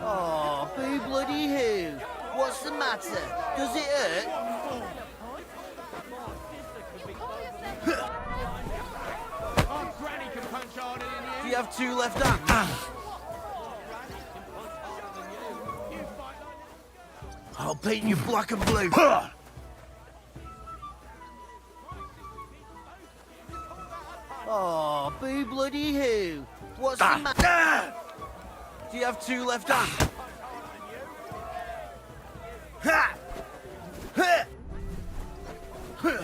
Oh, boo bloody who? What's the matter? Does it hurt? Do you have two left hands? I'll paint you black and blue. Oh, boo bloody who? What's the matter? Do you have two left hands? Ha! Ha! Ha!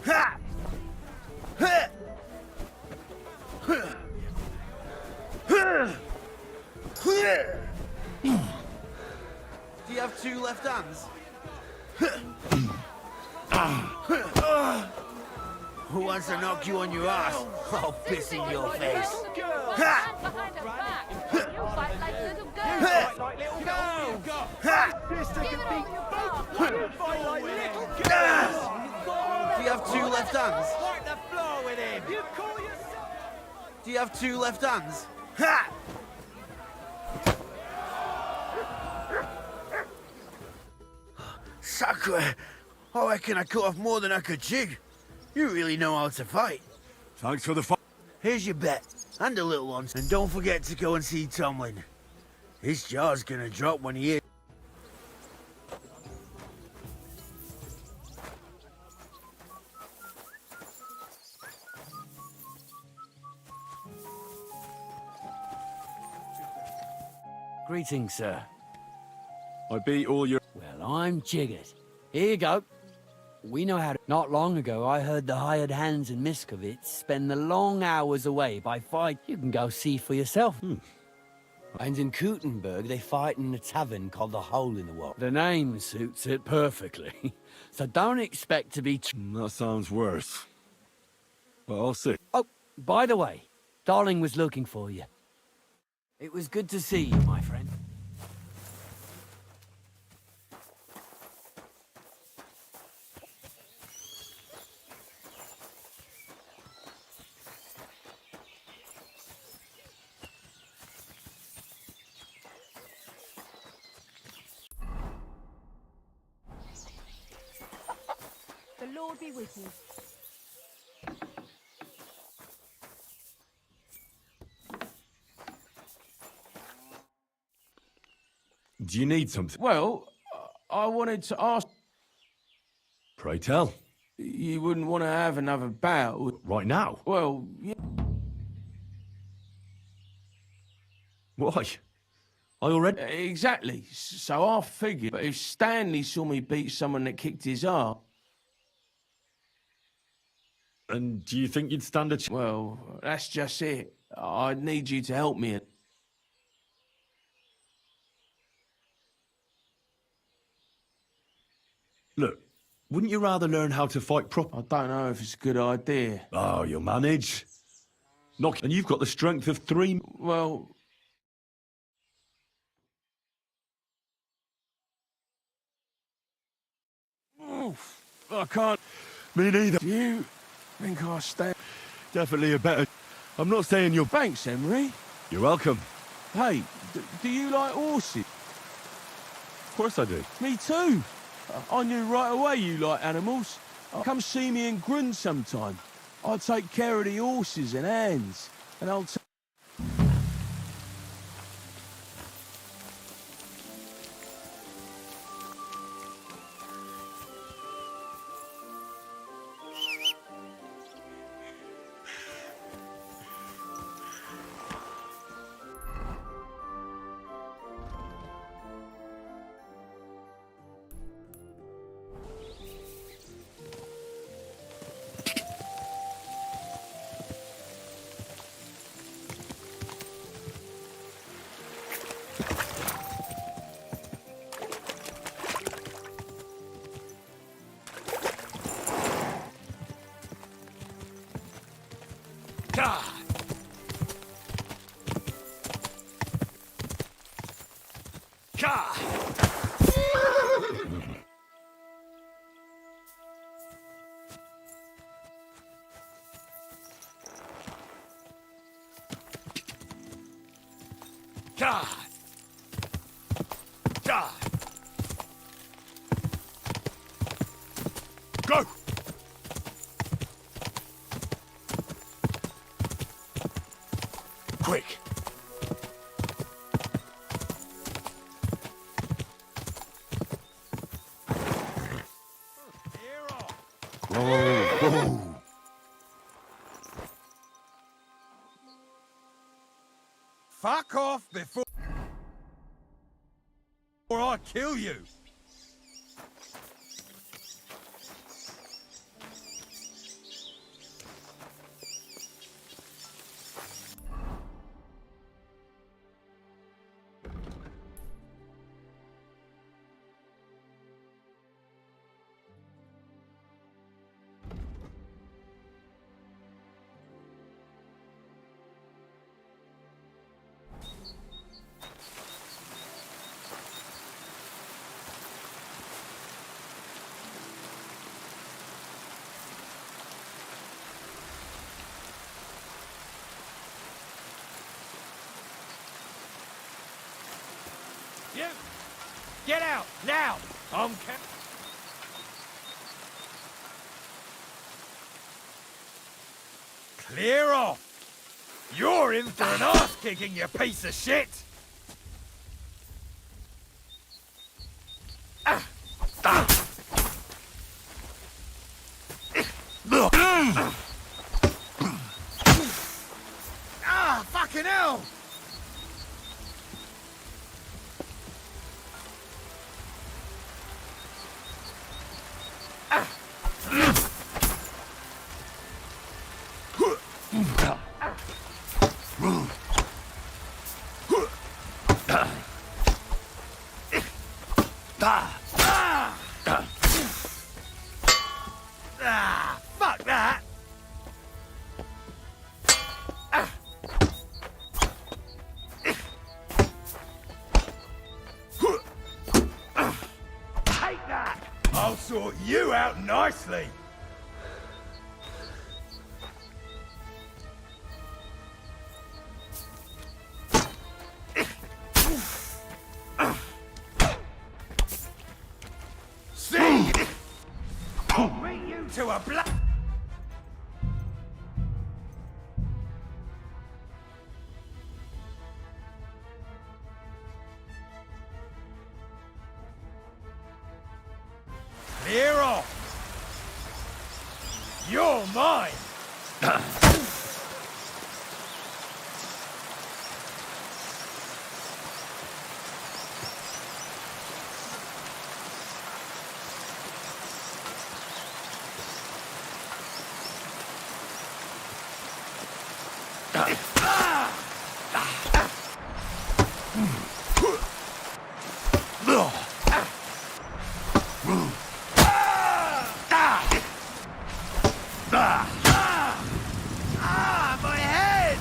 Ha! Ha! Do you have two left hands? Who wants to knock you on your ass? I'll piss in your face. Do you have two left hands? Wipe the floor with him. You call yourself? Do you have two left hands? Ha! Sacre! I reckon I cut off more than I could chew. You really know how to fight. Thanks for the fight. Here's your bet, and a little one. And don't forget to go and see Tomlin. His jaw's gonna drop when he hears. Greetings, sir. I beat all your... Well, I'm jiggered. Here you go. We know how to... Not long ago, I heard the hired hands in Miskovitz spend the long hours away by fight. You can go see for yourself. And in Kutenberg, they fight in a tavern called the Hole in the Wall. The name suits it perfectly. So don't expect to be... That sounds worse. But I'll see. Oh, by the way, Darling was looking for you. It was good to see you, my friend. The Lord be with you. Do you need something? Well, I wanted to ask... Pray tell. You wouldn't want to have another bout? Right now? Well, yeah. Why? I already... Exactly. So I figured, but if Stanley saw me beat someone that kicked his arse... And do you think you'd stand a chance? Well, that's just it. I'd need you to help me. Look, wouldn't you rather learn how to fight proper? I don't know if it's a good idea. Oh, you'll manage. Knock, and you've got the strength of 3... Well... Oof, I can't... Me neither. You think I stand... Definitely a better... I'm not saying you're... Thanks, Emery. You're welcome. Hey, do you like horses? Of course I do. Me too. I knew right away you like animals. Come see me in Grun sometime. I'll take care of the horses and hands, and I'll... God! God! God! God! Fuck off before I kill you! You! Get out, now! Clear off! You're in for an ass-kicking, you piece of shit! Fucking hell! Fuck that! Take that! I'll sort you out nicely! See? I'll beat you to a blood. Clear off. You're mine. My head!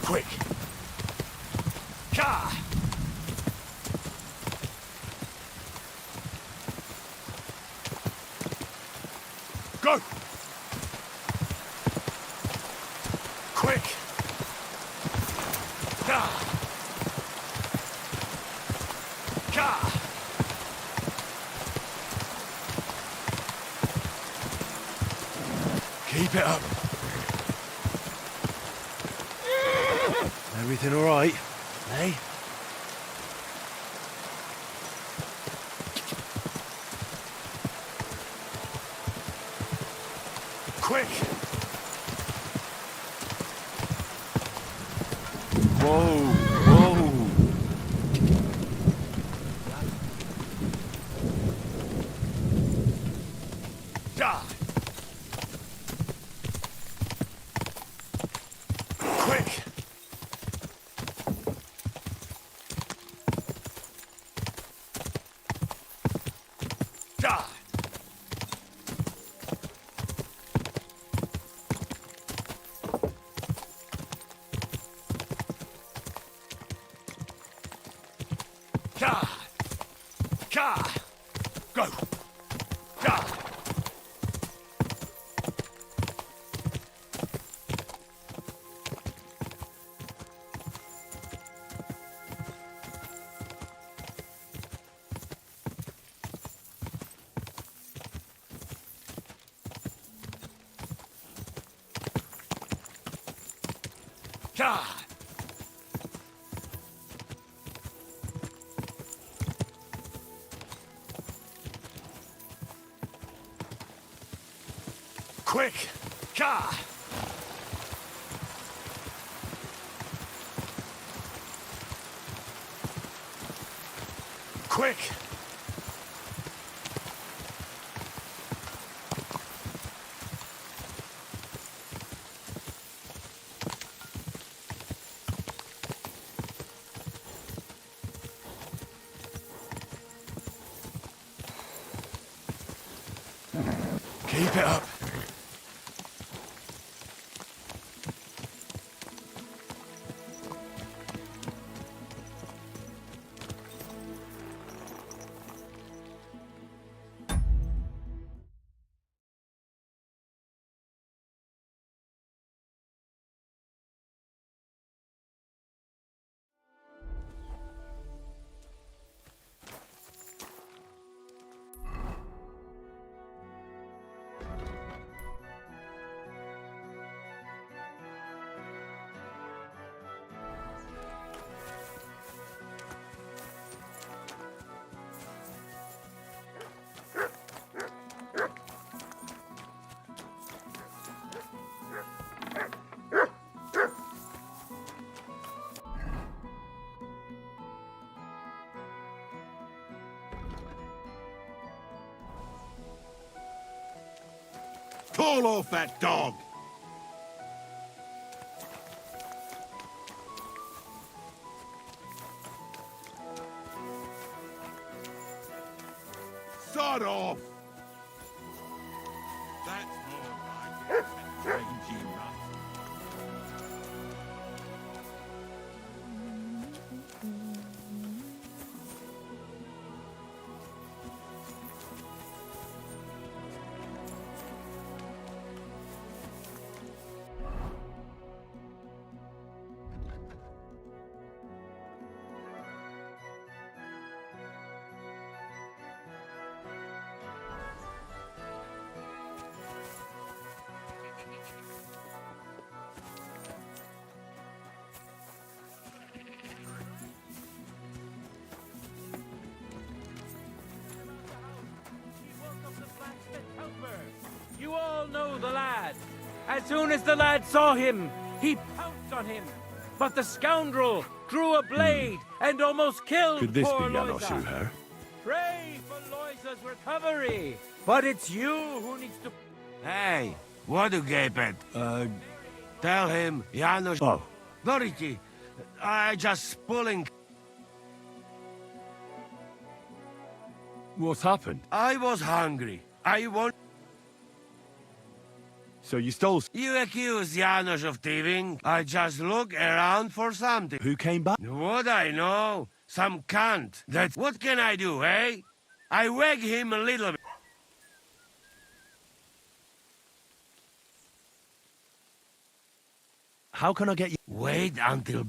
Quick! Go! Quick! Ka! Ka! Keep it up. Everything all right, eh? Quick! Whoa, whoa. Da! Quick! Da! Ka! Ka! Go! Ka! Ka! Quick! Ka! Quick! Keep it up. Call off that dog! Sod off! That's more like it. Rangy rat. You all know the lad. As soon as the lad saw him, he pounced on him. But the scoundrel drew a blade and almost killed Could this be poor Janos Loisa. Uher? Pray for Loisa's recovery. But it's you who needs to... Hey, what do Gapet? Tell him, Janos... Oh. Doriti, I just pulling... What's happened? I was hungry. I want... So you stole... You accuse Janos of thieving. I just look around for something. Who came back? What I know? Some cunt. That's... What can I do, eh? I wag him a little bit. How can I get you? Wait until...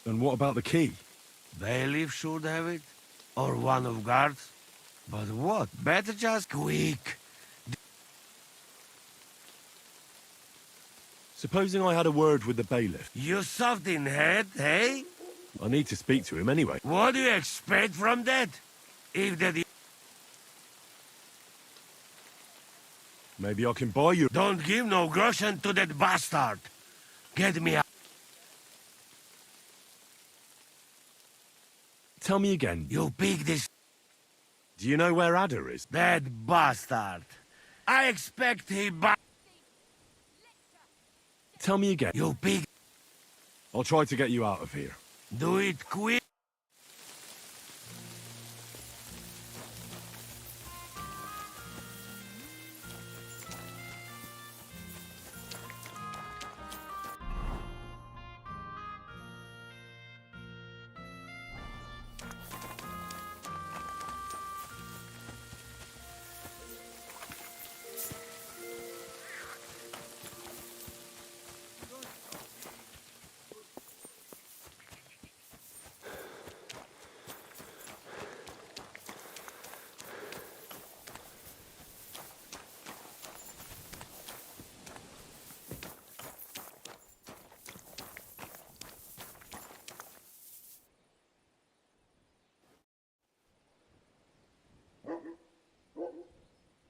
And what about the key? Bailiff should have it. Or one of guards. But what? Better just quick. Supposing I had a word with the bailiff. You soft in head, hey? I need to speak to him anyway. What do you expect from that? If that... Maybe I can buy you... Don't give no groschen to that bastard. Get me out. Tell me again. You pick this... Do you know where Ada is? That bastard. I expect he... Tell me again. You pig. I'll try to get you out of here. Do it quick.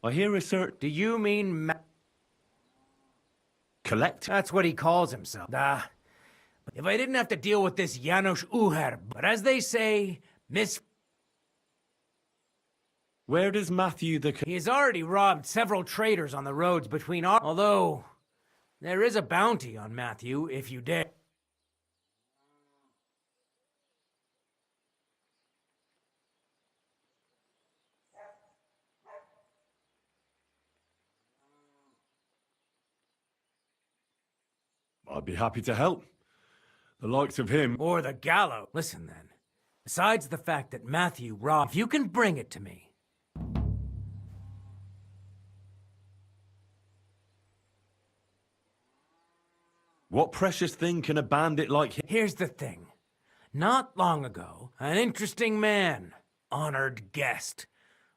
I hear a cert... Do you mean Collect? That's what he calls himself. If I didn't have to deal with this Janos Uher, but as they say, Where does Matthew the... He has already robbed several traders on the roads between our... Although, there is a bounty on Matthew, if you dare. I'd be happy to help. The likes of him... Or the gallows. Listen, then. Besides the fact that Matthew robbed... If you can bring it to me... What precious thing can a bandit like him... Here's the thing. Not long ago, an interesting man, honored guest,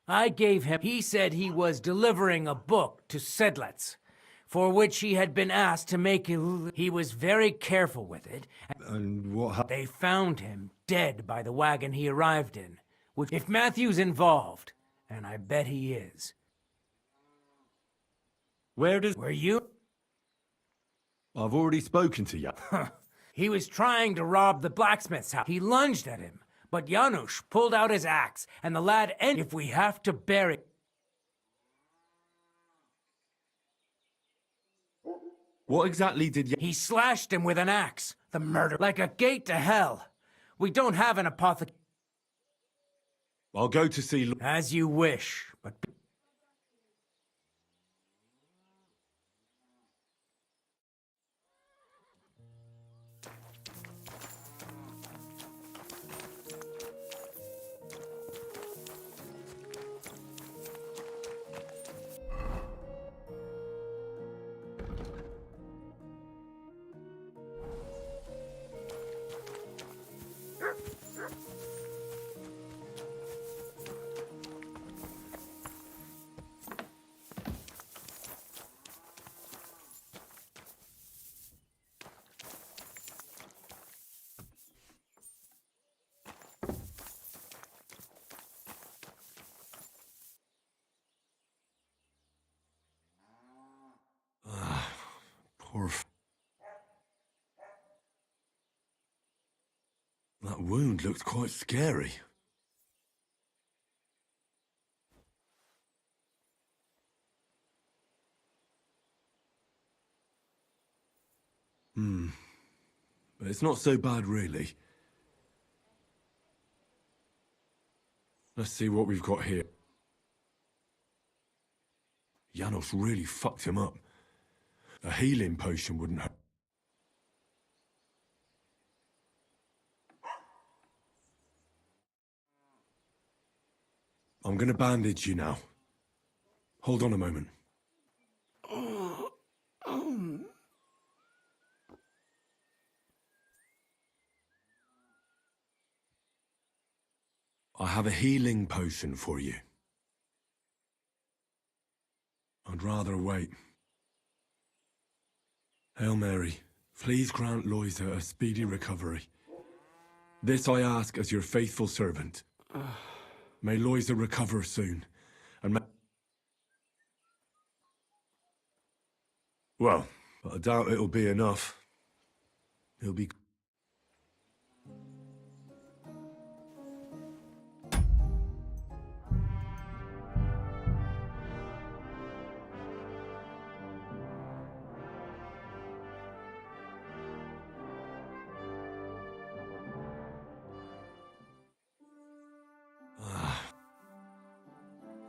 I gave him... He said he was delivering a book to Sedlets, for which he had been asked to make... He was very careful with it. And what... They found him dead by the wagon he arrived in. Which, if Matthew's involved, and I bet he is... Where you... I've already spoken to you. He was trying to rob the blacksmith's house. He lunged at him, but Janusz pulled out his axe, and the lad If we have to bury... What exactly did you... He slashed him with an axe. The murder... Like a gate to hell. We don't have an apothecary... I'll go to see... As you wish, but... That wound looked quite scary. But it's not so bad, really. Let's see what we've got here. Janos really fucked him up. A healing potion wouldn't hurt. I'm gonna bandage you now. Hold on a moment. have a healing potion for you. I'd rather wait. Hail Mary, please grant Loisa a speedy recovery. This I ask as your faithful servant. May Loisa recover soon, and may... Well, I doubt it'll be enough. He'll be...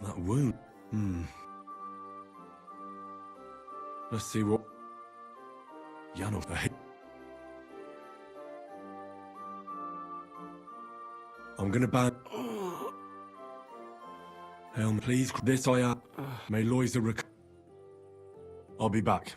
That wound. Let's see what... Yano, I'm gonna ban... Helm, please, this I am. May Loisa I'll be back.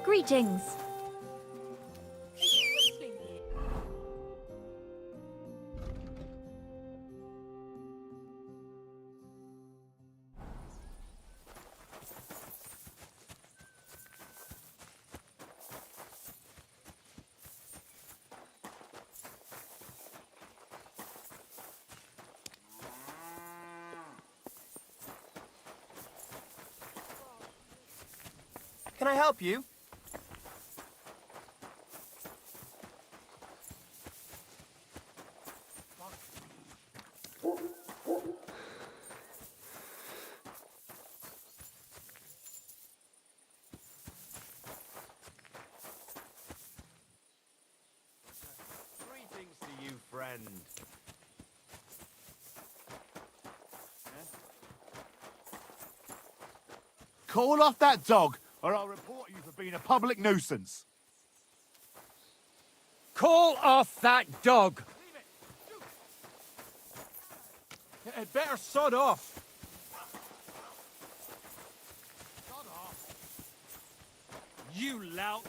Greetings. Can I help you? Greetings to you, friend. Call off that dog, or I'll report you for being a public nuisance. Call off that dog! It better sod off. You lout!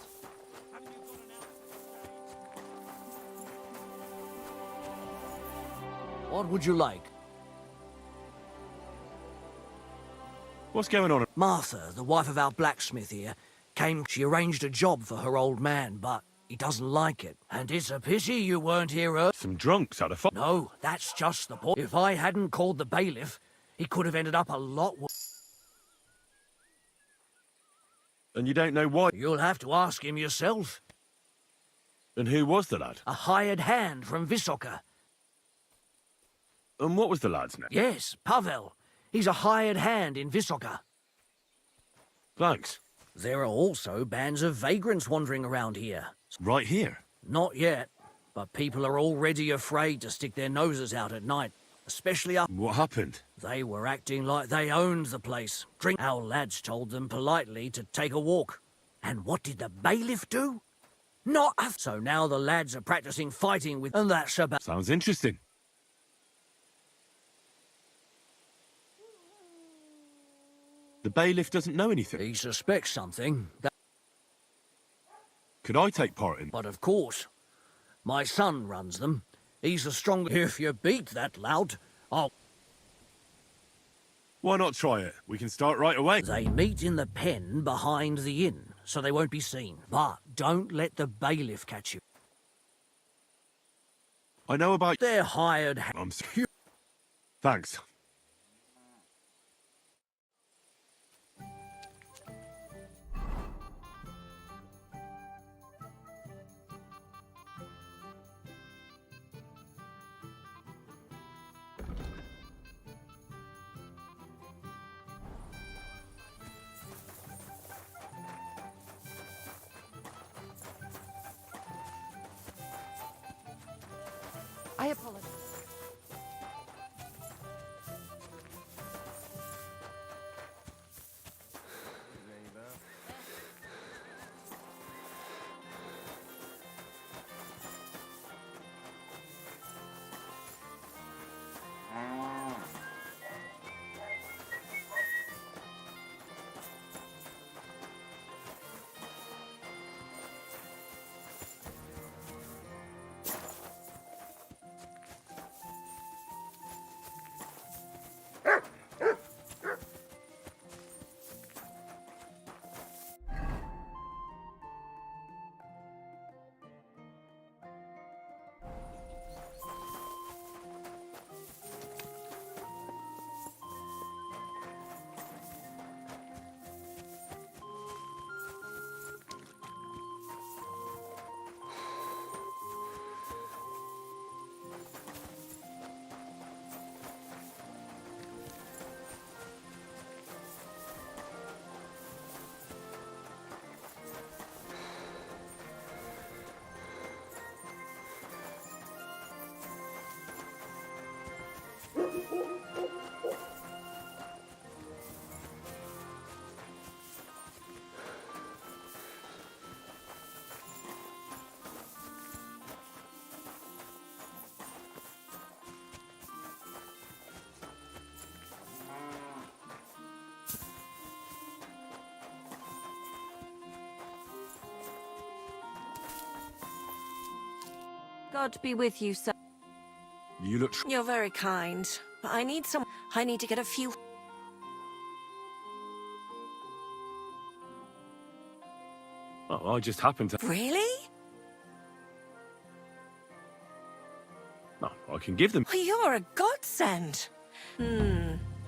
What would you like? What's going on? Martha, the wife of our blacksmith here, came. She arranged a job for her old man, but he doesn't like it. And it's a pity you weren't here earlier. Some drunks had a fight. No, that's just the point. If I hadn't called the bailiff, he could have ended up a lot worse. And you don't know why? You'll have to ask him yourself. And who was the lad? A hired hand from Visoka. And what was the lad's name? Yes, Pavel. He's a hired hand in Visoka. Thanks. There are also bands of vagrants wandering around here. Right here? Not yet, but people are already afraid to stick their noses out at night, especially up. What happened? They were acting like they owned the place. Our lads told them politely to take a walk. And what did the bailiff do? Not a... So now the lads are practicing fighting with... And that's about... Sounds interesting. The bailiff doesn't know anything. He suspects something. Could I take part in? But of course. My son runs them. He's the strongest. If you beat that lout, I'll... Why not try it? We can start right away. They meet in the pen behind the inn, so they won't be seen. But don't let the bailiff catch you. I know about... They're hired... I'm sorry. Thanks. I apologize. God be with you, sir. You look... You're very kind, but I need to get a few... Oh, I just happened to... Really? Oh, I can give them... Well, you're a godsend.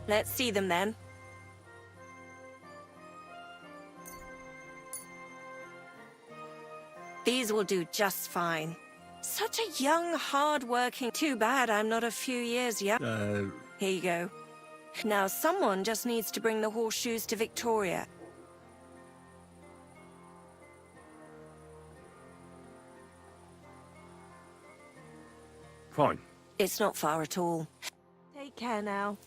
Let's see them then. These will do just fine. Such a young, hard-working... Too bad I'm not a few years young. Here you go. Now someone just needs to bring the horseshoes to Victoria. Fine. It's not far at all. Take care now.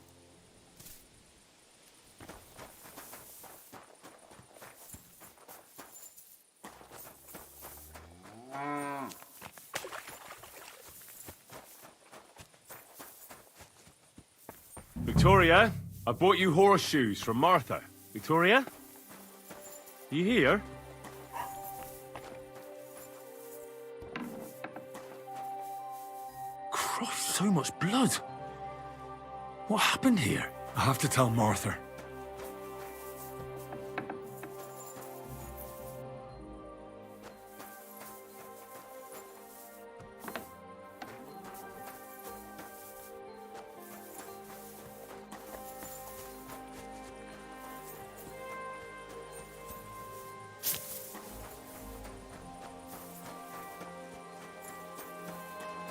Victoria, I bought you horseshoes from Martha. Victoria? You here? Christ, so much blood. What happened here? I have to tell Martha.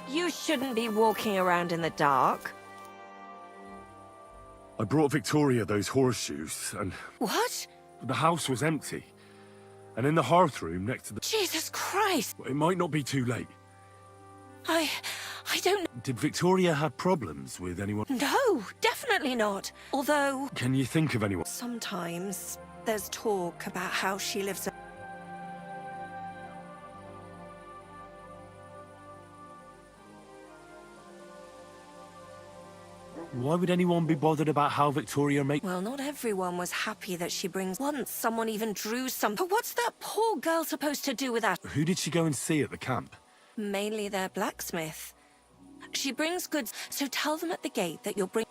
You shouldn't be walking around in the dark. I brought Victoria those horseshoes, and... What? The house was empty. And in the hearth room next to the... Jesus Christ! It might not be too late. I don't... Did Victoria have problems with anyone? No, definitely not. Although... Can you think of anyone? Sometimes there's talk about how she lives... Why would anyone be bothered about how Victoria make... Well, not everyone was happy that she brings... Once someone even drew some... But what's that poor girl supposed to do with that? Who did she go and see at the camp? Mainly their blacksmith. She brings goods, so tell them at the gate that you'll bring...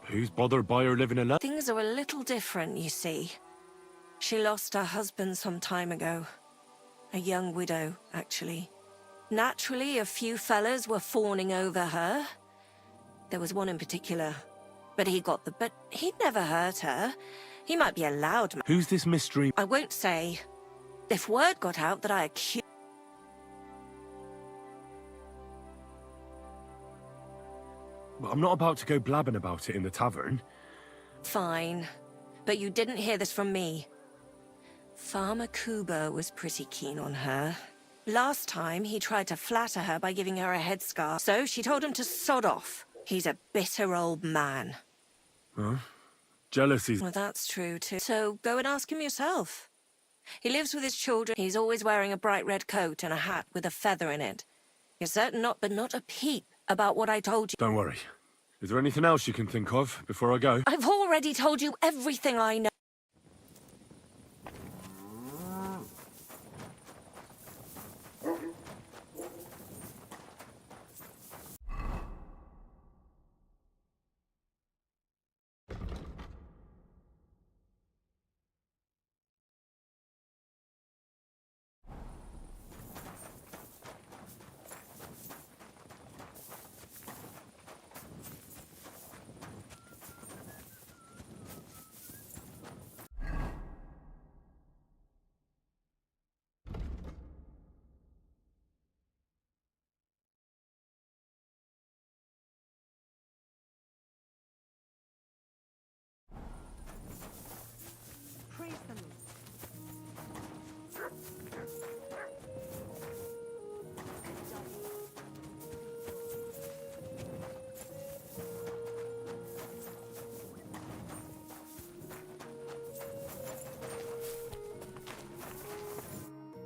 Who's bothered by her living alone? Things are a little different, you see. She lost her husband some time ago. A young widow, actually. Naturally, a few fellas were fawning over her. There was one in particular. But he'd never hurt her. He might be a loud man. Who's this mystery? I won't say. If word got out that I accused... I'm not about to go blabbing about it in the tavern. Fine. But you didn't hear this from me. Farmer Kuba was pretty keen on her. Last time, he tried to flatter her by giving her a headscarf, so she told him to sod off. He's a bitter old man. Huh? Jealousy's... Well, that's true, too. So go and ask him yourself. He lives with his children. He's always wearing a bright red coat and a hat with a feather in it. You're certain not, but not a peep about what I told you. Don't worry. Is there anything else you can think of before I go? I've already told you everything I know.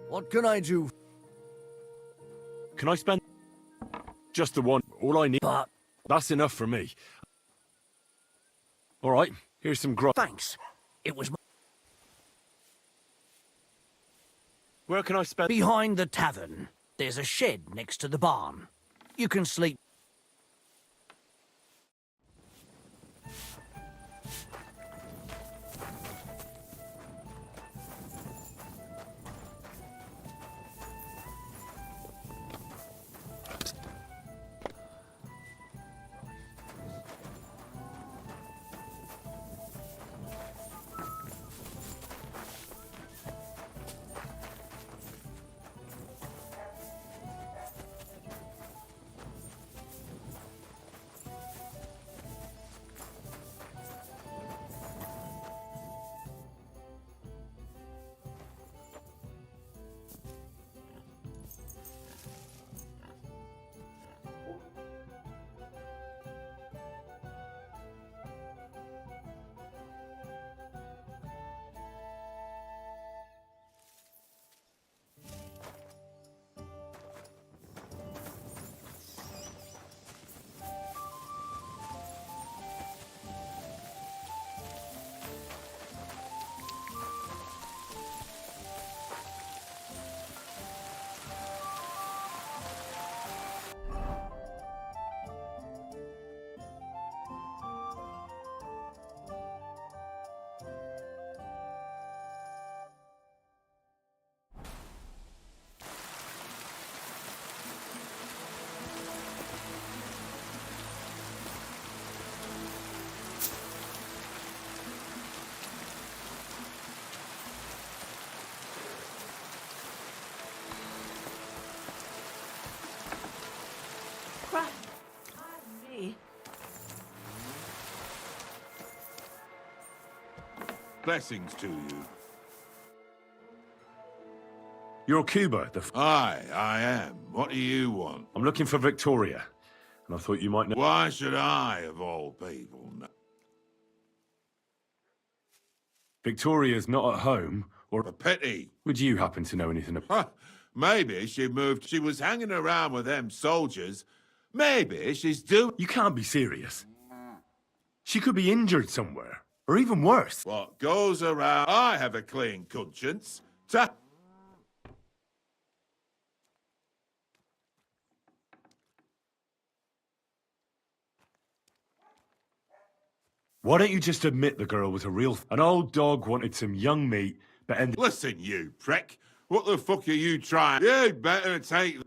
What can I do? Can I spend... Just the one. All I need... But... That's enough for me. All right. Here's some grub. Thanks. It was Where can I spend? behind the tavern. There's a shed next to the barn. You can sleep. Blessings to you. You're Cuba, Aye, I am. What do you want? I'm looking for Victoria, and I thought you might know. Why should I, of all people, know? Victoria's not at home, or a pity. Would you happen to know anything about? Maybe she moved. She was hanging around with them soldiers. Maybe she's doing. You can't be serious. She could be injured somewhere, or even worse. What goes around? I have a clean conscience. Why don't you just admit the girl was a real... An old dog wanted some young meat, but ended... Listen, you prick. What the fuck are you trying? You'd better take...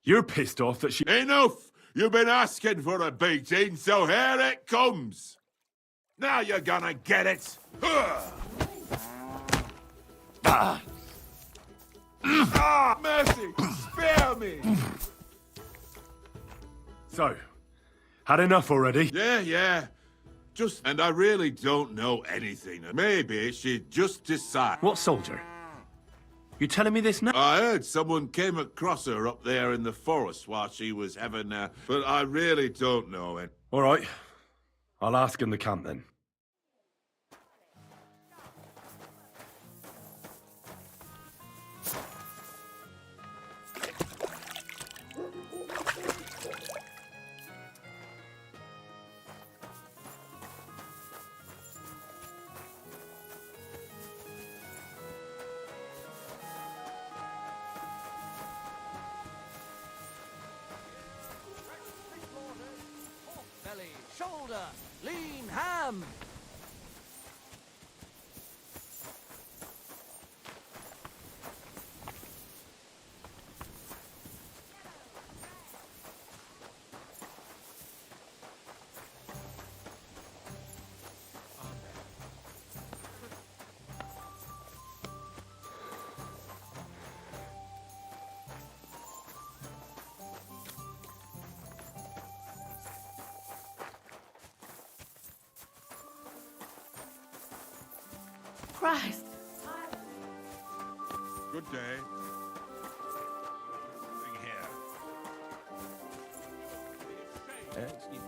You're pissed off that she... Enough! You've been asking for a beating, so here it comes. Now you're gonna get it. Mercy! Spare me! So, had enough already? Yeah. And I really don't know anything. Maybe she'd just decide. What soldier? You telling me this now? I heard someone came across her up there in the forest while she was having but I really don't know it. All right. I'll ask in the camp then. Shoulder, lean ham. Christ. Good day. Here. Excuse me.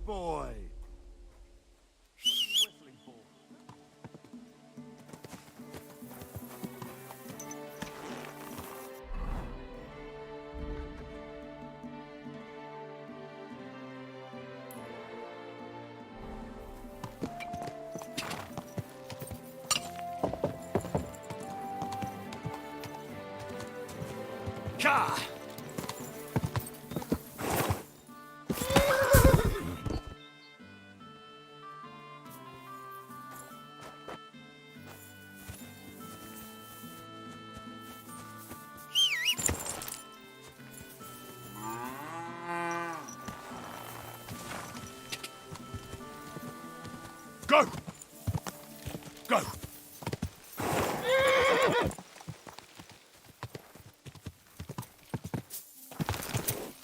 boy. Ka! Go! Go!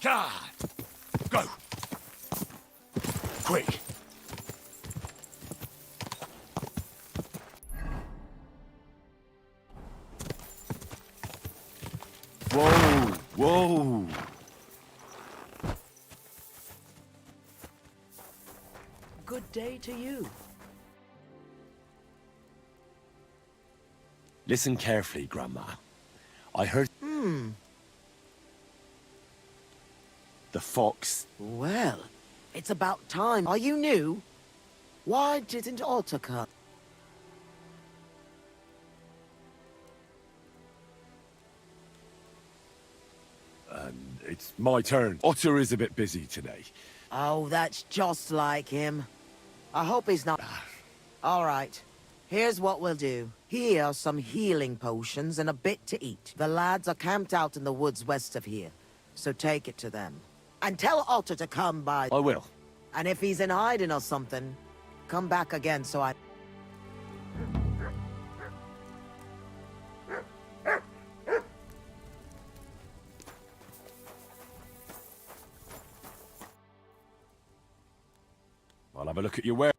Ka! Go! Quick! Whoa! Whoa! Good day to you. Listen carefully, Grandma. I heard... The fox... Well, it's about time. Are you new? Why didn't Otter come? It's my turn. Otter is a bit busy today. Oh, that's just like him. I hope he's not... All right. Here's what we'll do. Here are some healing potions and a bit to eat. The lads are camped out in the woods west of here, so take it to them. And tell Otter to come by. I will. And if he's in hiding or something, come back again so I... I'll have a look at your wear.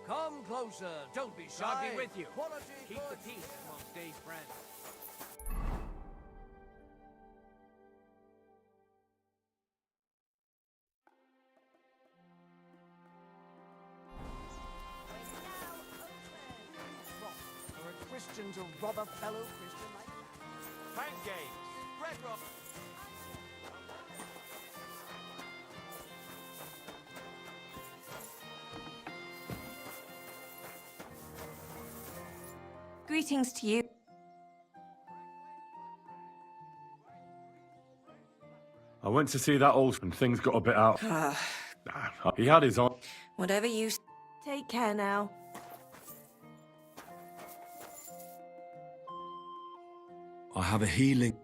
Come closer. Don't be shy. God be with you. Quality Keep the goods. peace amongst Dave's friends. For a Christian to rob a fellow Christian like that. Fan games! Red Rock! Greetings to you. I went to see that old and things got a bit out. He had his on. Whatever you... Take care now. I have a healing.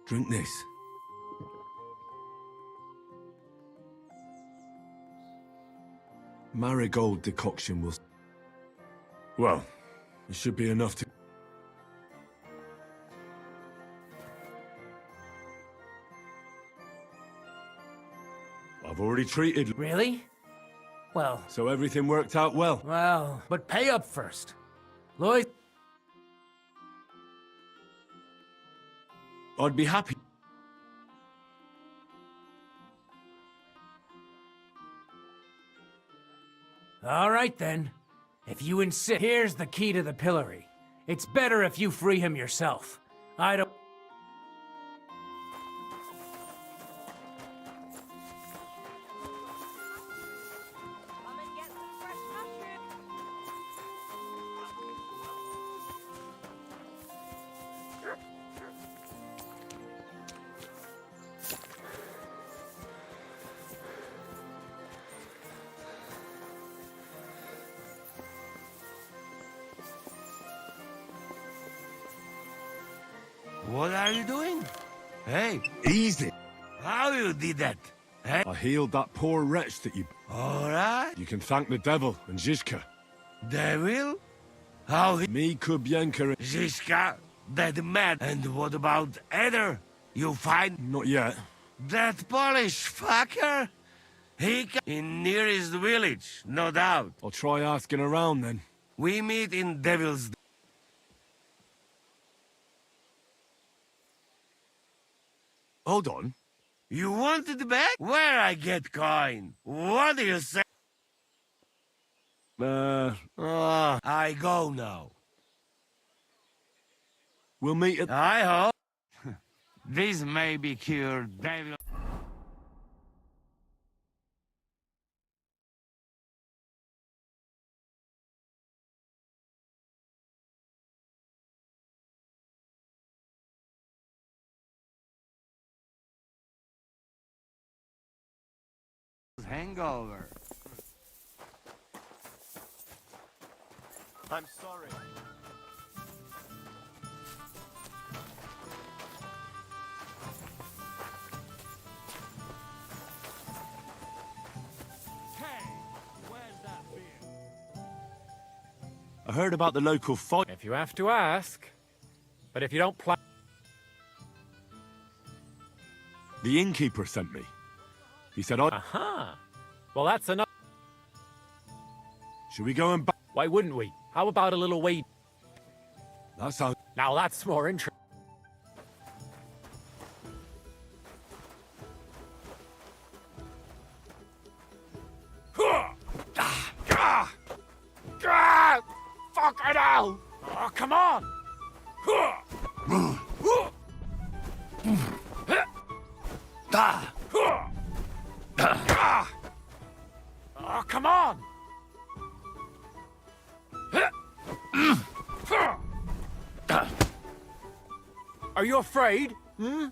Drink this. Marigold decoction will... Well, it should be enough to... I've already treated... Really? Well... So everything worked out well? Well, but pay up first. Lloyd... I'd be happy. All right, then. If you insist, here's the key to the pillory. It's better if you free him yourself. I don't... What are you doing? Hey, Easy. how you did that? Hey? I healed that poor wretch that you... All right. You can thank the devil and Zizka. Devil? How he... Me, Kubienka, and... Zizka, that man. And what about Eder? You find... Not yet. That Polish fucker? In nearest village, no doubt. I'll try asking around then. We meet in Devil's... Hold on. You want it back? Where I get coin? What do you say? I go now. We'll meet at... I hope. This may be cured, devil. Hangover. I'm sorry. I heard about the local fight. If you have to ask. But if you don't plan... The innkeeper sent me. He said I... Aha! Well, that's enough. Should we go and... Why wouldn't we? How about a little wait? That sounds... Now that's more interesting. Fucking hell! Oh, come on! Oh, come on! Are you afraid? Hmm?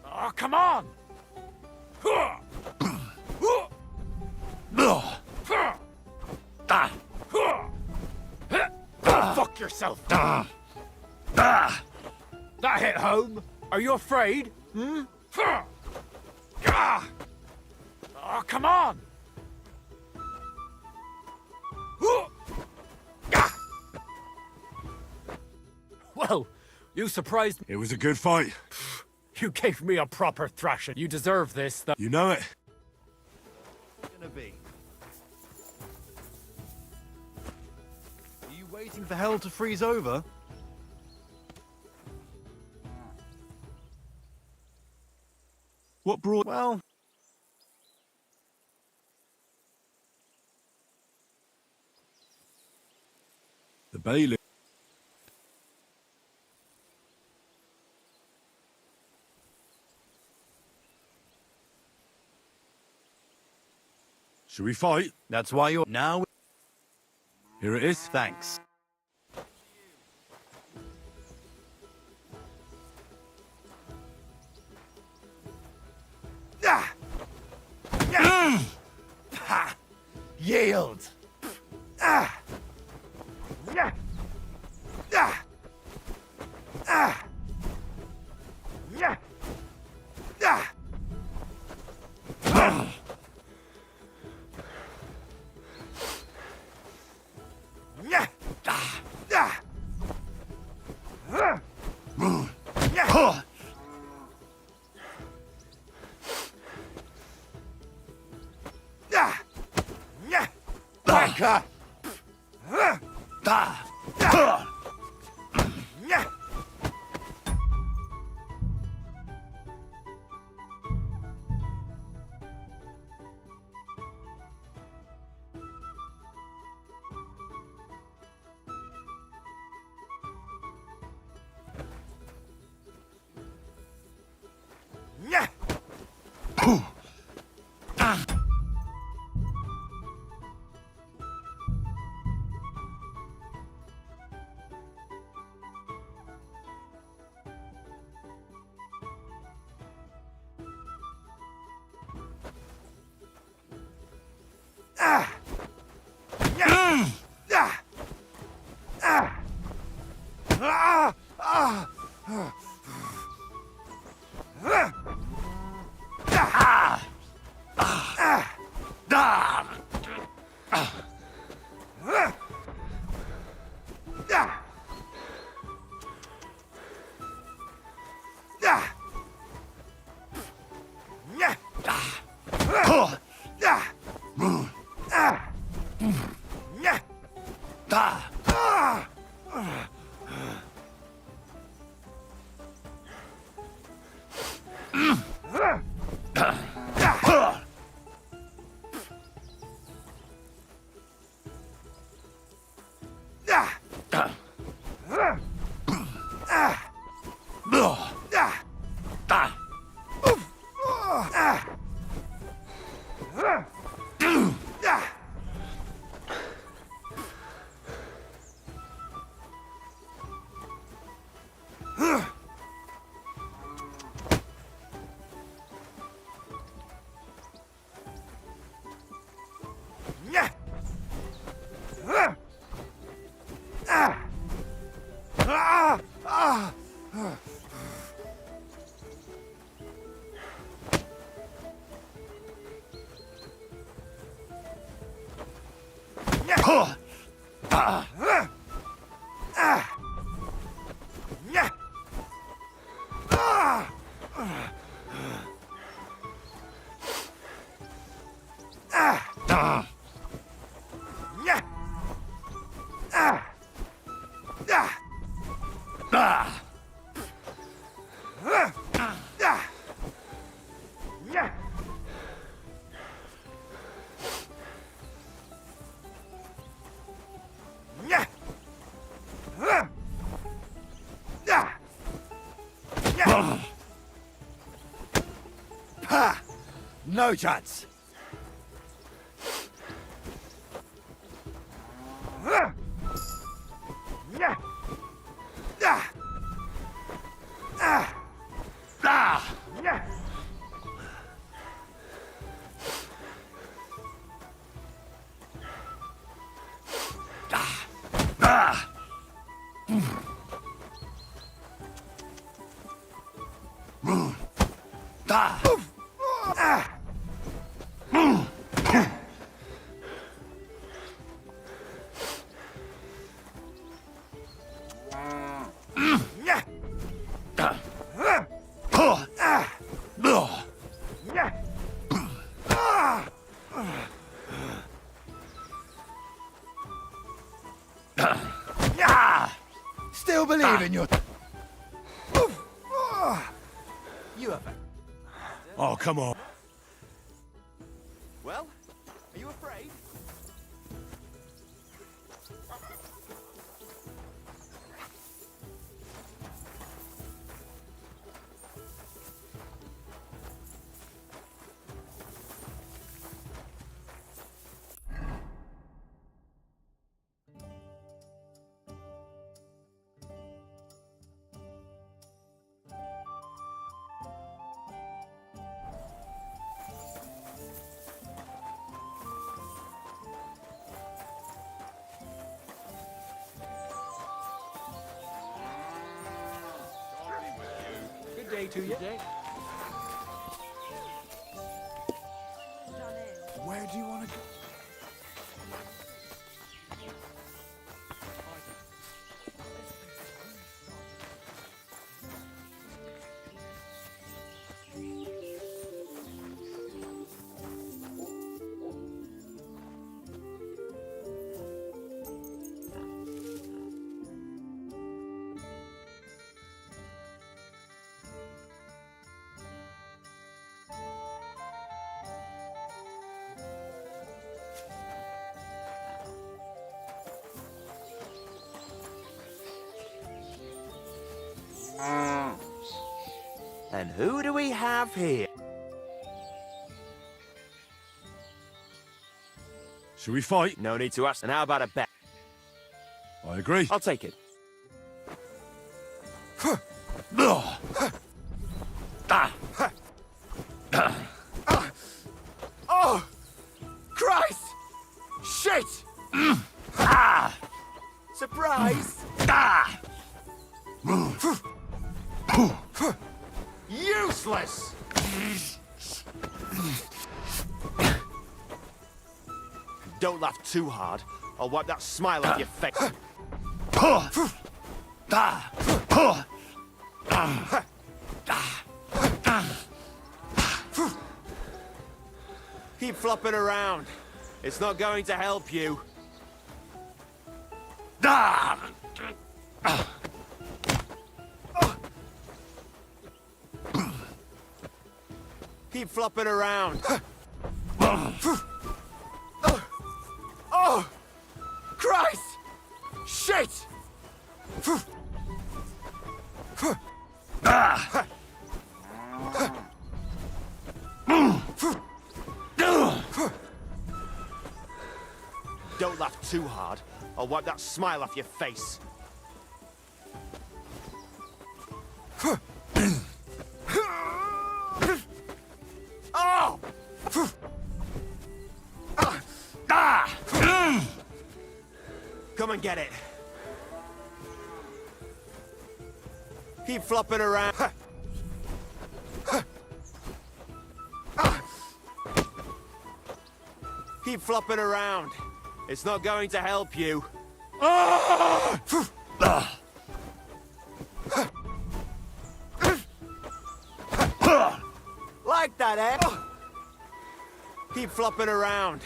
Oh, come on! Fuck yourself! That hit home! Are you afraid? Hmm? Oh, come on! Well, you surprised me. It was a good fight. You gave me a proper thrashing. You deserve this, though. You know it. Gonna be. Are you waiting for hell to freeze over? What brought... Well... The bailiff. Should we fight? That's why you're... Now... Here it is. Thanks. Yield! No chance. Still believe in your... You have... Oh, come on. Well, are you afraid? Good day to you. Where do you want to go? And who do we have here? Should we fight? No need to ask. And how about a bet? I agree. I'll take it. Oh! Christ! Shit! Surprise! Useless! Don't laugh too hard. I'll wipe that smile off your face. Keep flopping around. It's not going to help you. Keep flopping around. Oh! Christ! Shit! Don't laugh too hard. I'll wipe that smile off your face. Oh! Come and get it. Keep flopping around. Keep flopping around. It's not going to help you. Like that, eh? Keep flopping around.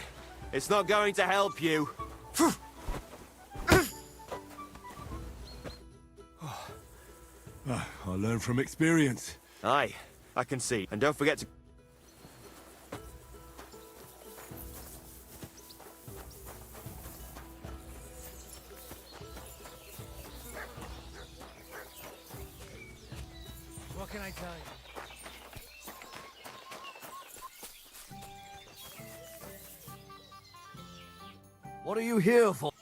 It's not going to help you. I learn from experience. Aye, I can see. And don't forget to... What can I tell you? What are you here for?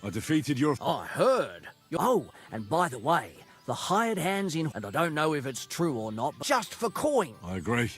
I defeated your... I heard. Oh, and by the way, the hired hands in... And I don't know if it's true or not, but just for coin. I agree.